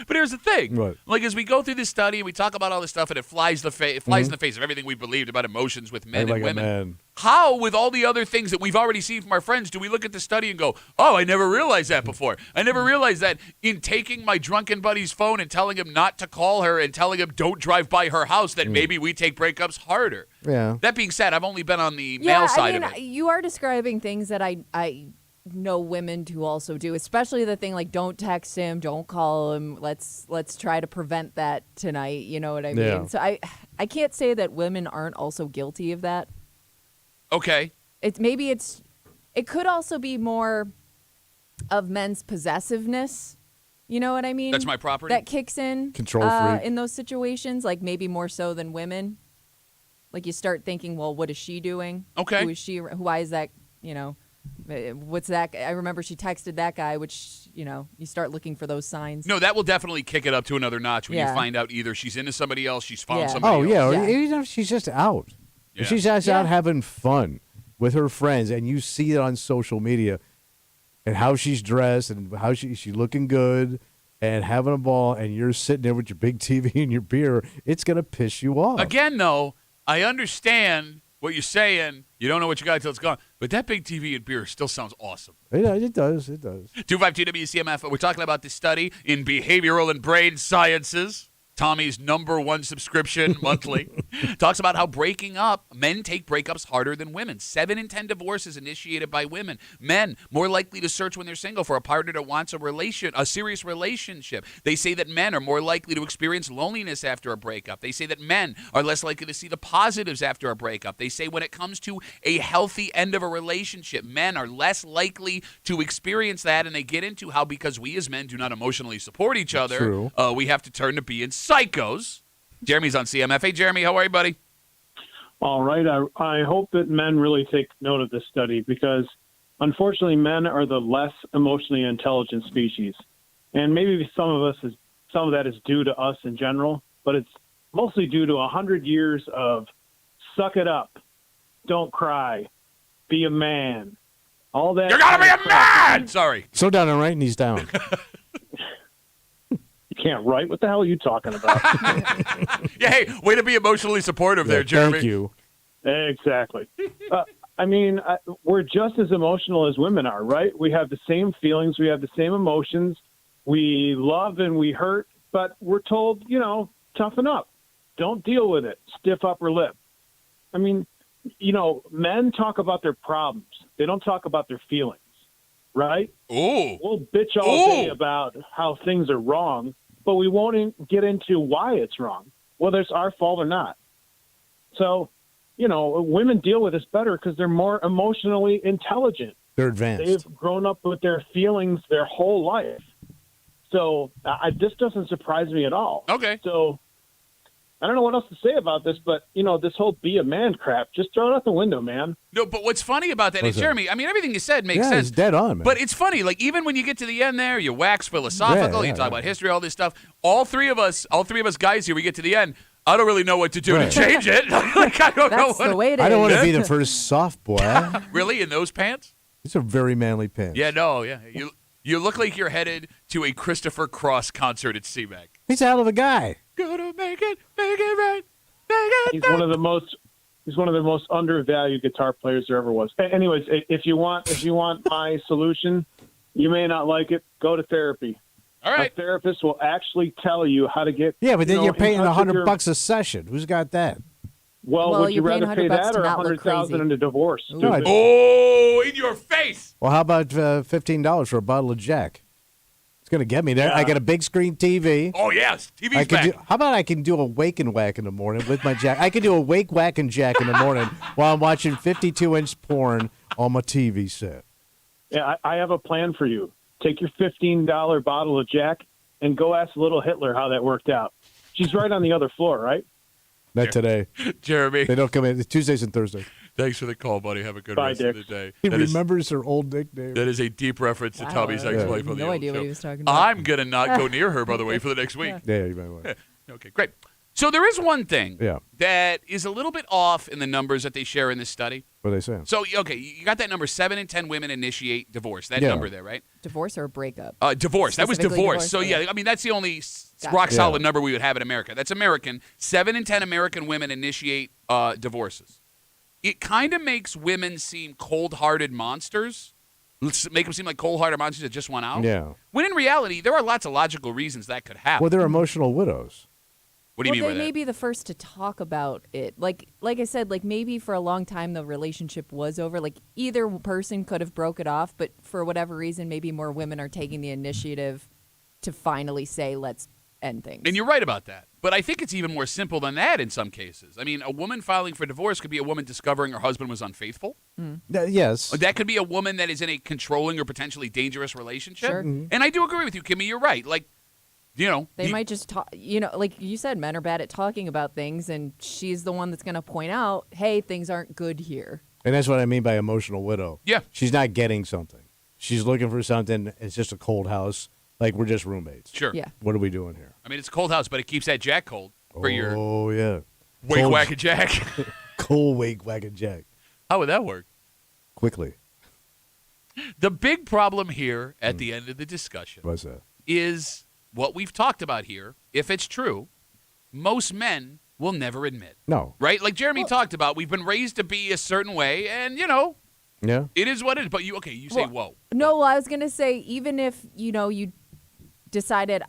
But here's the thing. What? Like, as we go through this study and we talk about all this stuff, and it flies in the face of everything we believed about emotions with men and women. How, with all the other things that we've already seen from our friends, do we look at the study and go, oh, I never realized that before. I never realized that in taking my drunken buddy's phone and telling him not to call her and telling him don't drive by her house, that maybe we take breakups harder. Yeah. That being said, I've only been on the male side of it. You are describing things that I know women to also do, especially the thing like don't text him, don't call him. Let's try to prevent that tonight. You know what I mean? Yeah. So I can't say that women aren't also guilty of that. Okay. It could also be more of men's possessiveness. You know what I mean? That's my property. That kicks in. Control freak. In those situations, like maybe more so than women. Like you start thinking, well, what is she doing? Okay. Who is she? Why is that? What's that? I remember she texted that guy, which, you start looking for those signs. No, that will definitely kick it up to another notch when you find out either she's into somebody else, she's found Yeah. somebody else. Or even if she's just out. Yeah. If she's just out having fun with her friends, and you see it on social media, and how she's dressed, and how she's looking good, and having a ball, and you're sitting there with your big TV and your beer, it's going to piss you off. Again, though, I understand what you're saying. You don't know what you got until it's gone. But that big TV and beer still sounds awesome. It does. It does. 252 WCMF. We're talking about this study in behavioral and brain sciences. Tommy's #1 subscription monthly, talks about how men take breakups harder than women. 7 in 10 divorces initiated by women. Men more likely to search when they're single for a partner that wants a serious relationship. They say that men are more likely to experience loneliness after a breakup. They say that men are less likely to see the positives after a breakup. They say when it comes to a healthy end of a relationship, men are less likely to experience that, and they get into how because we as men do not emotionally support each other, we have to turn to being psychos. Jeremy's on CMF. Hey, Jeremy, how are you, buddy? All right. I hope that men really take note of this study because, unfortunately, men are the less emotionally intelligent species. And maybe some of that is due to us in general, but it's mostly due to 100 years of suck it up, don't cry, be a man, all that. You gotta be a man! Sorry. Slow down and writing these down. can't write. What the hell are you talking about? Yeah, hey, way to be emotionally supportive there, Jeremy. Thank you. Exactly. We're just as emotional as women are, right? We have the same feelings. We have the same emotions. We love and we hurt, but we're told, toughen up. Don't deal with it. Stiff upper lip. I mean, men talk about their problems. They don't talk about their feelings, right? Ooh. We'll bitch all day about how things are wrong, but we won't get into why it's wrong, whether it's our fault or not. So, women deal with this better because they're more emotionally intelligent. They're advanced. They've grown up with their feelings their whole life. So this doesn't surprise me at all. Okay. So I don't know what else to say about this, but, this whole be a man crap, just throw it out the window, man. No, but what's funny about that is, Jeremy, I mean, everything you said makes sense. It's dead on, man. But it's funny, like, even when you get to the end there, you wax philosophical, you talk about history, all this stuff. All three of us guys here, we get to the end, I don't really know what to do to change it. Like, I don't know That's the way it is. I don't want to be the first soft boy. Really? In those pants? These are very manly pants. Yeah, no, yeah. You look like you're headed to a Christopher Cross concert at CMAC. He's a hell of a guy. Gonna make it right, make it He's one of the most undervalued guitar players there ever was. Anyways, if you want my solution, you may not like it. Go to therapy. All right. A therapist will actually tell you how to get. Yeah, but then you're paying in touch with $100 a session. Who's got that? Well, would you you're paying rather pay $100 that to or not look $100,000 crazy. in a divorce? No, I- Oh, in your face. Well, how about $15 for a bottle of Jack? It's going to get me there. Yeah. I got a big screen TV. Oh, yes. TV's back. How about I can do a wake and whack in the morning with my Jack? I can do a wake, whack, and Jack in the morning while I'm watching 52-inch porn on my TV set. Yeah, I have a plan for you. Take your $15 bottle of Jack and go ask little Hitler how that worked out. She's right on the other floor, right? Not today. Jeremy, They don't come in. It's Tuesdays and Thursdays. thanks for the call, buddy. Have a good Bye, rest Dick. of the day. He That is- remembers her old nickname. That is a deep reference to Wow. Tommy's ex-wife on the No old idea show. what he was talking about. I'm going to not go near her, by the way, for the next week. Yeah, you might want. Okay, great. So there is one thing Yeah. that is a little bit off in the numbers that they share in this study. What are they saying? So, okay, you got that number, 7 in 10 women initiate divorce. That Yeah. number there, right? Divorce or a breakup? Divorce. That was Specifically divorce. divorce, So, okay. yeah, I mean, that's the only Gotcha. rock solid number we would have in America. That's American. 7 in 10 American women initiate divorces. It kind of makes women seem cold-hearted monsters. Let's make them seem like cold-hearted monsters that just want out. Yeah. When in reality, there are lots of logical reasons that could happen. Well, they're emotional widows. What do you mean by they that? may be the first to talk about it. Like I said, like maybe for a long time the relationship was over. Like either person could have broke it off, but for whatever reason, maybe more women are taking the initiative to finally say, let's end things. And you're right about that. But I think it's even more simple than that in some cases. I mean, a woman filing for divorce could be a woman discovering her husband was unfaithful. Yes. That could be a woman that is in a controlling or potentially dangerous relationship. Sure. And I do agree with you, Kimmy. You're right. Like, They might just talk, like you said, men are bad at talking about things, and she's the one that's going to point out, hey, things aren't good here. And that's what I mean by emotional widow. Yeah. She's not getting something. She's looking for something. It's just a cold house. Like, we're just roommates. Sure. Yeah. What are we doing here? I mean, it's a cold house, but it keeps that Jack cold for your Oh, yeah. wake Cold- whack a Jack. Cold wake wagon Jack. How would that work? Quickly. The big problem here at the end of the discussion What's that? is what we've talked about here. If it's true, most men will never admit. No. Right? Like Jeremy talked about, we've been raised to be a certain way, and, Yeah. it is what it is. But you say, whoa. No, I was going to say, even if, you decided,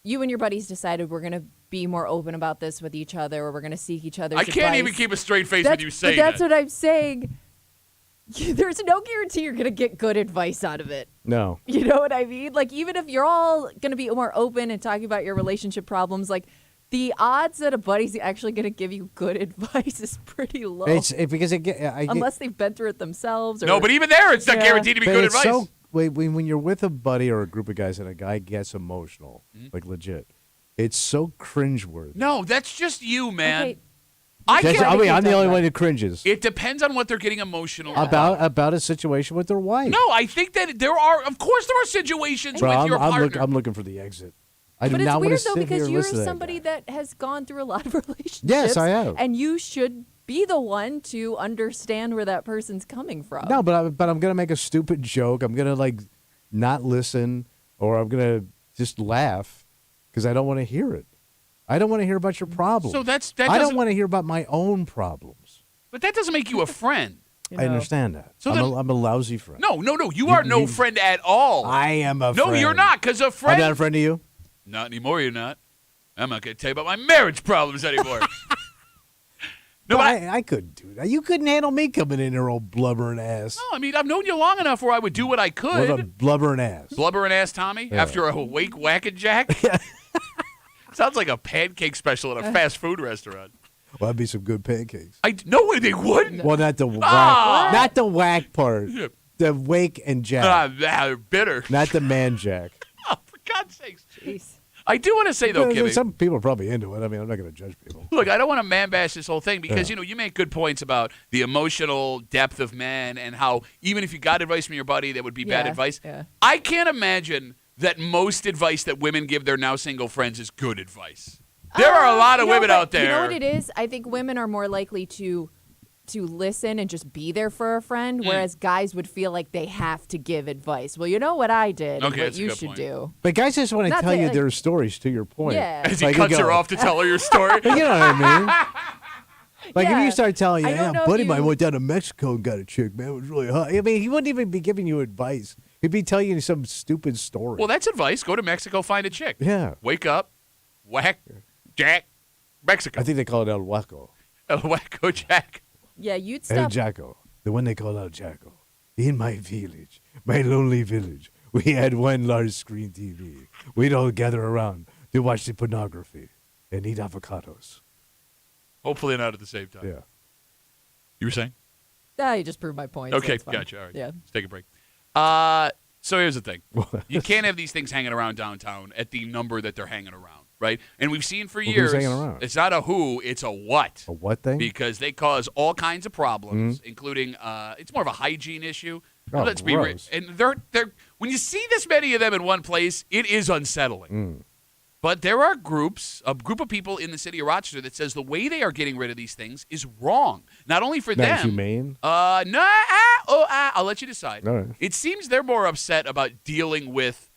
you and your buddies decided we're going to be more open about this with each other, or we're going to seek each other's I can't even advice. keep a straight face when you say But that's that. what I'm saying. There's no guarantee you're going to get good advice out of it. No. You know what I mean? Like, even if you're all going to be more open and talking about your relationship problems, like, the odds that a buddy's actually going to give you good advice is pretty low. Because unless they've been through it themselves. Or, No, but even there, it's not guaranteed to be but good it's advice. So, when you're with a buddy or a group of guys and a guy gets emotional, like legit, it's so cringeworthy. No, that's just you, man. Okay, I That's- can't. I'm the talk only about one who cringes It depends on what they're getting emotional about. about a situation with their wife. No, I think that there are, of course, there are situations Bro, with your partner. I'm looking for the exit. I but do it's not want weird to though sit here because and you're listen to that somebody guy. that has gone through a lot of relationships. Yes, I have. And you should be the one to understand where that person's coming from. No, but I'm gonna make a stupid joke. I'm gonna not listen, or I'm gonna just laugh because I don't want to hear it. I don't want to hear about your problems. So that I don't want to hear about my own problems. But that doesn't make you a friend. I understand that. So I'm a lousy friend. No. You are no friend at all. I am a friend. No, you're not, because a friend. I'm not a friend to you? Not anymore, you're not. I'm not going to tell you about my marriage problems anymore. No, I couldn't do that. You couldn't handle me coming in there old blubbering ass. No, I mean, I've known you long enough where I would do what I could. What a blubbering ass. Blubbering ass Tommy? Yeah. After a wake whack and jack? Sounds like a pancake special at a fast food restaurant. Well, that'd be some good pancakes. No way they wouldn't. Well, not the whack, not the whack part. The wake and jack. They're bitter. Not the man jack. Oh, for God's sakes. Jeez. I do want to say, though, Kimmy. Some people are probably into it. I mean, I'm not going to judge people. Look, I don't want to man bash this whole thing because, you make good points about the emotional depth of men and how even if you got advice from your buddy, that would be bad advice. Yeah. I can't imagine that most advice that women give their now single friends is good advice. There are a lot of women out there. You know what it is? I think women are more likely to listen and just be there for a friend, whereas guys would feel like they have to give advice. Well, you know what I did and what you should do. But guys just want to tell you their stories, to your point. Yeah. As he cuts her off to tell her your story. You know what I mean? Like if you start telling buddy of mine went down to Mexico and got a chick, man, it was really hot. I mean, he wouldn't even be giving you advice. He'd be telling you some stupid story. Well, that's advice. Go to Mexico, find a chick. Yeah. Wake up, whack, jack, Mexico. I think they call it El Huaco. El Wacko Jack. Yeah, you'd El stop. Jacko. The one they call El Jacko. In my village, my lonely village, we had one large screen TV. We'd all gather around to watch the pornography and eat avocados. Hopefully not at the same time. Yeah. You were saying? You just proved my point. so Okay, it's fine. gotcha. All right. Yeah. Let's take a break. So here's the thing. You can't have these things hanging around downtown at the number that they're hanging around, right? And we've seen for years. Who's hanging around? It's not a who, it's a what. A what thing? Because they cause all kinds of problems, including it's more of a hygiene issue. Oh, Let's be real. gross. And they're when you see this many of them in one place, it is unsettling. But there are a group of people in the city of Rochester that says the way they are getting rid of these things is wrong. Not only for them. Not humane? No, I'll let you decide. All right. It seems they're more upset about dealing with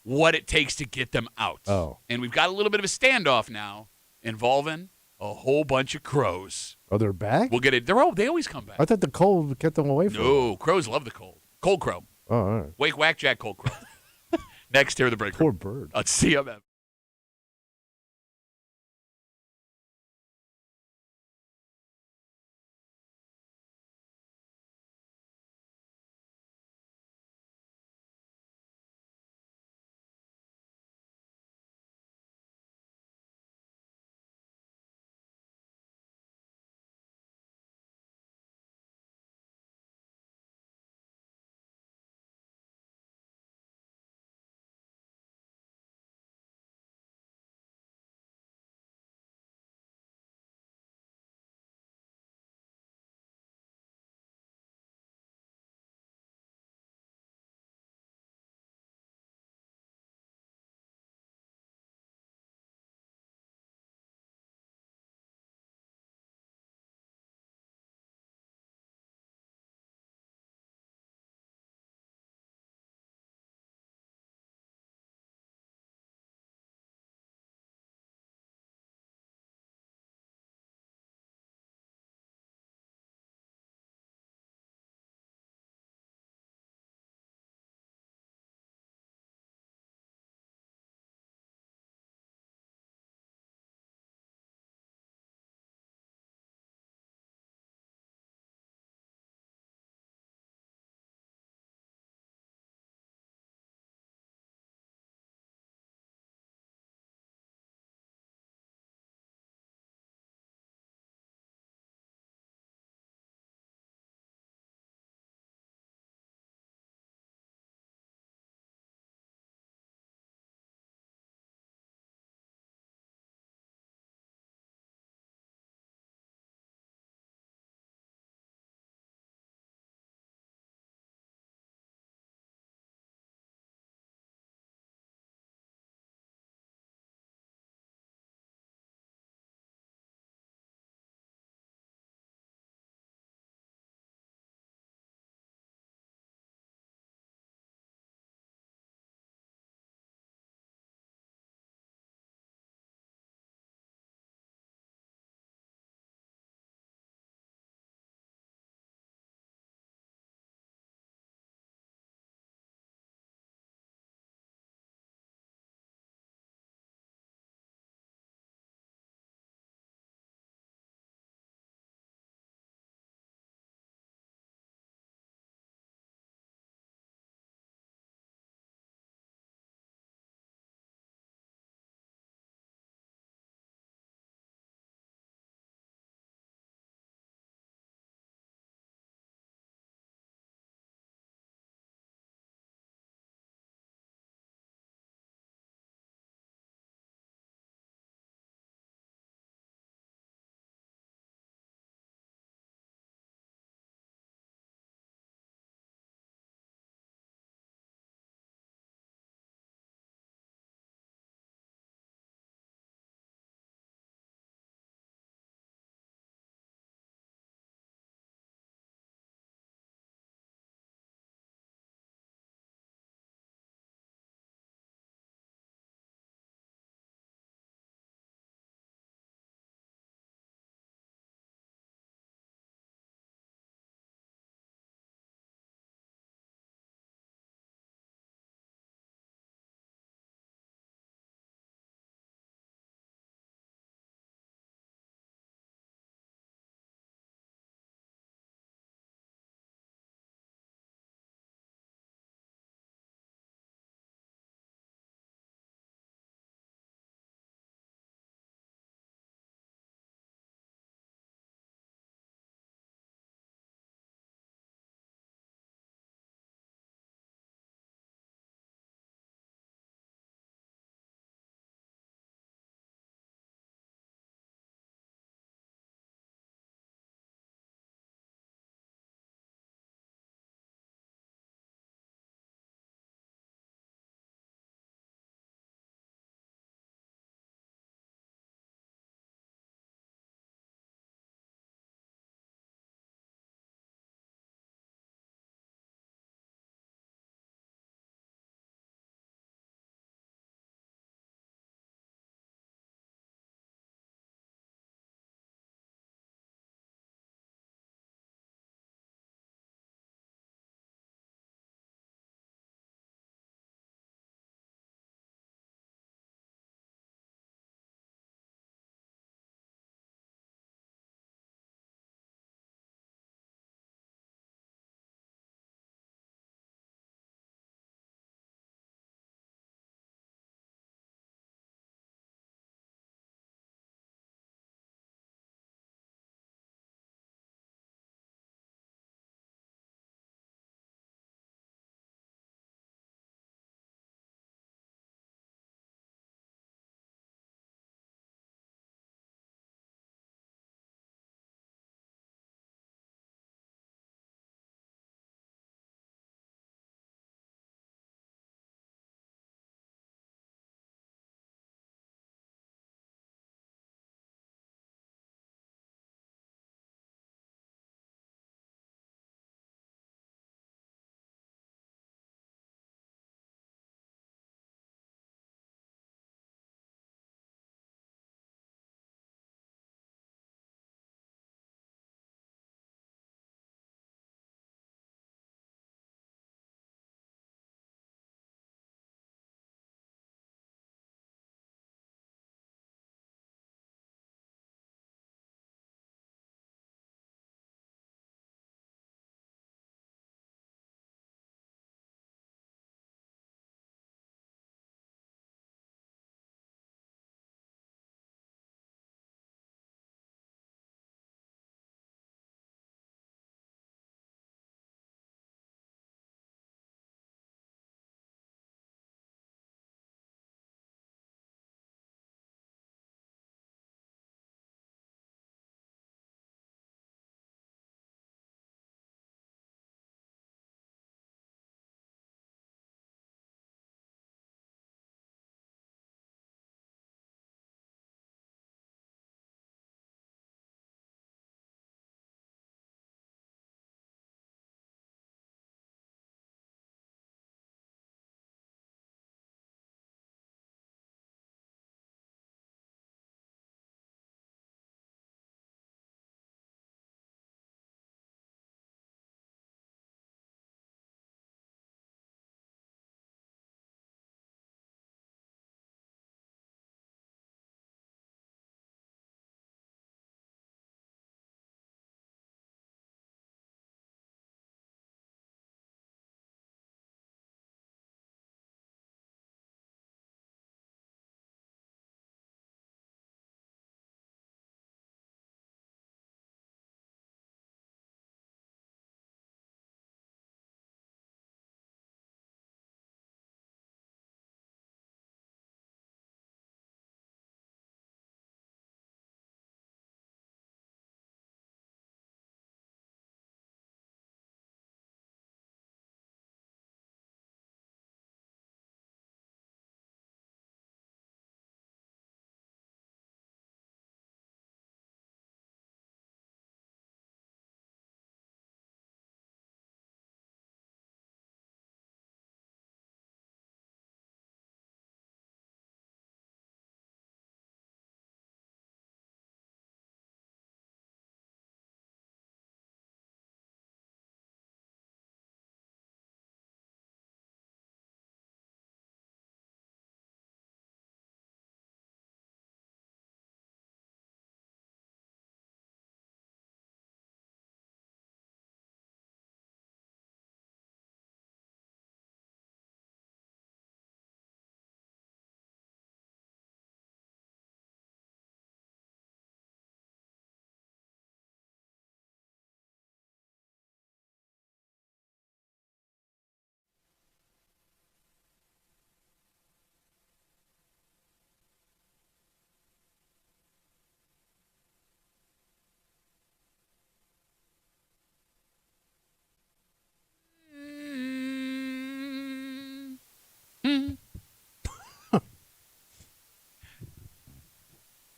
what it takes to get them out. Oh. And we've got a little bit of a standoff now involving a whole bunch of crows. Oh, they're back? We'll get it. They always come back. I thought the cold kept them away from them. No, crows love the cold. Cold crow. Oh, all right. Wake, whack, jack, cold crow. Next, here are the break. Poor bird. On CMF.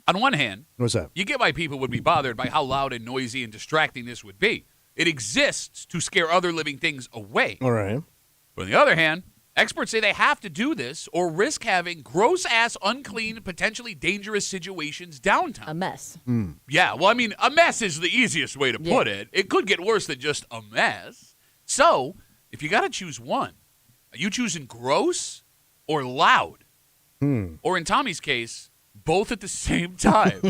On one hand, What's that? you get why people would be bothered by how loud and noisy and distracting this would be. It exists to scare other living things away. All right. But on the other hand, experts say they have to do this or risk having gross-ass, unclean, potentially dangerous situations downtown. A mess. Yeah, well, I mean, a mess is the easiest way to put it. It could get worse than just a mess. So, if you got to choose one, are you choosing gross or loud? Or in Tommy's case, both at the same time.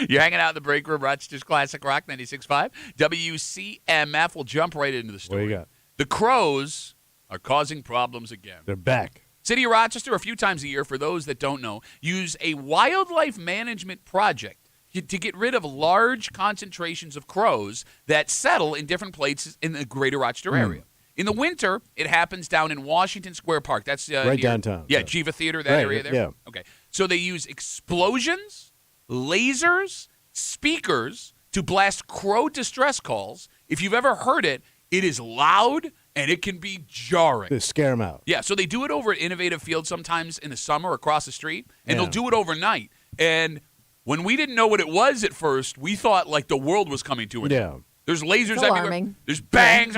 You're hanging out in the break room, Rochester's Classic Rock 96.5. WCMF will jump right into the story. What do you got? The crows are causing problems again. They're back. City of Rochester, a few times a year, for those that don't know, use a wildlife management project to get rid of large concentrations of crows that settle in different places in the greater Rochester area. In the winter, it happens down in Washington Square Park. That's Right downtown. Yeah, Jiva Theater, that Right, area there? yeah. Okay. So they use explosions, lasers, speakers to blast crow distress calls. If you've ever heard it, it is loud and it can be jarring. To scare them out. Yeah, so they do it over at Innovative Field sometimes in the summer across the street, and Yeah. they'll do it overnight. And when we didn't know what it was at first, we thought like the world was coming to an end. Yeah. There's lasers It's everywhere. alarming. There's bangs.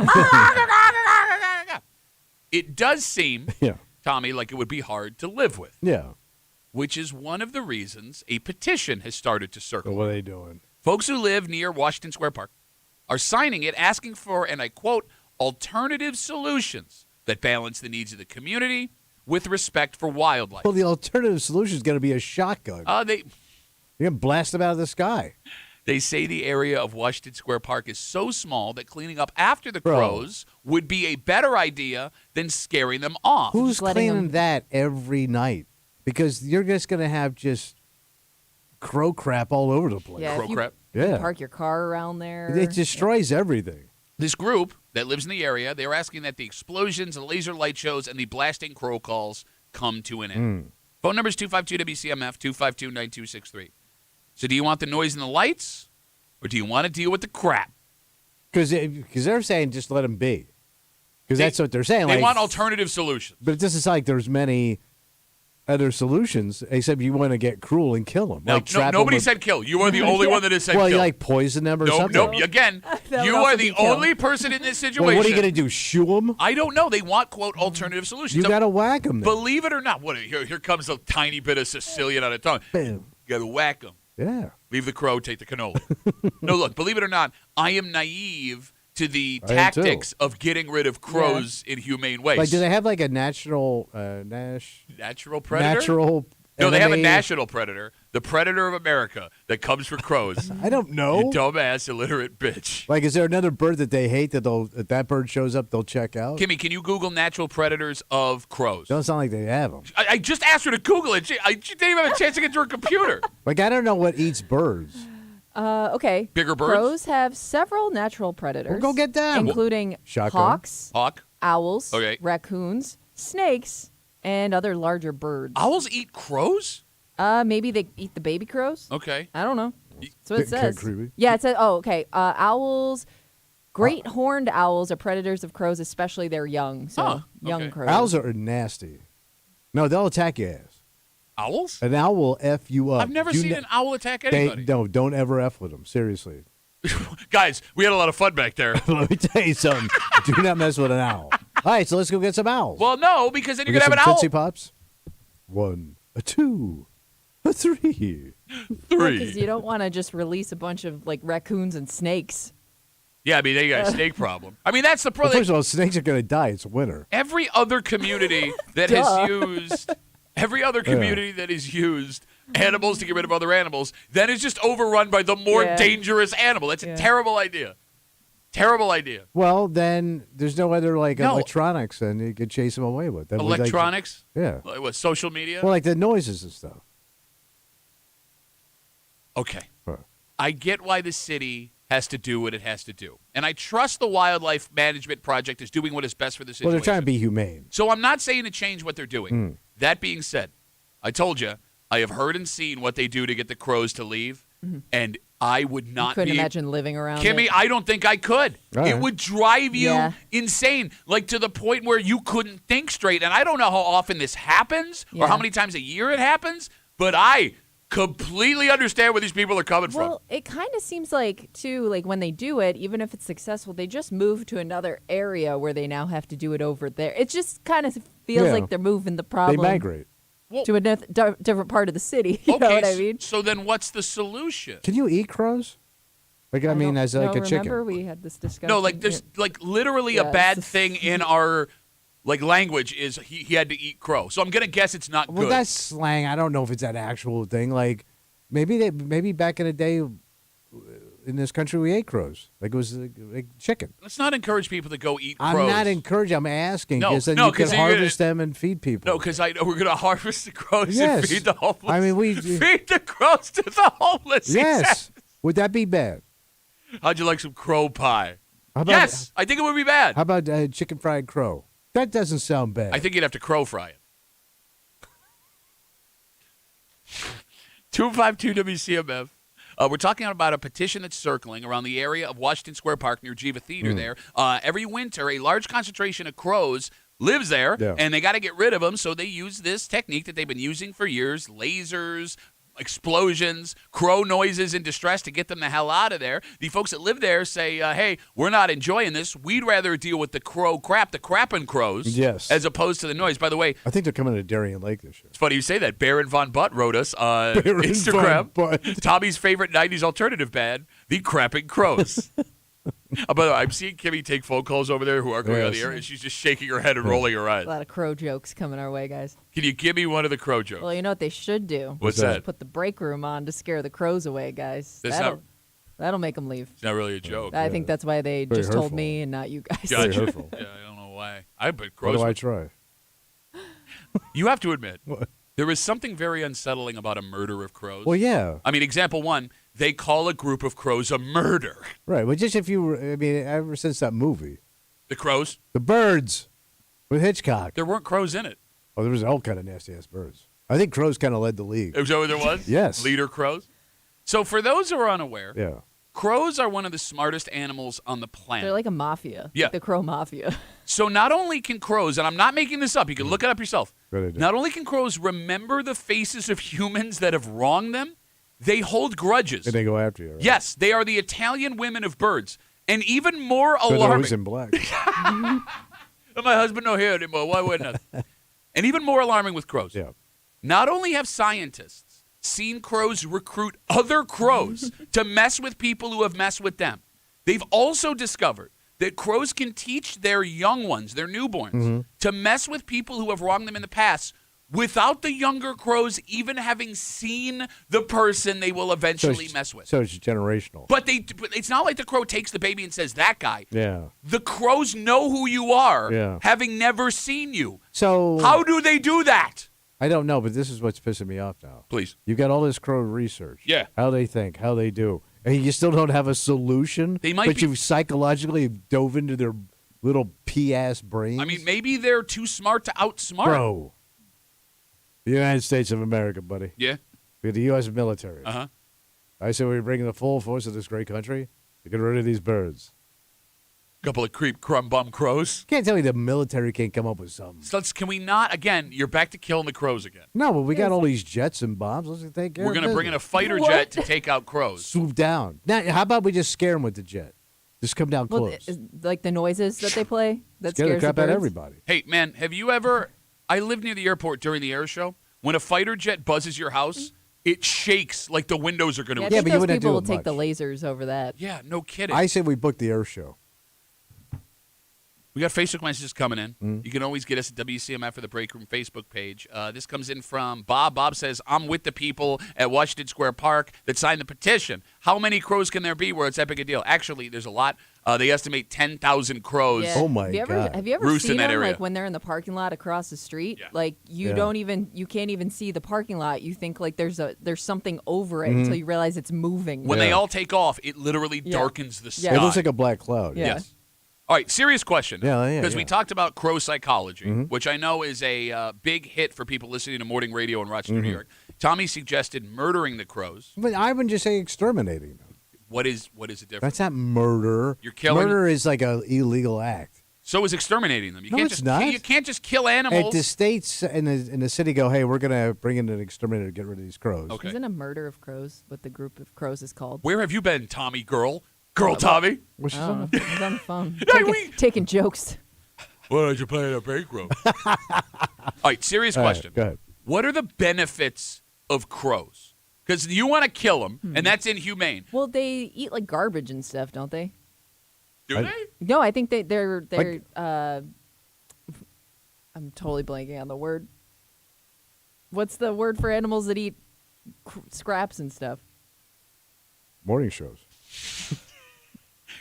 It does seem, Yeah. Tommy, like it would be hard to live with, Yeah. which is one of the reasons a petition has started to So circle. what are they doing? Folks who live near Washington Square Park are signing it, asking for, and I quote, alternative solutions that balance the needs of the community with respect for wildlife. Well, the alternative solution is going to be a shotgun. They You're going to blast them out of the sky. say the area of Washington Square Park is so small that cleaning up after the Bro. crows would be a better idea than scaring them off. Who's Just letting cleaning them- that every night? Because you're just going to have just crow crap all over the place. Yeah, Crow if you crap? Yeah. park your car around there. It destroys everything. This group that lives in the area, they're asking that the explosions, the laser light shows, and the blasting crow calls come to an end. Phone number is 252-WCMF, 252-9263. So do you want the noise and the lights, or do you want to deal with the crap? Because they're saying just let them be. Because that's what they're saying. They like, want alternative solutions. But it doesn't sound like there's many other solutions, except you want to get cruel and kill them. No, like trap 'em nobody with- said kill. You are the only one that has said well, kill. you like poison them or something. Nope. Again, That you would also are the be kill. only person in this situation. Well, what are you going to do? Shoo them? I don't know. They want, quote, alternative solutions. You So, got to whack them. believe it or not, here comes a tiny bit of Sicilian on a tongue. Bam. You got to whack them. Yeah. Leave the crow, take the cannoli. No, look, believe it or not, I am naive to the I am tactics of getting rid of crows in humane ways. Like, do they have like a natural Natural predator? natural? No, they have a enemy? national predator, the predator of America, that comes for crows. I don't know. You dumbass, illiterate bitch. Like, is there another bird that they hate that if that bird shows up, they'll check out? Kimmy, can you Google natural predators of crows? Doesn't sound like they have them. I just asked her to Google it. She didn't even have a chance to get to her computer. Like, I don't know what eats birds. Okay. Bigger birds? Crows have several natural predators. Well, go get them. Including Shotgun. hawks, Hawk. owls, Okay. raccoons, snakes, and other larger birds. Owls eat crows? Maybe they eat the baby crows. Okay. I don't know. That's what it Kinda says. creepy. Yeah, it says. Oh, okay. Owls, great horned owls are predators of crows, especially their young. So Huh, young okay. crows. Owls are nasty. No, they'll attack your ass. Owls? An owl will F you up. I've never You seen ne- an owl attack anybody. Don't ever F with them. Seriously. Guys, we had a lot of fun back there. Let me tell you something. Do not mess with an owl. All right, so let's go get some owls. Well, no, because then We you're get going to have some an owl. Tootsie Pops. 1, a 2, a 3. Because you don't want to just release a bunch of like raccoons and snakes. Yeah, I mean, they got a snake problem. I mean, that's the Well, problem. first of all, snakes are going to die. It's winter. Every other community that Duh. has used animals to get rid of other animals, then is just overrun by the more Yeah. dangerous animal. That's a Yeah. terrible idea. Terrible idea. Well, then there's no other No. electronics, and you could chase them away with. That would, like, Electronics? yeah. Like what, social media? Well, like the noises and stuff. Okay. Huh. I get why the city has to do what it has to do. And I trust the Wildlife Management Project is doing what is best for the Well, situation. they're trying to be humane. So I'm not saying to change what they're doing. Mm. That being said, I told you, I have heard and seen what they do to get the crows to leave, and I would not Couldn't be imagine living around Kimmy, it. I don't think I could. All It right. would drive you Yeah. insane, like to the point where you couldn't think straight. And I don't know how often this happens or Yeah. how many times a year it happens, but I completely understand where these people are coming from. Well, it kind of seems like, too, like when they do it, even if it's successful, they just move to another area where they now have to do it over there. It just kind of feels like they're moving the problem. They migrate. To a different part of the city. You know what I mean? So then what's the solution? Can you eat crows? Like, I mean, as like a chicken. Remember we had this discussion? No, like there's like literally a bad thing in our like language is he had to eat crow. So I'm gonna guess it's not Well, good. that's slang. I don't know if it's an actual thing. Like, maybe back in the day in this country we ate crows. Like it was like chicken. Let's not encourage people to go eat crows. I'm not encouraging. I'm asking No, because then no, you can 'cause you're harvest them and feed people. No, because I know we're gonna harvest the crows Yes. and feed the homeless. I mean, we feed the crows to the homeless. he Yes. said. Would that be bad? How'd you like some crow pie? How about, Yes, I think it would be bad. How about chicken fried crow? That doesn't sound bad. I think you'd have to crow fry it. 252 WCMF. We're talking about a petition that's circling around the area of Washington Square Park near Jiva Theater there. Every winter, a large concentration of crows lives there, and they got to get rid of them, so they use this technique that they've been using for years, lasers, explosions, crow noises in distress to get them the hell out of there. The folks that live there say, hey, we're not enjoying this. We'd rather deal with the crow crap, the crapping crows, as opposed to the noise. By the way, I think they're coming to Darien Lake this year. it's funny you say that. Barron Von Butt wrote us on Baron Instagram. Von Butt. Tommy's favorite 90s alternative band, the Crapping Crows. By the way, I'm seeing Kimmy take phone calls over there who are going on the air, and she's just shaking her head and rolling her eyes. A lot of crow jokes coming our way, guys. Can you give me one of the crow jokes? Well, you know what they should do? What's that? Just put the break room on to scare the crows away, guys. That's That'll make them leave. It's not really a joke. I think that's why they Very just told hurtful. me and not you guys. Judge. Very hurtful. Yeah, I don't know why. I bet What crows. do I try? You have to admit, What? there is something very unsettling about a murder of crows. Well, yeah. I mean, example one, they call a group of crows a murder. Right. Well, just if you were, I mean, ever since that movie, The crows? The Birds with Hitchcock. There weren't crows in it. Oh, there was all kind of nasty-ass birds. I think crows kind of led the league. Is that what there was? Yes. Leader crows? So for those who are unaware, Yeah. crows are one of the smartest animals on the planet. They're like a mafia. Yeah. Like the crow mafia. So not only can crows, and I'm not making this up, you can look it up yourself. Good idea. Not only can crows remember the faces of humans that have wronged them, they hold grudges. And they go after you, right? Yes, they are the Italian women of birds. And even more So they're alarming. always in black. My husband not here anymore. Why wouldn't I? And even more alarming with crows. Yeah. Not only have scientists seen crows recruit other crows to mess with people who have messed with them, they've also discovered that crows can teach their young ones, their newborns, to mess with people who have wronged them in the past without the younger crows even having seen the person they will eventually mess with. So it's generational. But it's not like the crow takes the baby and says, that guy. Yeah. The crows know who you are, Yeah. having never seen you. So How do they do that? I don't know, but this is what's pissing me off now. Please. You got all this crow research. Yeah. How they think, how they do. And you still don't have a solution? They might but be- you psychologically dove into their little pea-ass brains? I mean, maybe they're too smart to outsmart. Bro. The United States of America, buddy. Yeah. We have the U.S. military. Uh-huh. I say we're bringing the full force of this great country to get rid of these birds. Couple of creep crumb bum crows. Can't tell me the military can't come up with something. So can we not, again, you're back to killing the crows again. No, but we got all these jets and bombs. Let's take care We're of going to bring in a business. fighter jet to take out crows. Swoop down. Now, how about we just scare them with the jet? Just come down Well, close. like the noises that they play that Scare the scares crap the out of birds? everybody. Hey, man, have you ever... I lived near the airport during the air show. When a fighter jet buzzes your house, it shakes like the windows are going to... Yeah, I Yeah, think but you those wouldn't people do will it take the much. lasers over that. Yeah, no kidding. I say we book the air show. We got Facebook messages coming in. You can always get us at WCMF or the Break Room Facebook page. This comes in from Bob. Bob says, I'm with the people at Washington Square Park that signed the petition. How many crows can there be where it's that big a deal? Actually, there's a lot. They estimate 10,000 crows. Yeah. Oh, my Have God. you ever Roost in seen that them area. like when they're in the parking lot across the street? Yeah. Like you Yeah. you can't even see the parking lot. You think like there's something over it until you realize it's moving. When they Yeah. all take off, it literally Yeah. darkens the Yeah. sky. It looks like a black cloud. Yeah. Yes. All right, serious question. Yeah, Because we yeah. talked about crow psychology, which I know is a big hit for people listening to morning radio in Rochester, New York. Tommy suggested murdering the crows. But I wouldn't just say exterminating them. What is the difference? That's not murder. You're killing- Murder is like an illegal act. So is exterminating them. You No, can't it's just not. You can't just kill If animals. the states in the city go, hey, we're going to bring in an exterminator to get rid of these crows. Okay. Isn't a murder of crows what the group of crows is called? Where have you been, Tommy girl? Girl Tommy? What's I don't know. I was on the phone Hey, taking jokes. Why don't you play a break room? All right, serious question. Go ahead. What are the benefits of crows? Because you want to kill them, and that's inhumane. Well, they eat like garbage and stuff, don't they? Do they? No, I think they're I'm totally blanking on the word. What's the word for animals that eat scraps and stuff? Morning shows.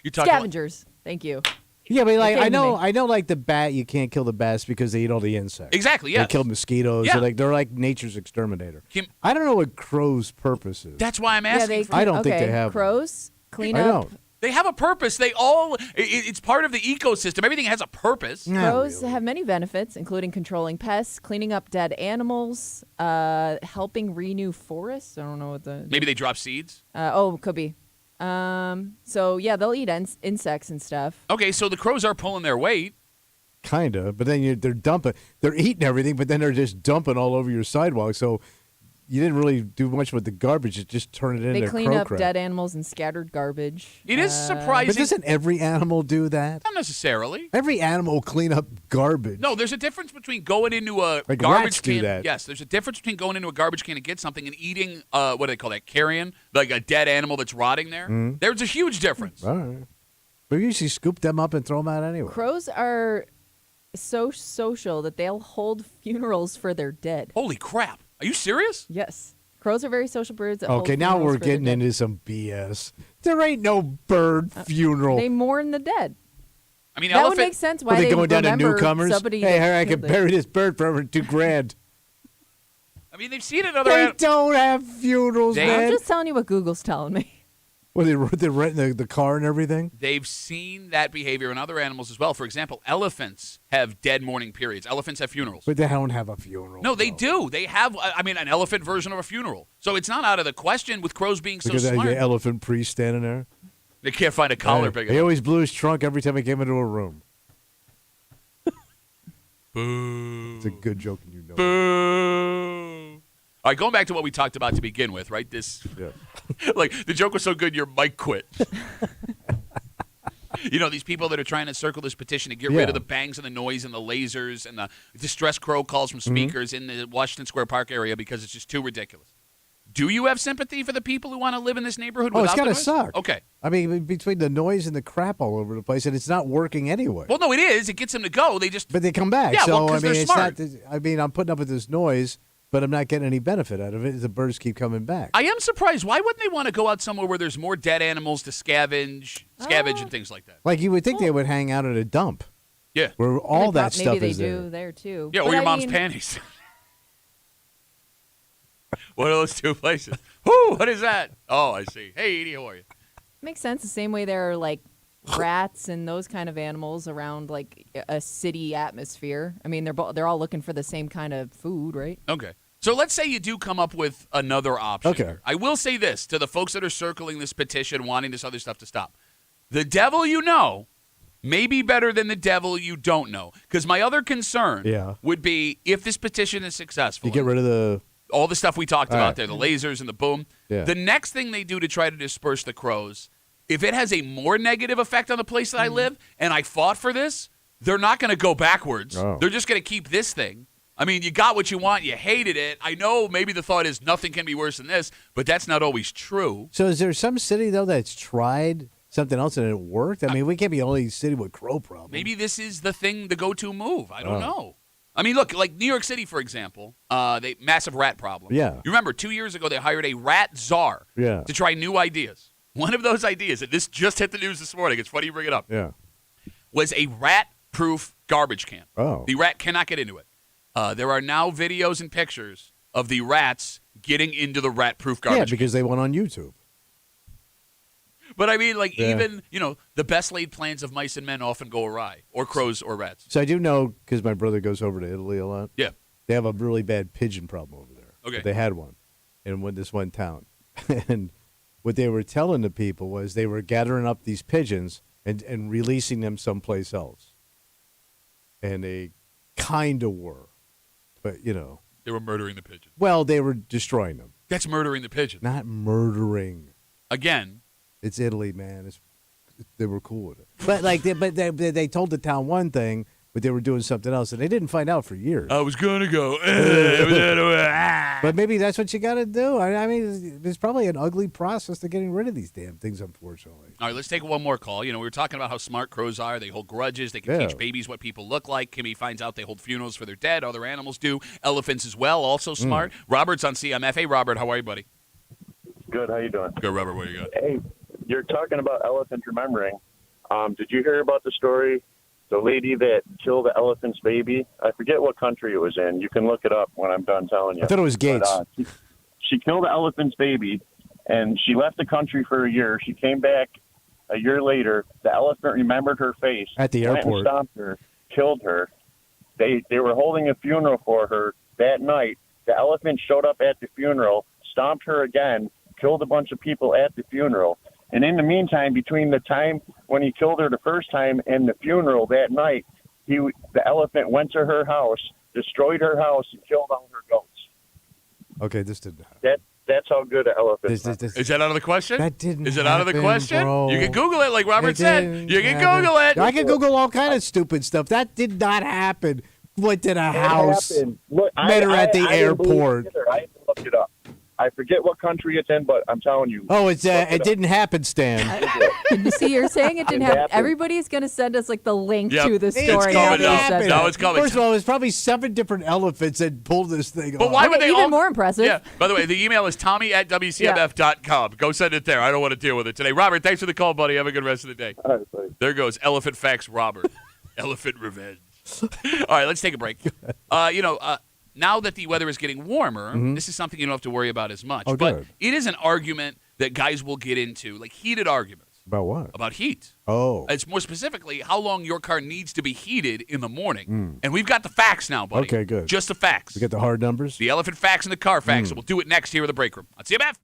You're talking Scavengers. Thank you. Yeah, but like came I to know, like the bat, you can't kill the bats because they eat all the insects. Exactly, yes. They kill mosquitoes. Yeah. They're like nature's exterminator. Kim- I don't know what crow's purpose is. That's why I'm asking. I don't think they have one. crows clean I up. don't. They have a purpose. They all. It's part of the ecosystem. Everything has a purpose. Not Crows really. have many benefits, including controlling pests, cleaning up dead animals, helping renew forests. I don't know what the Maybe they drop seeds. could be. So yeah, they'll eat insects and stuff. Okay, so the crows are pulling their weight. Kinda, but then they're dumping. They're eating everything, but then they're just dumping all over your sidewalk. So you didn't really do much with the garbage. You just turn it into They clean crow up crap. dead animals and scattered garbage. It is surprising. But doesn't every animal do that? Not necessarily. Every animal will clean up garbage. No, there's a difference between going into a Like garbage rats do can. that. Yes, there's a difference between going into a garbage can to get something and eating. What do they call that? Carrion, like a dead animal that's rotting there. Mm-hmm. There's a huge difference. All right. We usually scoop them up and throw them out anyway. Crows are so social that they'll hold funerals for their dead. Holy crap! Are you serious? Yes. Crows are very social birds. That hold Okay, now funerals we're for their getting dead. into some BS. There ain't no bird funeral. They mourn the dead. I mean, That would elephant. make sense Are why they they going down to remember newcomers? somebody Hey, that I can killed it. bury this bird for over $2,000. I mean, they've seen another. They don't have funerals, They- man. I'm just telling you what Google's telling me. Well, they're renting the car and everything. They've seen that behavior in other animals as well. For example, elephants have dead mourning periods. Elephants have funerals. But they don't have a funeral. No, they though. do. They have, I mean, an elephant version of a funeral. So it's not out of the question with crows being so Because smart. the elephant priest standing there. They can't find a collar Hey, big he enough. always blew his trunk every time he came into a room. Boo. It's a good joke, and you know. Boo. All right, going back to what we talked about to begin with, right? This, Yeah. like, the joke was so good, your mic quit. You know, these people that are trying to circle this petition to get rid Yeah. of the bangs and the noise and the lasers and the distress crow calls from speakers in the Washington Square Park area because it's just too ridiculous. Do you have sympathy for the people who want to live in this neighborhood Oh, without it's got the to noise? suck. Okay. I mean, between the noise and the crap all over the place, and it's not working anyway. Well, no, it is. It gets them to go. They just But they come back. Yeah, so well, 'cause I mean, they're it's smart. not. I mean, I'm putting up with this noise, but I'm not getting any benefit out of it. The birds keep coming back. I am surprised. Why wouldn't they want to go out somewhere where there's more dead animals to scavenge and things like that? Like you would think they would hang out at a dump Yeah. where all that Maybe stuff they is do there. there too. Yeah, But or your I mom's mean, panties. One of those two places. Whoo, what is that? Oh, I see. Hey, Edie, how are you? Makes sense. The same way there are like rats and those kind of animals around like a city atmosphere. I mean, they're all looking for the same kind of food, right? Okay. So let's say you do come up with another option. Okay. here. I will say this to the folks that are circling this petition, wanting this other stuff to stop. The devil you know may be better than the devil you don't know. Because my other concern Yeah. would be if this petition is successful. You get rid of the. all the stuff we talked All about right. there, the lasers and the boom. Yeah. The next thing they do to try to disperse the crows, if it has a more negative effect on the place that I live, and I fought for this, they're not going to go backwards. Oh. They're just going to keep this thing. I mean, you got what you want. You hated it. I know maybe the thought is nothing can be worse than this, but that's not always true. So is there some city though that's tried something else and it worked? I mean, we can't be the only city with crow problems. Maybe this is the thing, the go-to move. I don't Oh. know. I mean, look, like New York City, for example, they massive rat problem. Yeah. You remember 2 years ago they hired a rat czar Yeah. to try new ideas. One of those ideas, and this just hit the news this morning. It's funny you bring it up. Yeah. Was a rat-proof garbage can. Oh. The rat cannot get into it. There are now videos and pictures of the rats getting into the rat-proof Yeah, garbage because they went on YouTube. can. But I mean, like, Yeah. even, the best laid plans of mice and men often go awry, or crows or rats. So I do know because my brother goes over to Italy a lot. Yeah. They have a really bad pigeon problem over there. Okay. They had one in this one town. And what they were telling the people was they were gathering up these pigeons and releasing them someplace else. and they kind of were, but They were murdering the pigeon. well, they were destroying them, That's murdering the pigeon. not murdering. Again, It's Italy, man. They were cool with it, but they told the town one thing, but they were doing something else, and they didn't find out for years. I was going to go. But maybe that's what you got to do. I mean, there's probably an ugly process to getting rid of these damn things, unfortunately. All right, let's take one more call. We were talking about how smart crows are. They hold grudges. They can Yeah. teach babies what people look like. Kimmy finds out they hold funerals for their dead. Other animals do. Elephants as well, also smart. Robert's on CMF. Hey, Robert, how are you, buddy? Good. How you doing? Good, Robert. What do you got? Hey, you're talking about elephants remembering. Did you hear about the story? The lady that killed the elephant's baby. I forget what country it was in. You can look it up when I'm done telling you. I thought it was Gates. But, she killed the elephant's baby, and she left the country for a year. She came back a year later. The elephant remembered her face At the went and airport. stomped her, killed her. They were holding a funeral for her that night. The elephant showed up at the funeral, stomped her again, killed a bunch of people at the funeral. And in the meantime, between the time when he killed her the first time and the funeral that night, the elephant went to her house, destroyed her house, and killed all her goats. Okay, this didn't happen. That's how good an elephant is. Is that out of the question? That didn't Is it out of the happen, question? bro. You can Google it, like Robert It said. didn't You can happen. Google it. I can Google all kind of stupid stuff. That did not happen. Went to the house. Happened. Look, Met her at the I didn't believe airport. it either. I had to look it up. I forget what country it's in, but I'm telling you. Oh, it up. didn't happen, Stan. You see, you're saying it didn't It happen. happened. Everybody's going to send us like the link Yep. to the It's story. coming after now. you said No, that. it's coming. First of all, there's probably 7 different elephants that pulled this thing But off. why would they Even all? more impressive. Yeah. By the way, the email is tommy@wcmf.com. Go send it there. I don't want to deal with it today. Robert, thanks for the call, buddy. Have a good rest of the day. All right, buddy. There goes Elephant Facts Robert. Elephant Revenge. All right, let's take a break. Now that the weather is getting warmer, this is something you don't have to worry about as much. Oh, but good. it is an argument that guys will get into, like heated arguments About what? about heat. Oh. It's more specifically how long your car needs to be heated in the morning. And we've got the facts now, buddy. Okay, good. Just the facts. We get the hard numbers? The elephant facts and the car facts. And we'll do it next here in the break room on CMF.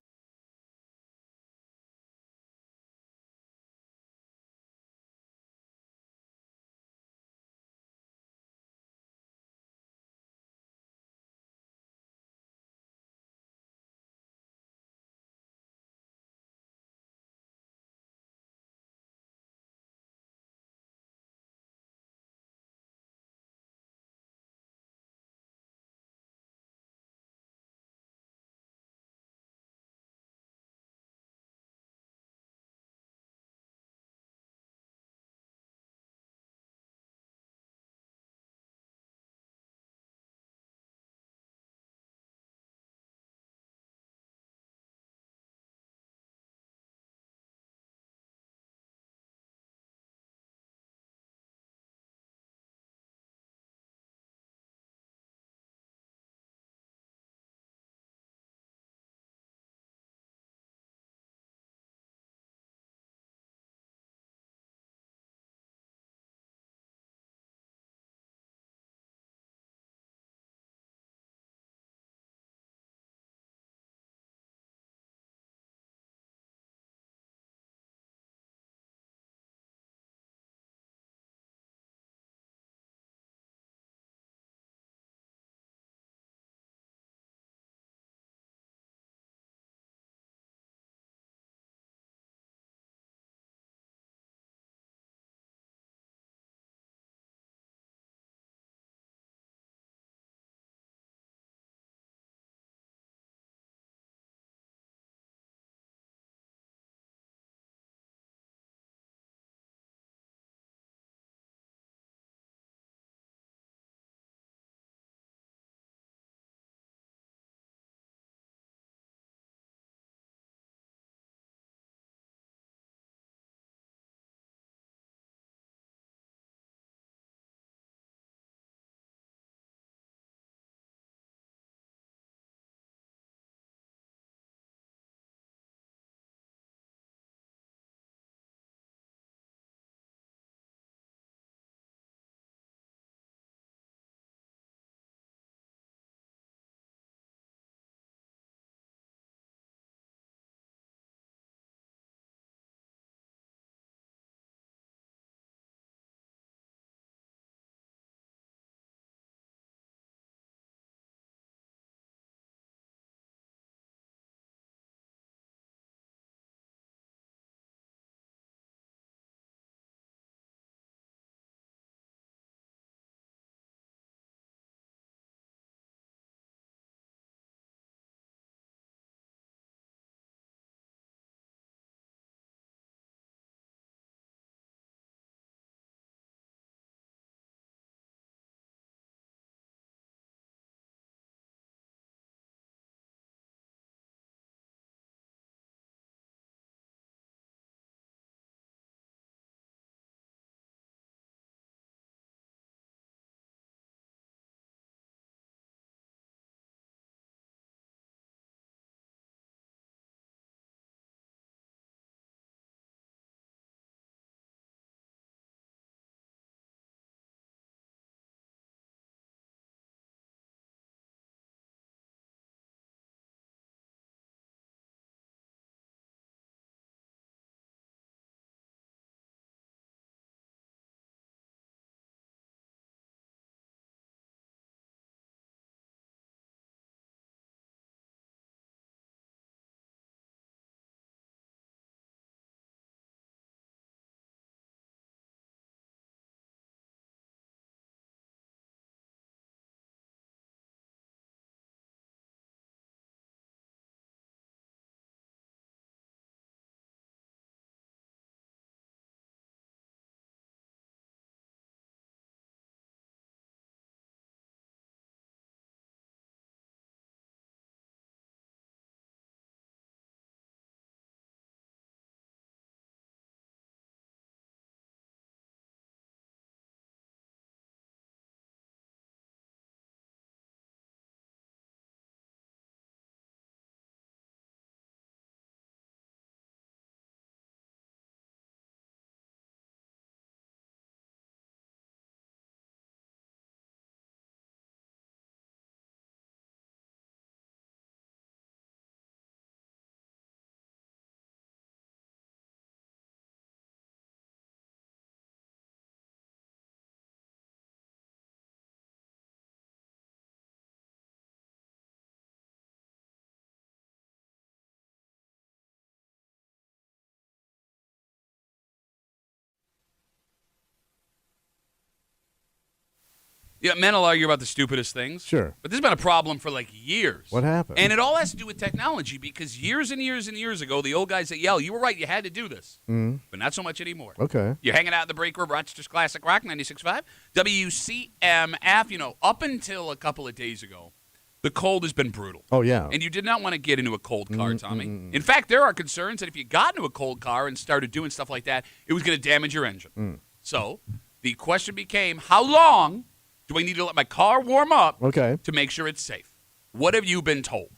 Yeah, men will argue about the stupidest things. Sure. But this has been a problem for like years. What happened? And it all has to do with technology because years and years and years ago, the old guys that yell, you were right, you had to do this. Mm-hmm. But not so much anymore. Okay. You're hanging out in the break room, Rochester's Classic Rock, 96.5. WCMF, up until a couple of days ago, the cold has been brutal. Oh, yeah. And you did not want to get into a cold car, Tommy. In fact, there are concerns that if you got into a cold car and started doing stuff like that, it was going to damage your engine. So the question became, how long do I need to let my car warm up to make sure it's safe? What have you been told?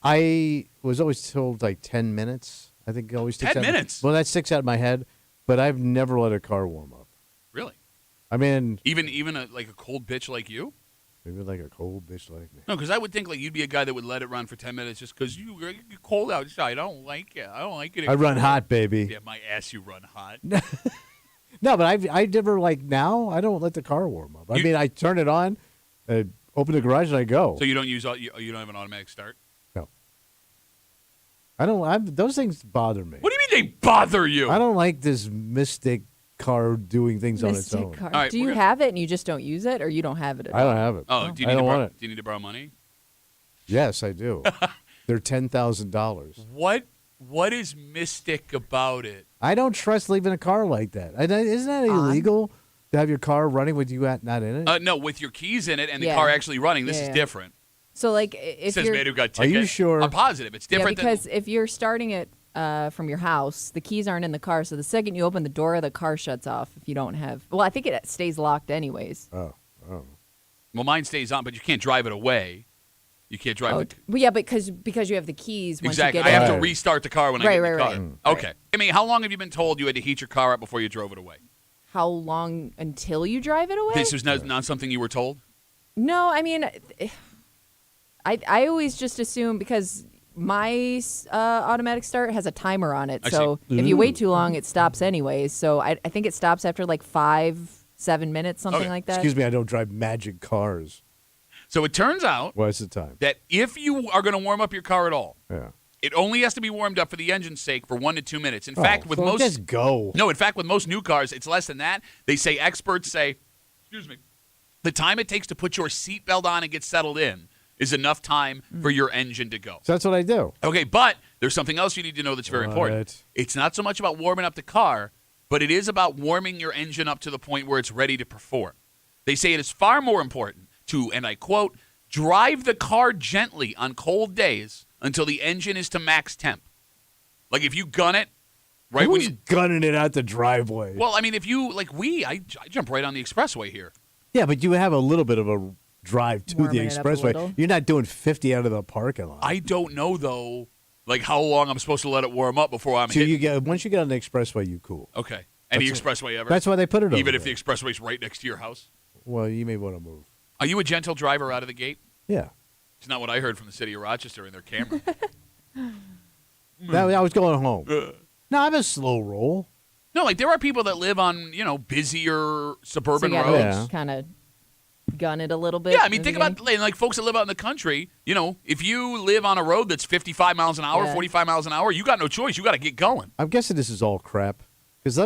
I was always told like 10 minutes. I think it always sticks 10 out. minutes? Well, that sticks out in my head, but I've never let a car warm up. Really? I mean, Even like a cold bitch like you? maybe like a cold bitch like me. No, because I would think like you'd be a guy that would let it run for 10 minutes just because you're cold outside. I don't like it. I don't like it. I run hot, baby. Yeah, my ass, you run hot. No, but I never like now. I don't let the car warm up. I mean, I turn it on, open the garage, and I go. So you don't use you don't have an automatic start? No. I don't. Those things bother me. What do you mean they bother you? I don't like this mystic car doing things on its Mystic own. car. All right, do you have it and you just don't use it, or you don't have it at I all? don't have it. Oh, do you I need don't to want borrow, it. do you need to borrow money? Yes, I do. They're $10,000. What is mystic about it? I don't trust leaving a car like that. Isn't that illegal to have your car running with you not in it? No, with your keys in it and the Yeah. car actually running. This is Yeah. different. So, like, It if says you're man who got Are ticket. you sure? I'm positive. It's different because if you're starting it from your house, the keys aren't in the car. So the second you open the door, the car shuts off. If you don't have, well, I think it stays locked anyways. Oh. well, mine stays on, but you can't drive it away. You can't drive it. Well, yeah, because you have the keys. Once Exactly. You I get have in. to restart the car when I Right, get in the right, car. right. Okay. I mean, how long have you been told you had to heat your car up before you drove it away? How long until you drive it away? This was not something you were told? No, I mean, I always just assume because my automatic start has a timer on it. I So see. if you wait too long, it stops anyways. So I think it stops after like 5-7 minutes, something like that. Excuse me, I don't drive magic cars. So it turns out What's the time? that if you are going to warm up your car at all, Yeah. it only has to be warmed up for the engine's sake for 1 to 2 minutes. In fact, with so most just go. No, in fact, with most new cars, it's less than that. Experts say, excuse me, the time it takes to put your seatbelt on and get settled in is enough time for your engine to go. So that's what I do. Okay, but there's something else you need to know that's very important. What? It's not so much about warming up the car, but it is about warming your engine up to the point where it's ready to perform. They say it is far more important to, and I quote, drive the car gently on cold days until the engine is to max temp. Like if you gun it, right when Who's you gunning it out the driveway? Well, I mean, if you I jump right on the expressway here. Yeah, but you have a little bit of a drive to Warming the it up a expressway. little. You're not doing 50 out of the parking lot. I don't know though, like how long I'm supposed to let it warm up before I'm So hit. once you get on the expressway, you cool. Okay, any That's expressway ever. That's why they put it over even if there. the expressway's right next to your house. Well, you may want to move. Are you a gentle driver out of the gate? Yeah. It's not what I heard from the city of Rochester in their camera. I was going home. No, I'm a slow roll. No, like there are people that live on busier So suburban you gotta roads. Yeah. kind of gun it a little bit. Yeah, I in mean, the think beginning. about like folks that live out in the country. If you live on a road that's 55 miles an hour, Yeah. 45 miles an hour, you got no choice. You got to get going. I'm guessing this is all crap. Because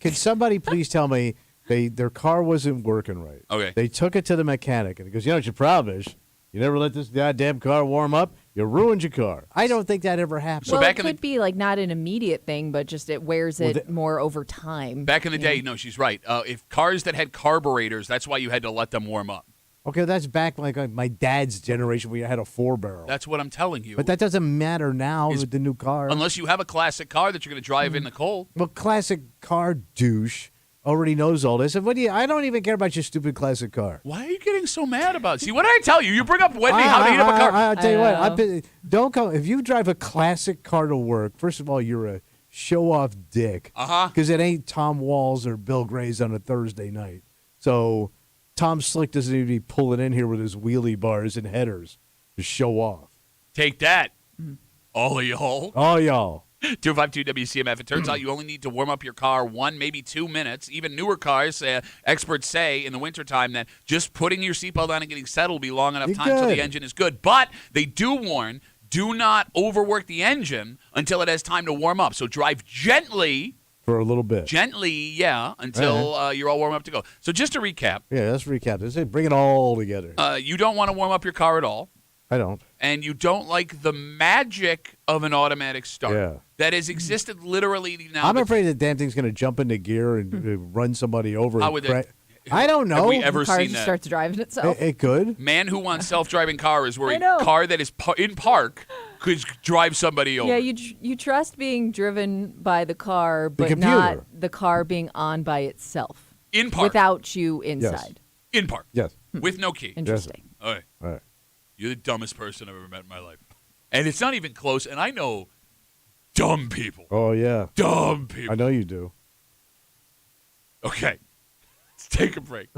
can somebody please tell me their car wasn't working right? Okay. They took it to the mechanic, and he goes, what your problem is? You never let this goddamn car warm up. You ruined your car. I don't think that ever happened. So well, back it in the- could be like not an immediate thing, but just it wears it more over time. Back in the day, no, she's right. If cars that had carburetors, that's why you had to let them warm up. Okay, that's back like my dad's generation where you had a 4-barrel. That's what I'm telling you. But that doesn't matter now with the new car. Unless you have a classic car that you're going to drive in the cold. Well, classic car douche already knows all this. And I don't even care about your stupid classic car. Why are you getting so mad about it? See, what did I tell you? You bring up Wendy, how to heat up a car. I'll tell you what. know. Don't come. If you drive a classic car to work, first of all, you're a show-off dick. Uh-huh. Because it ain't Tom Walls or Bill Gray's on a Thursday night. So Tom Slick doesn't need to be pulling in here with his wheelie bars and headers to show off. Take that, all of y'all. Oh, y'all. 252 WCMF. It turns out you only need to warm up your car 1, maybe 2 minutes. Even newer cars, experts say in the wintertime that just putting your seatbelt on and getting settled will be long enough You're time until good. the engine is good. But they do warn, do not overwork the engine until it has time to warm up. So drive gently For a little bit. Gently, yeah, until you're all warm up to go. So just to recap. Yeah, let's recap. Let's bring it all together. You don't want to warm up your car at all. I don't. And you don't like the magic of an automatic start that has existed literally now. I'm afraid the damn thing's going to jump into gear and run somebody over. How would it? I don't know. Have we ever the car seen just that? starts driving itself. It could. Man who wants self-driving car is where I know. a car that is in park could drive somebody over. Yeah, you trust being driven by the car, but computer. not the car being on by itself. In park. Without you inside. In park. Yes. With no key. Interesting. All right. All right. You're the dumbest person I've ever met in my life. And it's not even close. And I know dumb people. Oh, yeah. Dumb people. I know you do. Okay. Let's take a break.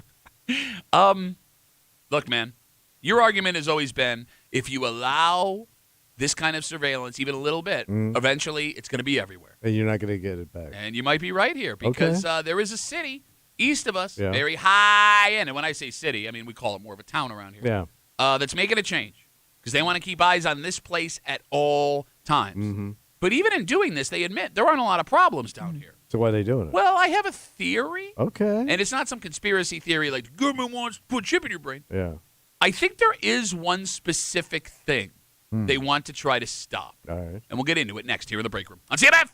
Look, man, your argument has always been if you allow this kind of surveillance even a little bit, eventually it's going to be everywhere. And you're not going to get it back. And you might be right here because there is a city east of us, Yeah. very high end. And when I say city, I mean we call it more of a town around here. Yeah. That's making a change because they want to keep eyes on this place at all times. Mm-hmm. But even in doing this, they admit there aren't a lot of problems down here. So why are they doing it? Well, I have a theory. Okay. And it's not some conspiracy theory like the government wants to put a chip in your brain. Yeah. I think there is one specific thing they want to try to stop. All right. And we'll get into it next here in the break room on CMF.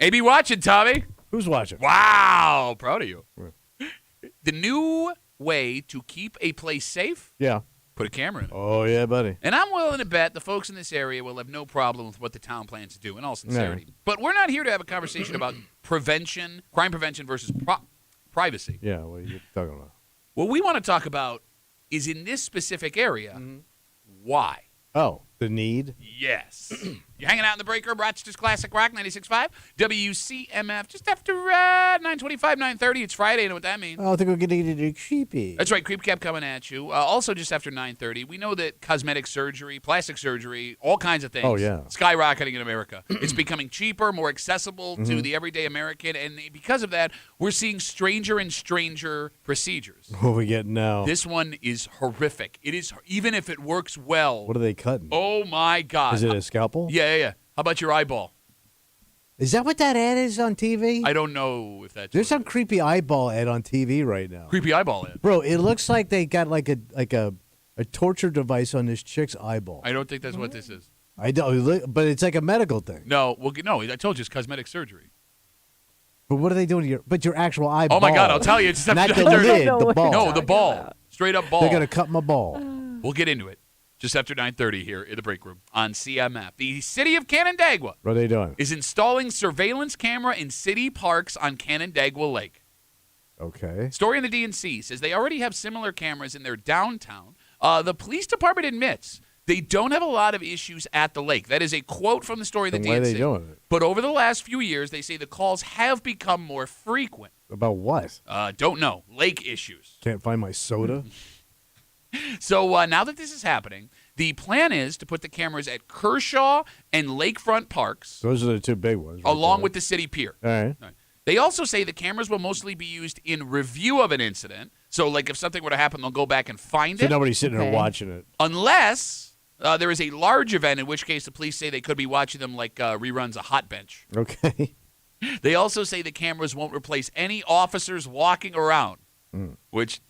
AB watching, Tommy. Who's watching? Wow. Proud of you. The new way to keep a place safe, Yeah. put a camera in it. Oh, yeah, buddy. And I'm willing to bet the folks in this area will have no problem with what the town plans to do, in all sincerity. But we're not here to have a conversation about prevention, crime prevention versus privacy. Yeah, what are you talking about? What we want to talk about is in this specific area, why? Oh, the need? Yes. You're hanging out in the break room, Rochester's Classic Rock, 96.5, WCMF, just after 9:25, 9:30. It's Friday, you know what that means. Oh, I think we're getting it creepy. That's right, Creep Cap coming at you. Also just after 9:30. We know that cosmetic surgery, plastic surgery, all kinds of things, skyrocketing in America. It's becoming cheaper, more accessible to the everyday American, and because of that, we're seeing stranger and stranger procedures. What are we getting now? This one is horrific. It is, even if it works well. What are they cutting? Oh, my God. Is it a scalpel? Yeah. How about your eyeball? Is that what that ad is on TV? I don't know if that's. There's some creepy eyeball ad on TV right now. Creepy eyeball ad. Bro, it looks like they got like a torture device on this chick's eyeball. I don't think that's what this is. I don't, but it's like a medical thing. No, I told you it's cosmetic surgery. But what are they doing to your actual eyeball? Oh my God, I'll tell you. It's not the lid, the ball. No, the ball. Straight up ball. They're gonna cut my ball. We'll get into it just after 9:30 here in the break room on CMF. The city of Canandaigua. What are they doing? Is installing surveillance camera in city parks on Canandaigua Lake. Okay. Story in the DNC says they already have similar cameras in their downtown. The police department admits they don't have a lot of issues at the lake. That is a quote from the story in the DNC. Why are they doing it? But over the last few years, they say the calls have become more frequent. About what? Don't know. Lake issues. Can't find my soda? So now that this is happening, the plan is to put the cameras at Kershaw and Lakefront parks. Those are the two big ones. Right along there. with the city pier. All right. They also say the cameras will mostly be used in review of an incident. So, like, if something were to happen, they'll go back and find So it. nobody's sitting there watching it. Unless there is a large event, in which case the police say they could be watching them like reruns of Hot Bench. Okay. They also say the cameras won't replace any officers walking around, which,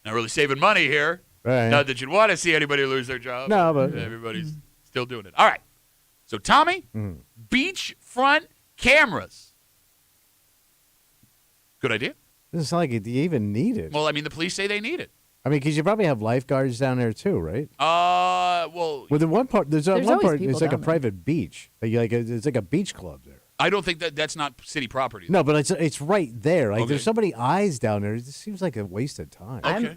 not really saving money here. Right. Not that you'd want to see anybody lose their job. No, but everybody's still doing it. All right. So, Tommy, beachfront cameras. Good idea. It's not like you even need it. Well, I mean, the police say they need it. I mean, because you probably have lifeguards down there too, right? Well, the one part, there's one always part. people It's like a down there. private beach. It's like a beach club there. I don't think that's not city property. No, but it's right there. Like Okay. there's so many eyes down there. It just seems like a waste of time. Okay.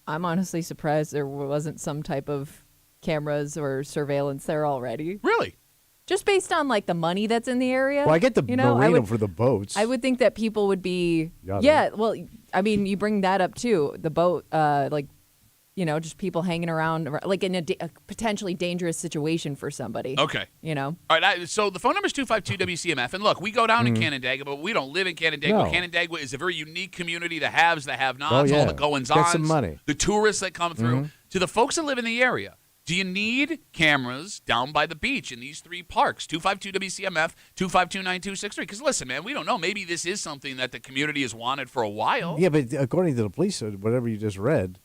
I'm honestly surprised there wasn't some type of cameras or surveillance there already. Really? Just based on like the money that's in the area. Well, I get the I marina would, for the boats. I would think that people would be. Yada. Yeah. Well, I mean, you bring that up too. The boat, just people hanging around, like in a potentially dangerous situation for somebody. Okay. All right. So the phone number is 252-WCMF. And look, we go down to Canandaigua, but we don't live in Canandaigua. No. Canandaigua is a very unique community. The haves, the have-nots, Oh, yeah. all the goings-ons. Get some money. The tourists that come through. To the folks that live in the area, do you need cameras down by the beach in these three parks? 252-WCMF, 252-9263. Because listen, man, we don't know. Maybe this is something that the community has wanted for a while. Yeah, but according to the police, whatever you just read,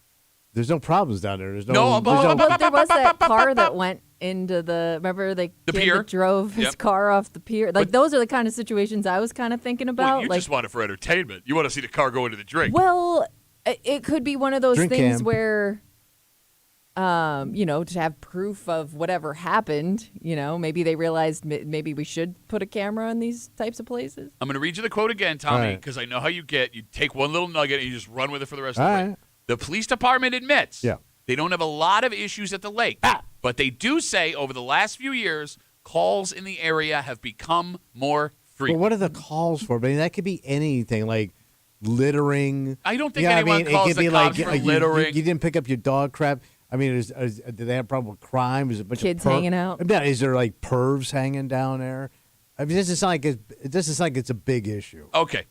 there's no problems down there. There's no. No, Well, there was that car that went into remember the kid pier? that drove his car off the pier? Like, those are the kind of situations I was kind of thinking about. Well, you like, just want it for entertainment. You want to see the car go into the drink. well, it could be one of those Drink things cam. where, to have proof of whatever happened, maybe they realized maybe we should put a camera in these types of places. I'm going to read you the quote again, Tommy, All right. because I know how you get. You take one little nugget and you just run with it for the rest of All the week. right. The police department admits Yeah. they don't have a lot of issues at the lake, but they do say over the last few years, calls in the area have become more But frequent. what are the calls for? I mean, that could be anything, like littering. I don't think You know what anyone I mean? calls It could the be cops like for you littering. didn't pick up your dog crap. I mean, do they have a problem with crime? Is it a bunch Kids of hanging out? Yeah, is there like pervs hanging down there? I mean, it doesn't sound like it's a big issue. Okay,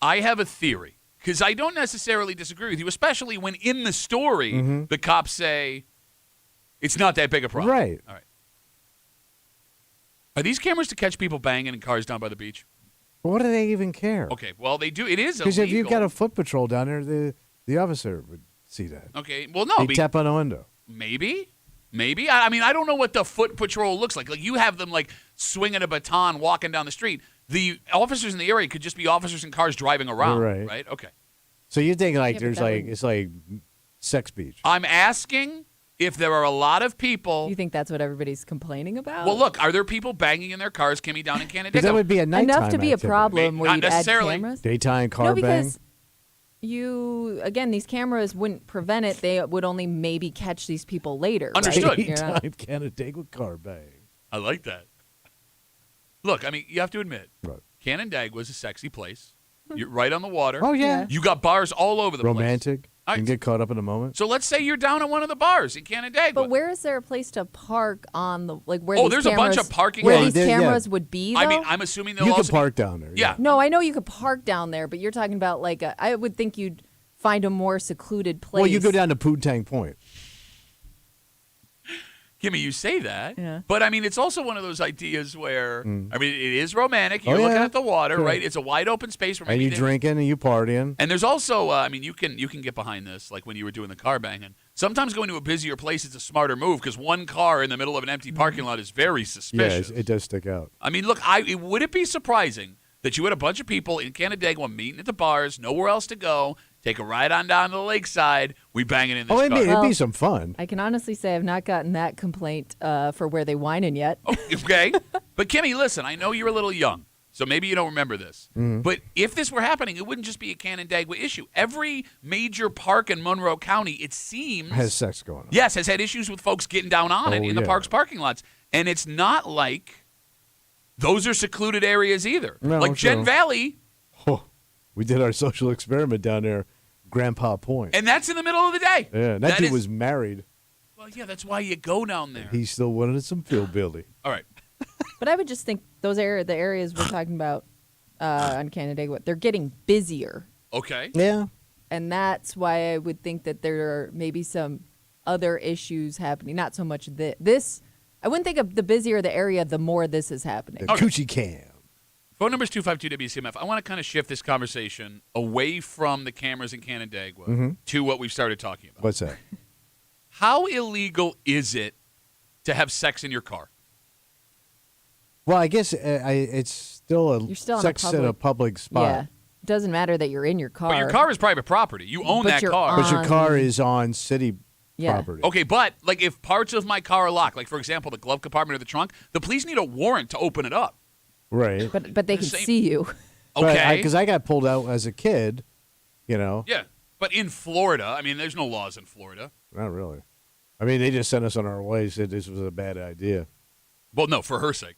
I have a theory, because I don't necessarily disagree with you, especially when in the story the cops say it's not that big a problem. Right. All right. Are these cameras to catch people banging in cars down by the beach? What do they even care? Okay, well, they do. It is Because illegal. if you've got a foot patrol down there, the officer would see that. Okay, well, no. He'd tap on the window. Maybe. Maybe. I mean, I don't know what the foot patrol looks like. Like, you have them, like, swinging a baton walking down the street. The officers in the area could just be officers in cars driving around, right? Okay. So you think, like, Yeah, there's, like, it's like sex speech. I'm asking if there are a lot of people. You think that's what everybody's complaining about? Well, look, are there people banging in their cars, Kimmy, down in Because Canandaigua? that would be a nighttime enough to be activity. a problem where Not you'd add necessarily. cameras? Daytime car No, bang. because these cameras wouldn't prevent it. They would only maybe catch these people later. right? Understood. You're not- Daytime Canandaigua car bang. I like that. Look, I mean, you have to admit, Right. Canandaigua is a sexy place. You're right on the water. Oh, yeah. You got bars all over the place. Romantic. All You can right. get caught up in a moment. So let's say you're down at one of the bars in Canandaigua. But where is there a place to park on the where? Oh, these there's a bunch cameras- of parking where lots. these Yeah, cameras would be. Though? I mean, I'm assuming they'll You can also park down there. Yeah. No, I know you could park down there, but you're talking about like I would think you'd find a more secluded place. Well, you go down to Poontang Point. Kimmy, you say that, Yeah. but I mean, it's also one of those ideas where, I mean, it is romantic. Oh, You're looking yeah. at the water, Sure. right? It's a wide open space where And maybe you there's- drinking and you partying. And there's also, I mean, you can get behind this, like when you were doing the car banging. Sometimes going to a busier place is a smarter move because one car in the middle of an empty parking lot is very Yeah, suspicious. it does stick out. I mean, look, would it be surprising that you had a bunch of people in Canandaigua meeting at the bars, nowhere else to go, take a ride on down to the lakeside, we banging in this Oh, it'd car. be Well- some fun. I can honestly say I've not gotten that complaint for where they whining yet. Okay. But Kimmy, listen, I know you're a little young, so maybe you don't remember this. Mm-hmm. But if this were happening, it wouldn't just be a Canandaigua issue. Every major park in Monroe County, it seems, Has sex going on. yes, has had issues with folks getting down on it Oh, in the yeah. park's parking lots. And it's not like those are secluded areas either. No, like Jen true. Valley, Oh, we did our social experiment down there, Grandpa Point. and that's in the middle of the day. Yeah, that dude is- was married. Well, yeah, that's why you go down there. He still wanted some Philbilly. All right. But I would just think the areas we're talking about on Canandaigua, they're getting busier. Okay. Yeah. And that's why I would think that there are maybe some other issues happening. Not so much this. I wouldn't think of the busier the area, the more this is happening. The Coochie Cam. Phone number is 252-WCMF. I want to kind of shift this conversation away from the cameras in Canandaigua to what we've started talking about. What's that? How illegal is it to have sex in your car? Well, I guess it's still You're still in a sex in a public spot. Yeah. It doesn't matter that you're in your car. But your car is private property. You own But that you're car. But your on- car is on city Yeah. property. Okay, but like if parts of my car are locked, like for example the glove compartment or the trunk, the police need a warrant to open it up. Right. But they can Same- see you. Okay. Because I got pulled out as a kid, you know. Yeah. But in Florida, I mean, there's no laws in Florida. Not really. I mean, they just sent us on our way, said this was a bad idea. Well, no, for her sake.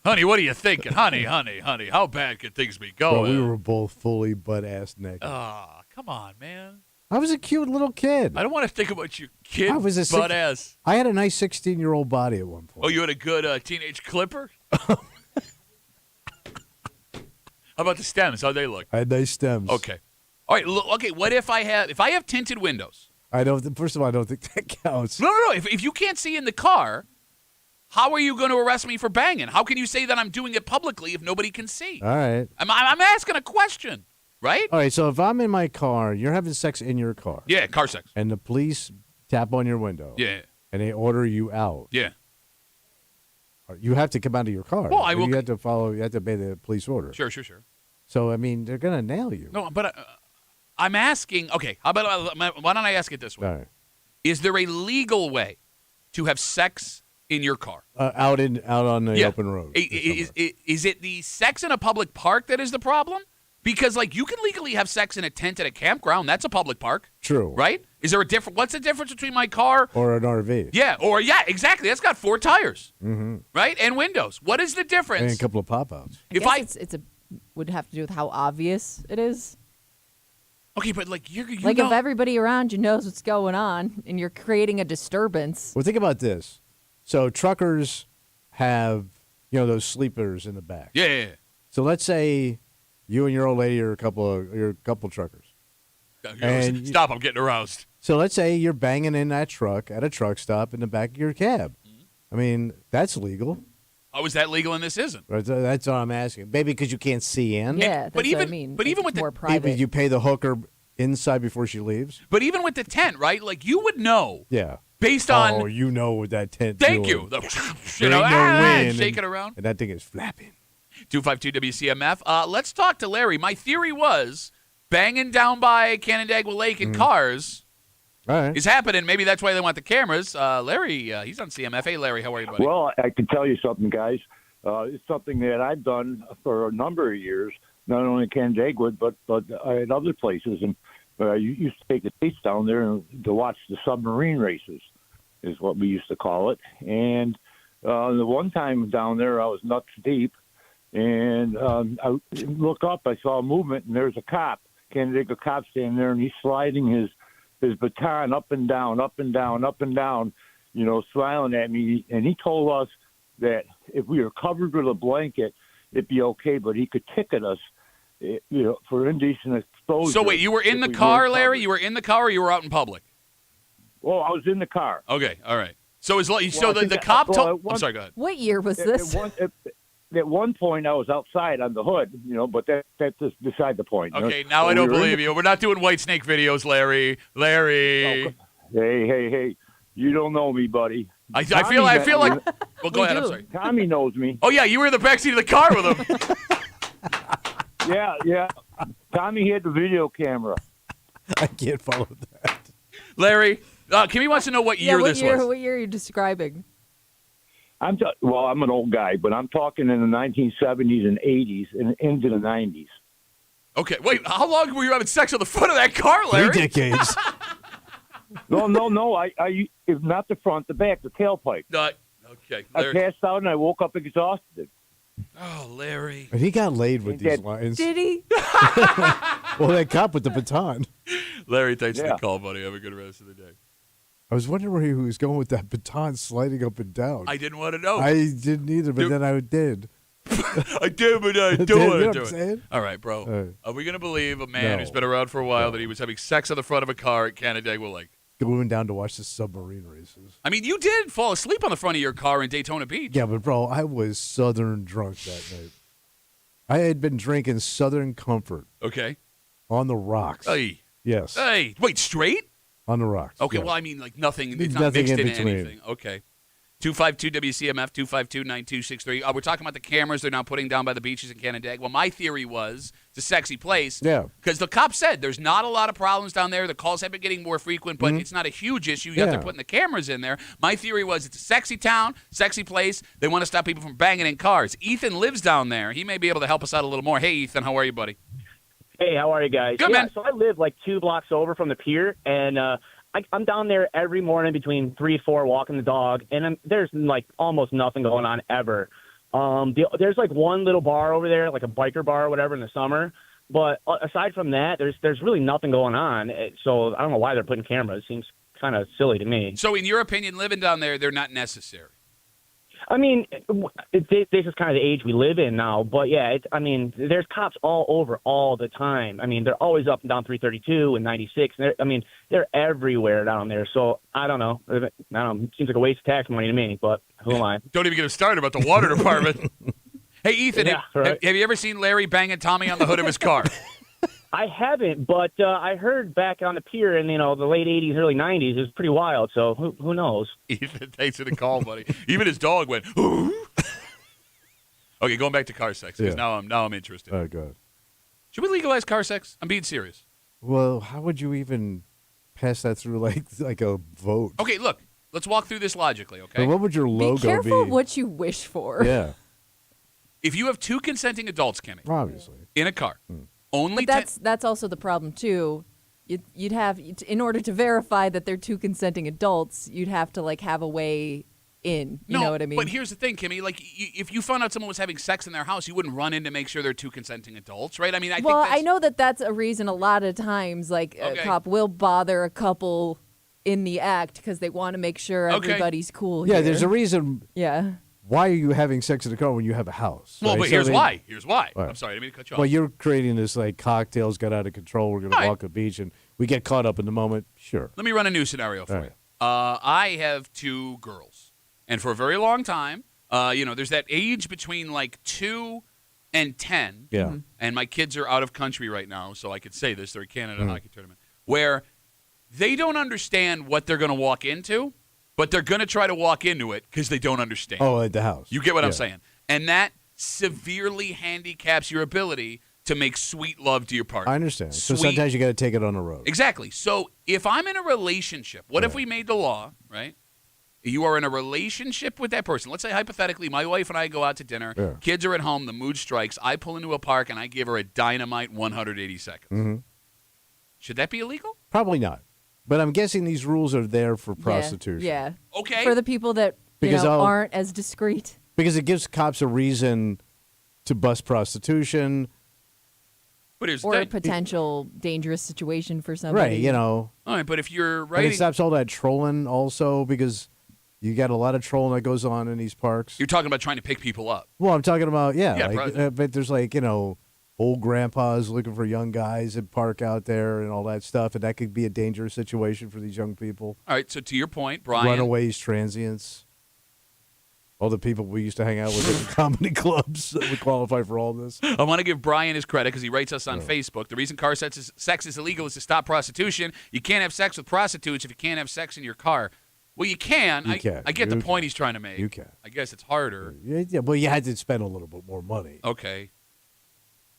Honey, what are you thinking? Honey, how bad could things be But going? we were both fully butt-ass naked. Ah, come on, man. I was a cute little kid. I don't want to think about your kid I was a butt ass. I had a nice 16-year-old body at one point. Oh, you had a good teenage clipper? How about the stems? How'd they look? I had nice stems. Okay. All right. Look, okay. What if I have tinted windows? I don't. First of all, I don't think that counts. No. If you can't see in the car, how are you going to arrest me for banging? How can you say that I'm doing it publicly if nobody can see? All right. I'm asking a question, right? All right. So if I'm in my car, you're having sex in your car. Yeah, car sex. And the police tap on your window. Yeah. And they order you out. Yeah. You have to come out of your car. Well, I will- You have to follow. You have to obey the police order. Sure. So I mean, they're gonna nail you. No, but I'm asking. Okay. How about why don't I ask it this way? All right. Is there a legal way to have sex in your car? Out on the open road. Is it the sex in a public park that is the problem? Because like you can legally have sex in a tent at a campground. That's a public park. True. Right? Is there a difference? What's the difference between my car? Or an RV. Yeah. Exactly. That's got 4 tires. Mm-hmm. Right? And windows. What is the difference? And a couple of pop-outs. I guess it's would have to do with how obvious it is. Okay, but like you Like know, if everybody around you knows what's going on and you're creating a disturbance. Well, think about this. So truckers have, those sleepers in the back. Yeah. So let's say you and your old lady are a couple truckers. And Stop! I'm getting aroused. So let's say you're banging in that truck at a truck stop in the back of your cab. I mean, that's legal. How is that legal and this isn't? Right? That's all I'm asking. Maybe because you can't see in. Yeah, that's but what I mean. even It's with the- more private. You pay the hooker inside before she leaves. But even with the tent, right? Like you would know. Yeah. Based on. Oh, you know what that tent. Thank doing. you. Shake it around. And that thing is flapping. 252 WCMF. Let's talk to Larry. My theory was banging down by Canandaigua Lake in cars All right. is happening. Maybe that's why they want the cameras. Larry, he's on CMF. Hey, Larry, how are you, buddy? Well, I can tell you something, guys. It's something that I've done for a number of years, not only in Canandaigua, but at other places. And you used to take the dates down there to watch the submarine races, is what we used to call it. And the one time down there, I was nuts deep. And I look up, I saw a movement, and there's a cop, Canandaigua cop standing there, and he's sliding his baton up and down, up and down, up and down, smiling at me. And he told us that if we were covered with a blanket, it'd be okay, but he could ticket us, for indecent exposure. So wait, you were in the car, Larry? You were in the car, or you were out in public? Well, I was in the car. Okay, all right. So the cop told. I'm sorry, go ahead. What year was this? At one point, I was outside on the hood, but that's just beside the point. Okay, now I don't believe you. We're not doing White Snake videos, Larry. Larry. Oh, hey, you don't know me, buddy. I feel like. Well, go ahead. I'm sorry. Tommy knows me. Oh yeah, you were in the backseat of the car with him. Yeah. Tommy had the video camera. I can't follow that. Larry, Kimmy wants to know what year this was. What year are you describing? I'm an old guy, but I'm talking in the 1970s and 80s and into the 90s. Okay, wait, how long were you having sex on the front of that car, Larry? 3 decades. No. I if not the front, the back, the tailpipe. Okay, Larry. I passed out and I woke up exhausted. Oh, Larry. And he got laid with these lines. Did he? Well, that cop with the baton. Larry, thanks for the call, buddy. Have a good rest of the day. I was wondering where he was going with that baton sliding up and down. I didn't want to know. I didn't either, but then I did. I did, but I don't want to do it. Saying? All right, bro. Are we going to believe a man who's been around for a while that he was having sex on the front of a car at Canandaigua Lake? Going down to watch the submarine races. I mean, you did fall asleep on the front of your car in Daytona Beach. Yeah, but, bro, I was Southern drunk that night. I had been drinking Southern Comfort. Okay. On the rocks. Hey. Yes. Hey. Wait, straight? On the rocks. Okay, yes. well, I mean, like nothing. It's not nothing mixed in into anything. Okay. 252 WCMF 252-9263. We're talking about the cameras they're now putting down by the beaches in Canandaigua. Well, my theory was it's a sexy place. Yeah. Because the cops said there's not a lot of problems down there. The calls have been getting more frequent, but it's not a huge issue. Yet they're putting the cameras in there. My theory was it's a sexy town, sexy place. They want to stop people from banging in cars. Ethan lives down there. He may be able to help us out a little more. Hey, Ethan, how are you, buddy? Hey, how are you guys? Good, man. So I live like 2 blocks over from the pier, and I'm down there every morning between 3 and 4 walking the dog, and there's like almost nothing going on ever. There's like one little bar over there, like a biker bar or whatever in the summer. But aside from that, there's really nothing going on. So I don't know why they're putting cameras. It seems kind of silly to me. So in your opinion, living down there, they're not necessary? I mean, this is kind of the age we live in now. But, yeah, there's cops all over all the time. I mean, they're always up and down 332 and 96. They're everywhere down there. So, I don't know. It seems like a waste of tax money to me, but who am I? Don't even get us started about the water department. Hey, Ethan, have you ever seen Larry banging Tommy on the hood of his car? I haven't, but I heard back on the pier in the late 80s, early 90s, it was pretty wild, so who knows? Ethan, thanks for the call, buddy. Even his dog went, ooh. Okay, going back to car sex, because now I'm interested. Oh, God. Should we legalize car sex? I'm being serious. Well, how would you even pass that through like a vote? Okay, look, let's walk through this logically, okay? And what would your logo be? Be careful what you wish for. Yeah. If you have 2 consenting adults, Kimmy, obviously, in a car, but that's also the problem too. You'd have, in order to verify that they're 2 consenting adults, you'd have to have a way in. You know what I mean? But here's the thing, Kimmy. If you found out someone was having sex in their house, you wouldn't run in to make sure they're 2 consenting adults, right? I mean, I know that's a reason a lot of times, a cop will bother a couple in the act because they want to make sure everybody's cool. Yeah, here. there's a reason. Yeah. Why are you having sex in a car when you have a house? Well, right? but here's why. Here's why. Right. I'm sorry, I didn't mean to cut you off. Well, you're creating this cocktails got out of control. We're going to walk the beach and we get caught up in the moment. Sure. Let me run a new scenario for you. I have 2 girls, and for a very long time, there's that age between 2 and 10, Yeah. and my kids are out of country right now, so I could say this, they're at Canada hockey tournament, where they don't understand what they're going to walk into, but they're going to try to walk into it because they don't understand. Oh, at the house. You get what I'm saying? And that severely handicaps your ability to make sweet love to your partner. I understand. So Sweet- sometimes you got to take it on the road. Exactly. So if I'm in a relationship, what if we made the law, right? You are in a relationship with that person. Let's say, hypothetically, my wife and I go out to dinner. Yeah. Kids are at home. The mood strikes. I pull into a park, and I give her a dynamite 180 seconds. Mm-hmm. Should that be illegal? Probably not. But I'm guessing these rules are there for prostitution. Yeah. Okay. For the people that Because aren't as discreet. Because it gives cops a reason to bust prostitution. But here's the Or a thing. potential dangerous situation for somebody. Right, All right, but if you're And writing... it stops all that trolling also because you got a lot of trolling that goes on in these parks. You're talking about trying to pick people up. Well, I'm talking about, Yeah, but there's old grandpas looking for young guys at park out there and all that stuff, and that could be a dangerous situation for these young people. All right, so to your point, Brian... Runaways, transients. All the people we used to hang out with at the comedy clubs that would qualify for all this. I want to give Brian his credit because he writes us on Facebook. The reason car sex is illegal is to stop prostitution. You can't have sex with prostitutes if you can't have sex in your car. Well, you can. You can. I get the You point he's trying to make. You can. I guess it's harder. Yeah, well, you had to spend a little bit more money. Okay.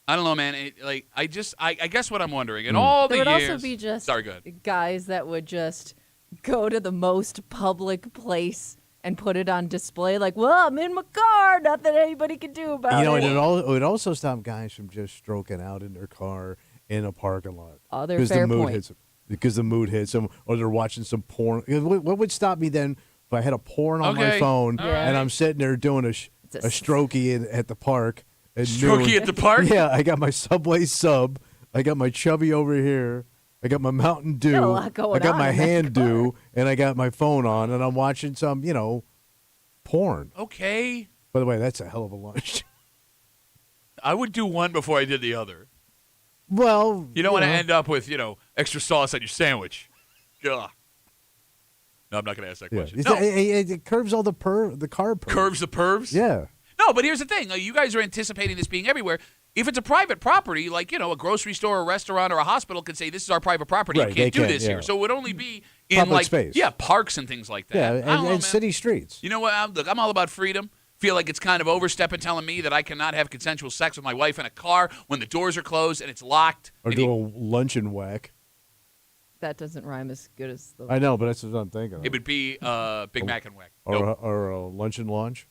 I don't know, man. I guess what I'm wondering, in all the There would years... also be just Sorry, go ahead. guys that would just go to the most public place and put it on display, like, well, I'm in my car, nothing anybody can do about And it. it would also stop guys from just stroking out in their car in a parking lot. Other Because fair the mood point. hits them. Because the mood hits them, or they're watching some porn. What would stop me then if I had a porn on my Okay. phone All and right. I'm sitting there doing a strokey at the park? At Strokey noon. at the park? Yeah, I got my Subway sub. I got my Chubby over here. I got my Mountain Dew. Got a lot going I got on my in that Hand car. Dew, and I got my phone on, and I'm watching some, porn. Okay. By the way, that's a hell of a lunch. I would do one before I did the other. Well, You don't want to end up with, extra sauce on your sandwich. Ugh. No, I'm not going to ask that Yeah. question. It's- No. It curves all the car pervs. Curves the pervs? Yeah. No, but here's the thing. You guys are anticipating this being everywhere. If it's a private property, like, a grocery store, a restaurant, or a hospital can say, this is our private property. Right, You they can't do can, this yeah. here. So it would only be in, Public like, space. parks and things like that. Yeah, I and, don't know, man. city streets. You know what? Look, I'm all about freedom. Feel like it's kind of overstepping telling me that I cannot have consensual sex with my wife in a car when the doors are closed and it's locked. Or and do a luncheon whack. That doesn't rhyme as good as the. I know, but that's what I'm thinking. It would be Big Mac and Whack. Or a luncheon launch.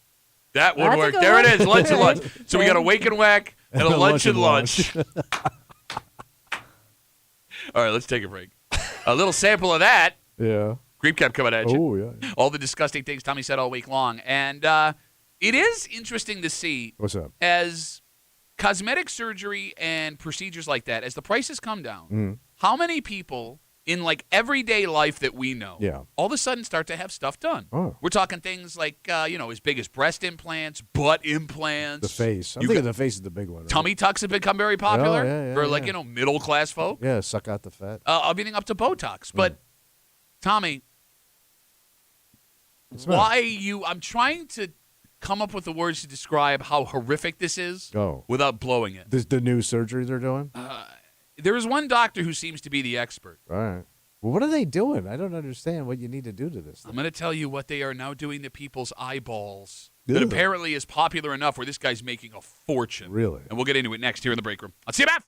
That would That's a work. good There one. it is, lunch and lunch. So we got a wake and whack and a lunch and lunch. All right, let's take a break. A little sample of that. Yeah. Creep Cap coming at you. Oh, yeah. All the disgusting things Tommy said all week long. And it is interesting to see What's up? as cosmetic surgery and procedures like that, as the prices come down, Mm. how many people in like everyday life that we know Yeah. all of a sudden start to have stuff done? Oh. We're talking things like, as big as breast implants, butt implants. The face. I'm You thinking got- the face is the big one. Right? Tummy tucks have become very popular yeah, for yeah. middle class folk. Yeah, suck out the fat. Everything up to Botox. But Tommy, What's the matter? I'm trying to come up with the words to describe how horrific this is without blowing it. This the new surgery they're doing? There is one doctor who seems to be the expert. All right. Well, what are they doing? I don't understand what you need to do to this thing. I'm going to tell you what they are now doing to people's eyeballs. That Ugh. apparently is popular enough where this guy's making a fortune. Really? And we'll get into it next here in the break room on CMF.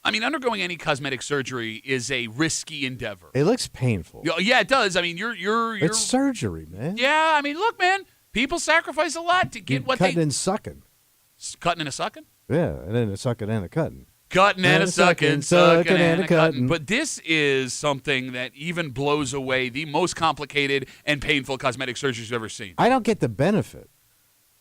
I mean, undergoing any cosmetic surgery is a risky endeavor. It looks painful. Yeah, it does. I mean, you're It's surgery, man. Yeah, I mean, look, man, people sacrifice a lot to get what cutting they and sucking. Cutting and a sucking. Yeah, and then a sucking and a cutting. Cutting and a sucking, sucking and a cutting. cutting. But this is something that even blows away the most complicated and painful cosmetic surgeries you've ever seen. I don't get the benefit.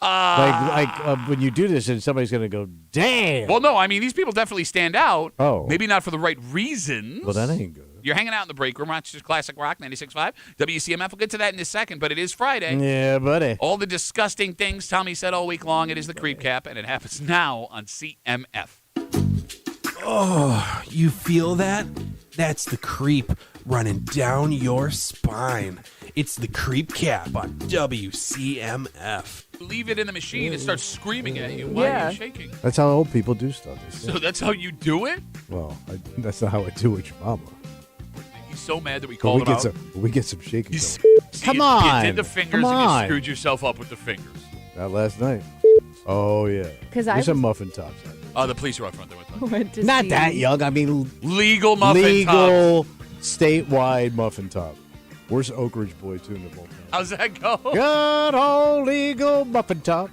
When you do this, and somebody's going to go, damn. Well, no, I mean, these people definitely stand out. Oh. Maybe not for the right reasons. Well, that ain't good. You're hanging out in the break room, Rochester's Classic Rock 96.5, WCMF. We'll get to that in a second, but it is Friday. Yeah, buddy. All the disgusting things Tommy said all week long. It is the Creep Cap, and it happens now on CMF. Oh, you feel that? That's the creep running down your spine. It's the Creep Cap on WCMF. Leave it in the machine, it starts screaming at you. Why are you shaking? That's how old people do stuff. So that's how you do it? Well, that's not how I do it, your mama. He's so mad that we called him out. We get some shaking. Come on. You did the fingers and you screwed yourself up with the fingers. Not last night. Oh, yeah. There's some muffin tops out there. Oh, the police are out front there. Not that young. I mean, legal muffin tops. Statewide muffin top. Where's Oak Ridge Boy tuning the whole time? How's that go? Good old legal muffin top.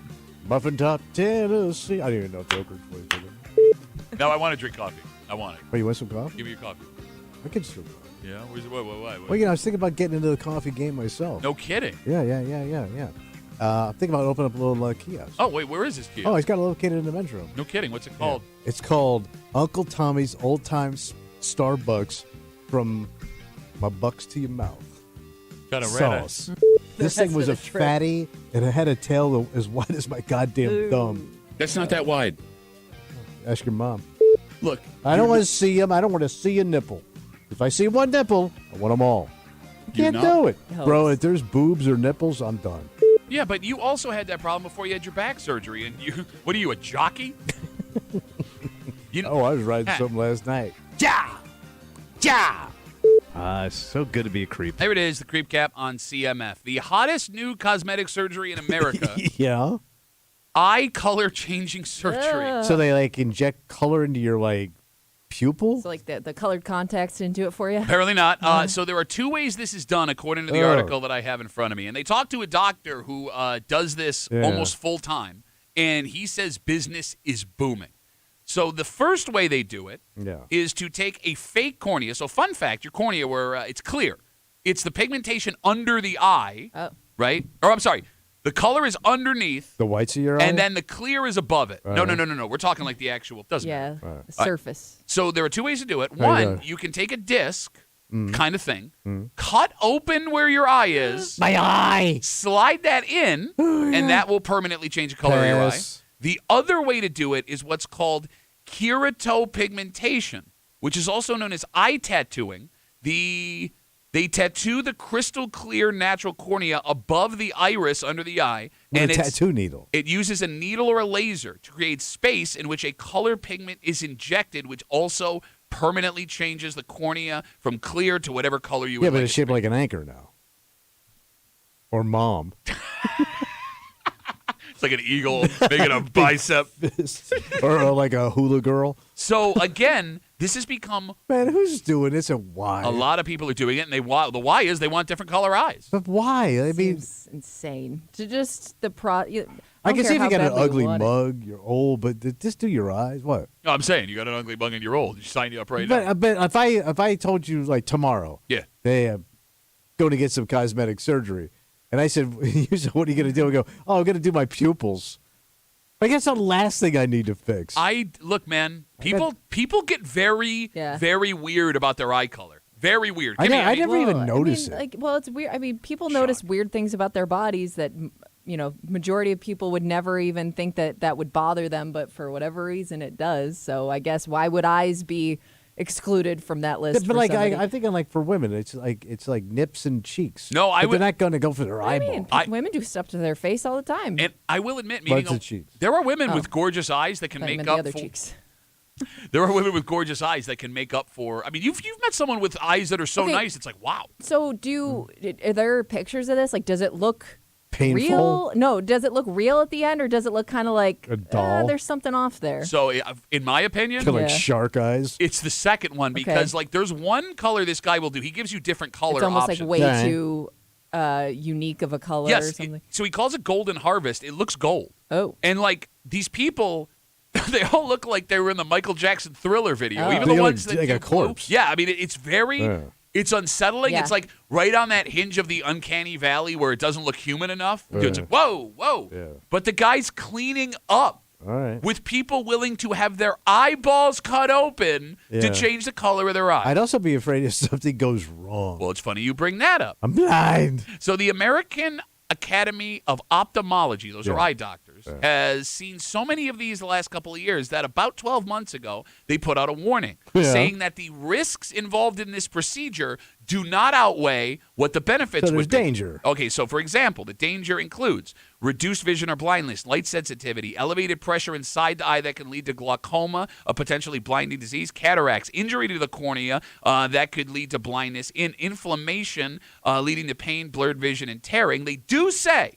Muffin top, Tennessee. I don't even know if the Oak Ridge Boy is doing it. No, I want to drink coffee. I want it. Oh, you want some coffee? Give me your coffee. I can still coffee. Yeah? Where's it? What? Well, I was thinking about getting into the coffee game myself. No kidding. Yeah. I'm thinking about opening up a little kiosk. Oh, wait, where is this kiosk? Oh, he's got it located in the men's room. No kidding. What's it called? Yeah. It's called Uncle Tommy's Old Time Starbucks from my bucks to your mouth. Got a sauce. This thing was a fatty, and it had a tail as wide as my goddamn thumb. That's not that wide. Ask your mom. Look. I don't want to see him. I don't want to see a nipple. If I see one nipple, I want them all. You can't do it. Bro, if there's boobs or nipples, I'm done. Yeah, but you also had that problem before you had your back surgery. And you, what are you, a jockey? I was riding something last night. Ja! It's so good to be a creep. There it is, the Creep Cap on CMF. The hottest new cosmetic surgery in America. Yeah. Eye color changing surgery. So they inject color into your pupil? So the colored contacts didn't do it for you? Apparently not. So there are two ways this is done, according to the article that I have in front of me. And they talked to a doctor who does this almost full time, and he says business is booming. So the first way they do it is to take a fake cornea. So fun fact, your cornea where it's clear. It's the pigmentation under the eye, right? Or I'm sorry, the color is underneath. The whites of your eye? And then the clear is above it. No. We're talking like the actual, doesn't matter. Yeah, the surface. So there are two ways to do it. One, you can take a disc kind of thing, cut open where your eye is. My eye! Slide that in, and that will permanently change the color of your eye. The other way to do it is what's called keratopigmentation, which is also known as eye tattooing. They tattoo the crystal clear natural cornea above the iris under the eye. With a tattoo needle. It uses a needle or a laser to create space in which a color pigment is injected, which also permanently changes the cornea from clear to whatever color you would like. Yeah, but it's shaped like an anchor now. Or mom. It's like an eagle making a bicep. or like a hula girl. So, again, this has become... Man, who's doing this and why? A lot of people are doing it, and the why is they want different color eyes. But why? I mean... Seems insane. To just I can see if you got an ugly mug, you're old, but just do your eyes. What? No, I'm saying you got an ugly mug and you're old. You sign you up right now. But if I told you tomorrow, hey, I'm going to get some cosmetic surgery, and I said, you said, what are you going to do? I go, I'm going to do my pupils. I guess that's the last thing I need to fix. Look, man, people get very, very weird about their eye color. Very weird. I never even noticed it. It's weird. I mean, people notice weird things about their bodies that, majority of people would never even think that would bother them, but for whatever reason it does. So I guess why would eyes be excluded from that list? But I'm thinking for women, it's like nips and cheeks. No, they're not going to go for their eyeball. Women do stuff to their face all the time. And I will admit, there are women with gorgeous eyes that can make up for cheeks. There are women with gorgeous eyes that can make up for. I mean, you've met someone with eyes that are so nice. It's like, wow. So are there pictures of this? Does it look painful? real? No, does it look real at the end, or does it look kind of like a doll? There's something off there. So, in my opinion, Kind of like shark eyes. it's the second one because like there's one color this guy will do. He gives you different color It's almost options. like way too unique of a color or something. So he calls it golden harvest. It looks gold. Oh. And like these people, they all look like they were in the Michael Jackson Thriller video. Oh. Even They the look ones that like do a blue. corpse. Yeah, I mean it's very it's unsettling. Yeah. It's like right on that hinge of the uncanny valley where it doesn't look human enough. It's like, whoa, whoa. Yeah. But the guy's cleaning up. All right. With people willing to have their eyeballs cut open to Yeah. change the color of their eye. I'd also be afraid if something goes wrong. Well, it's funny you bring that up. I'm blind. So the American Academy of Ophthalmology, those are eye doctors, has seen so many of these the last couple of years that about 12 months ago, they put out a warning saying that the risks involved in this procedure do not outweigh what the benefits So there's would be. danger. Okay, so for example, the danger includes reduced vision or blindness, light sensitivity, elevated pressure inside the eye that can lead to glaucoma, a potentially blinding disease, cataracts, injury to the cornea that could lead to blindness, inflammation leading to pain, blurred vision, and tearing. They do say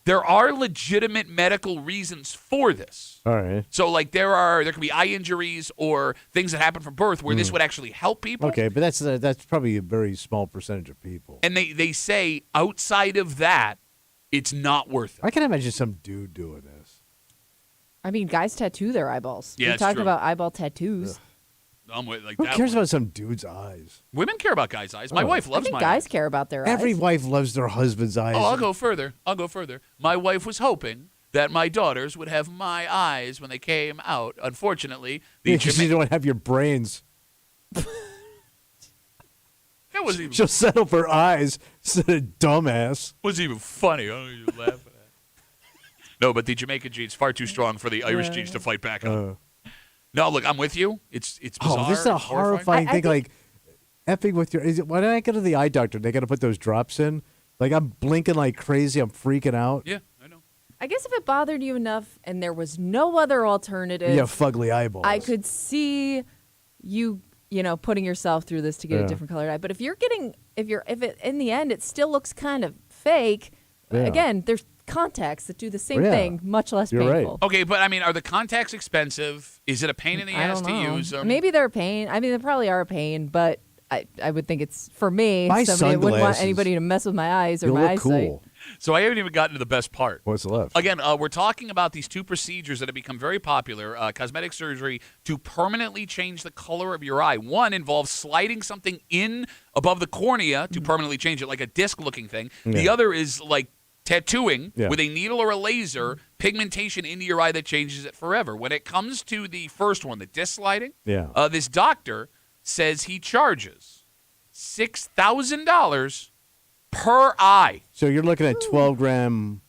there are legitimate medical reasons for this. All right. So, like, there could be eye injuries or things that happen from birth where this would actually help people. Okay, but that's probably a very small percentage of people. And they say outside of that, it's not worth it. I can imagine some dude doing this. I mean, guys tattoo their eyeballs. Yeah, we it's talk true. about eyeball tattoos. I'm with, like, Who that cares one. about some dude's eyes? Women care about guys' eyes. My Oh. wife I loves think my guys eyes. care about their Every eyes. wife loves their husband's eyes. Oh, I'll go further. My wife was hoping that my daughters would have my eyes when they came out. Unfortunately, the Because you don't have your brains. that wasn't even, She'll settle for eyes instead of dumbass. wasn't even funny. Oh, you're laughing at. No, but the Jamaican gene's far too strong for the Irish genes to fight back on. No, look, I'm with you. It's bizarre. Oh, this is a it's horrifying. horrifying thing. Like, effing with your. Why did I go to the eye doctor? They got to put those drops in. Like, I'm blinking like crazy. I'm freaking out. Yeah, I know. I guess if it bothered you enough and there was no other alternative, You have fugly eyeballs. I could see you putting yourself through this to get a different colored eye. But if it in the end it still looks kind of fake, again, there's contacts that do the same thing, much less You're painful. right. Okay, but I mean, are the contacts expensive? Is it a pain in the I ass don't to know. use them? Maybe they're a pain. I mean, they probably are a pain, but I would think it's, for me, My somebody that wouldn't want sunglasses. anybody to mess with my eyes or You'll my look eyesight. cool. So I haven't even gotten to the best part. What's left? Again, we're talking about these two procedures that have become very popular, cosmetic surgery to permanently change the color of your eye. One involves sliding something in above the cornea to permanently change it, like a disc-looking thing. The Yeah. other is like tattooing Yeah. with a needle or a laser, pigmentation into your eye that changes it forever. When it comes to the first one, the disc sliding, this doctor says he charges $6,000 per eye. So you're looking at 12-gram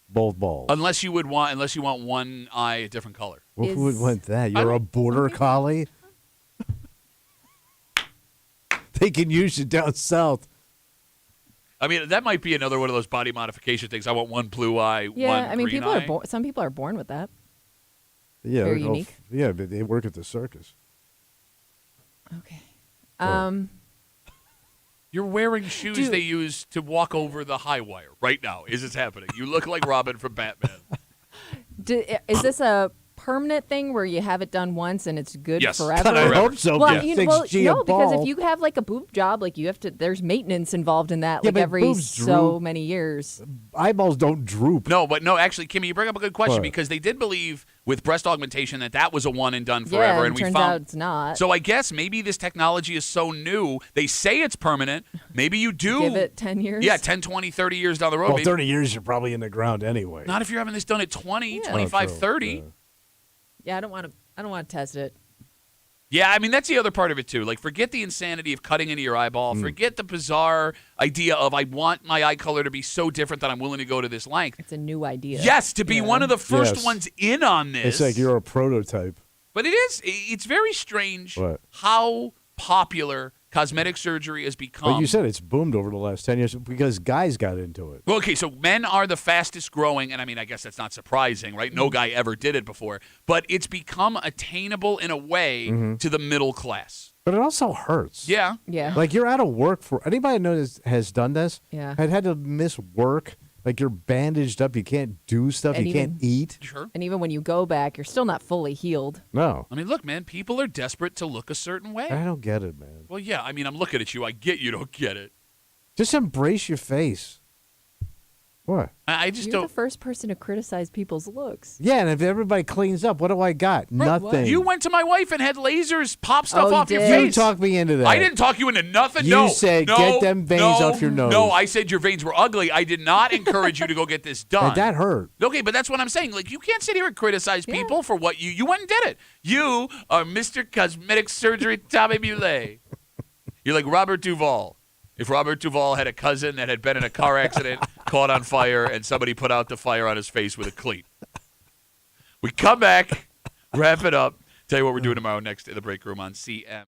both balls. Unless you want one eye a different color. Who would want that? You're a border collie? They can use you down south. I mean, that might be another one of those body modification things. I want one blue eye, Yeah, one I mean, green people eye. are some people are born with that. Yeah, Very unique. Yeah, but they work at the circus. Okay. You're wearing shoes Dude. they use to walk over the high wire right now. Is this happening? You look like Robin from Batman. Is this a permanent thing where you have it done once and it's good Yes. forever? God, I hope so. Well, Yeah. no, 6G a because ball. if you have like a boob job, like you have to, there's maintenance involved in that, Yeah, like but every boobs so droop. many years. Eyeballs don't droop. No, actually, Kimmy, you bring up a good question What? because they did believe with breast augmentation that was a one and done forever, Yeah, and we turns found out it's not. So I guess maybe this technology is so new. They say it's permanent. Maybe you do Give it 10 years. Yeah, 10, 20, 30 years down the road. Well, maybe. 30 years, you're probably in the ground anyway. Not if you're having this done at 20, Yeah. 25, Oh, true. 30. Yeah, I don't want to test it. Yeah, I mean, that's the other part of it, too. Like, forget the insanity of cutting into your eyeball. Forget the bizarre idea of I want my eye color to be so different that I'm willing to go to this length. It's a new idea. Yes, to be one of the first Yes. ones in on this. It's like you're a prototype. But it's very strange What? how popular cosmetic surgery has become. But you said it's boomed over the last 10 years because guys got into it. Well, okay, so men are the fastest growing, and I mean, I guess that's not surprising, right? No guy ever did it before. But it's become attainable in a way to the middle class. But it also hurts. Yeah. Yeah. Like you're out of work for anybody I know has done this. Yeah. Had to miss work Like you're bandaged up. You can't do stuff. And you can't eat. Sure. And even when you go back, you're still not fully healed. No. I mean, look, man, people are desperate to look a certain way. I don't get it, man. Well, yeah, I mean, I'm looking at you. I get you don't get it. Just embrace your face. What? I just You're don't. the first person to criticize people's looks. Yeah, and if everybody cleans up, what do I got? Nothing. You went to my wife and had lasers pop stuff Oh, off your did? face. You talked me into that. I didn't talk you into nothing. You no. said, no, get them veins no, off your nose. No, I said your veins were ugly. I did not encourage you to go get this done. And that hurt. Okay, but that's what I'm saying. Like, you can't sit here and criticize people for what you went and did it. You are Mr. Cosmetic Surgery Tommy Muley. You're like Robert Duvall. If Robert Duvall had a cousin that had been in a car accident, caught on fire, and somebody put out the fire on his face with a cleat. We come back, wrap it up, tell you what we're doing tomorrow next in the break room on CM.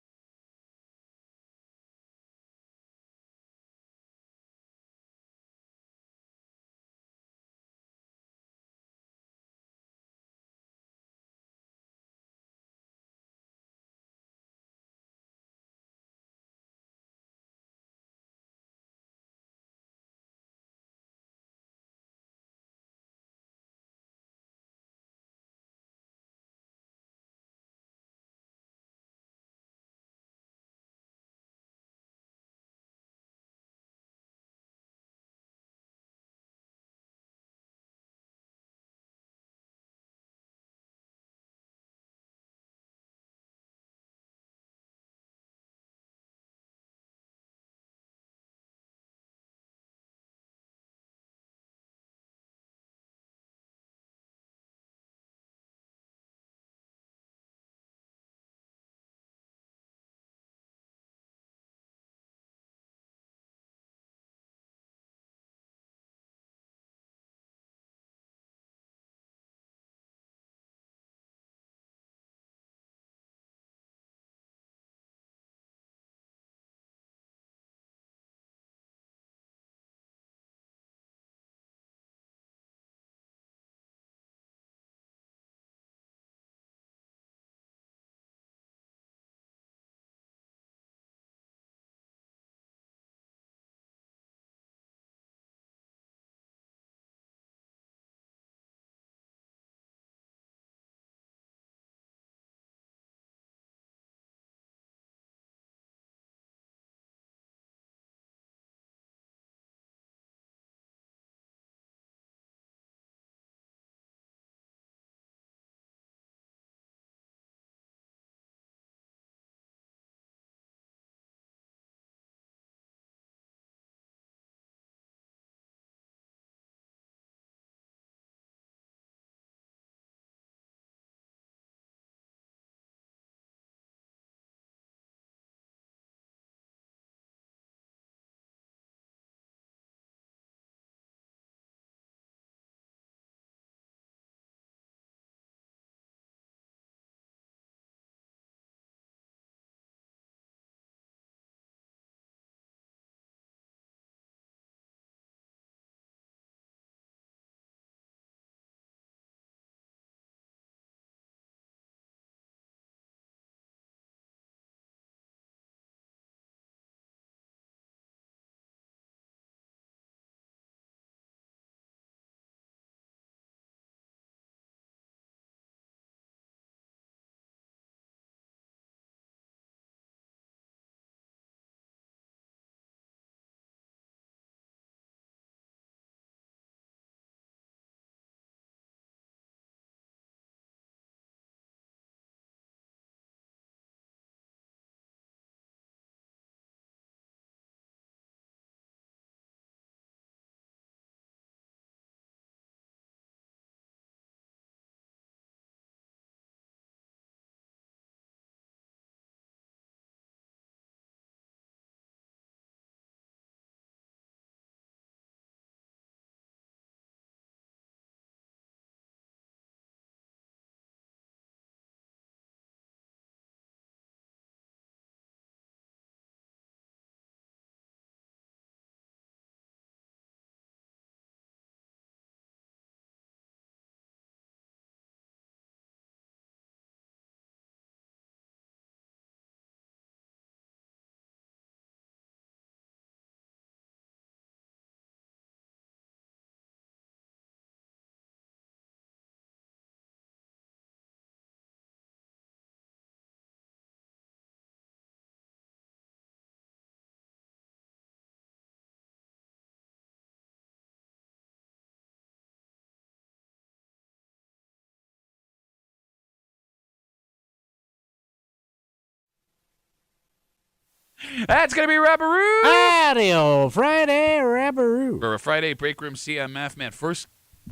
That's going to be Rabbaroo. Audio Friday Rabbaroo. For a Friday Break Room CMF, man, first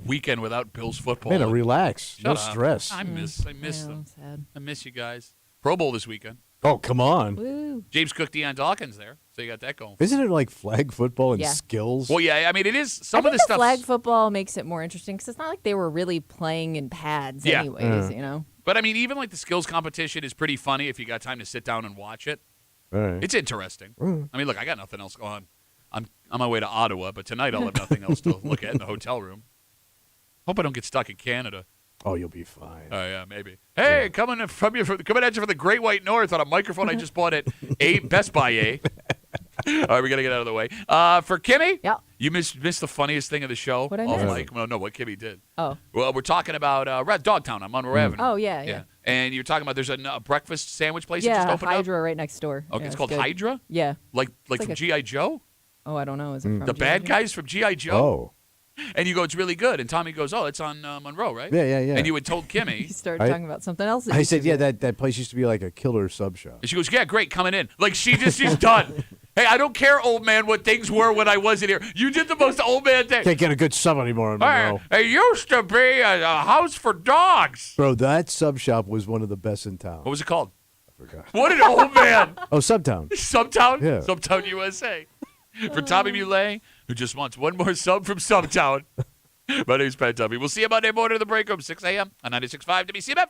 weekend without Bills football. Man, relax. Shut no up. stress. I miss them. Sad. I miss you guys. Pro Bowl this weekend. Oh, come on. Woo. James Cook, Deion Dawkins there, so you got that going. Isn't it like flag football and Yeah. skills? Well, yeah, I mean, it is. I Some of think the the stuff. flag football makes it more interesting because it's not like they were really playing in pads Yeah. anyways, you know? But I mean, even like the skills competition is pretty funny if you got time to sit down and watch it. All right. It's interesting. I mean, look, I got nothing else going. I'm on my way to Ottawa, but tonight I'll have nothing else to look at in the hotel room. Hope I don't get stuck in Canada. Oh, you'll be fine. Oh yeah, maybe. Hey, coming at you from the Great White North on a microphone I just bought at Best Buy. All right, we gotta get out of the way. For Kimmy, Yeah. you missed the funniest thing of the show. What'd I off miss? mic. Well, no, what Kimmy did. Oh. Well, we're talking about Dogtown on Monroe Avenue. Oh, yeah. And you're talking about there's a breakfast sandwich place that just Yeah, opened Hydra right next door. up. Okay, Yeah, it's called good. Hydra. Yeah. Like like from a- G.I. Joe. Oh, I don't know. Is it from The bad G.I. Joe? guys from G.I. Joe. Oh. And you go, it's really good. And Tommy goes, oh, it's on Monroe, right? Yeah. And you had told Kimmy. You started talking about something else. that I you said, should yeah, do. that place used to be like a killer sub shop. And she goes, yeah, great, coming in. Like, she's done. Hey, I don't care, old man, what things were when I wasn't here. You did the most old man thing. Can't get a good sub anymore in Monroe. It used to be a house for dogs. Bro, that sub shop was one of the best in town. What was it called? I forgot. What an old man. Oh, Subtown. Subtown? Yeah. Subtown, USA. For Tommy Muley, who just wants one more sub from Subtown. My name's Pat Tuffy. We'll see you Monday morning in the break room, 6 a.m. on 96.5 WCMF.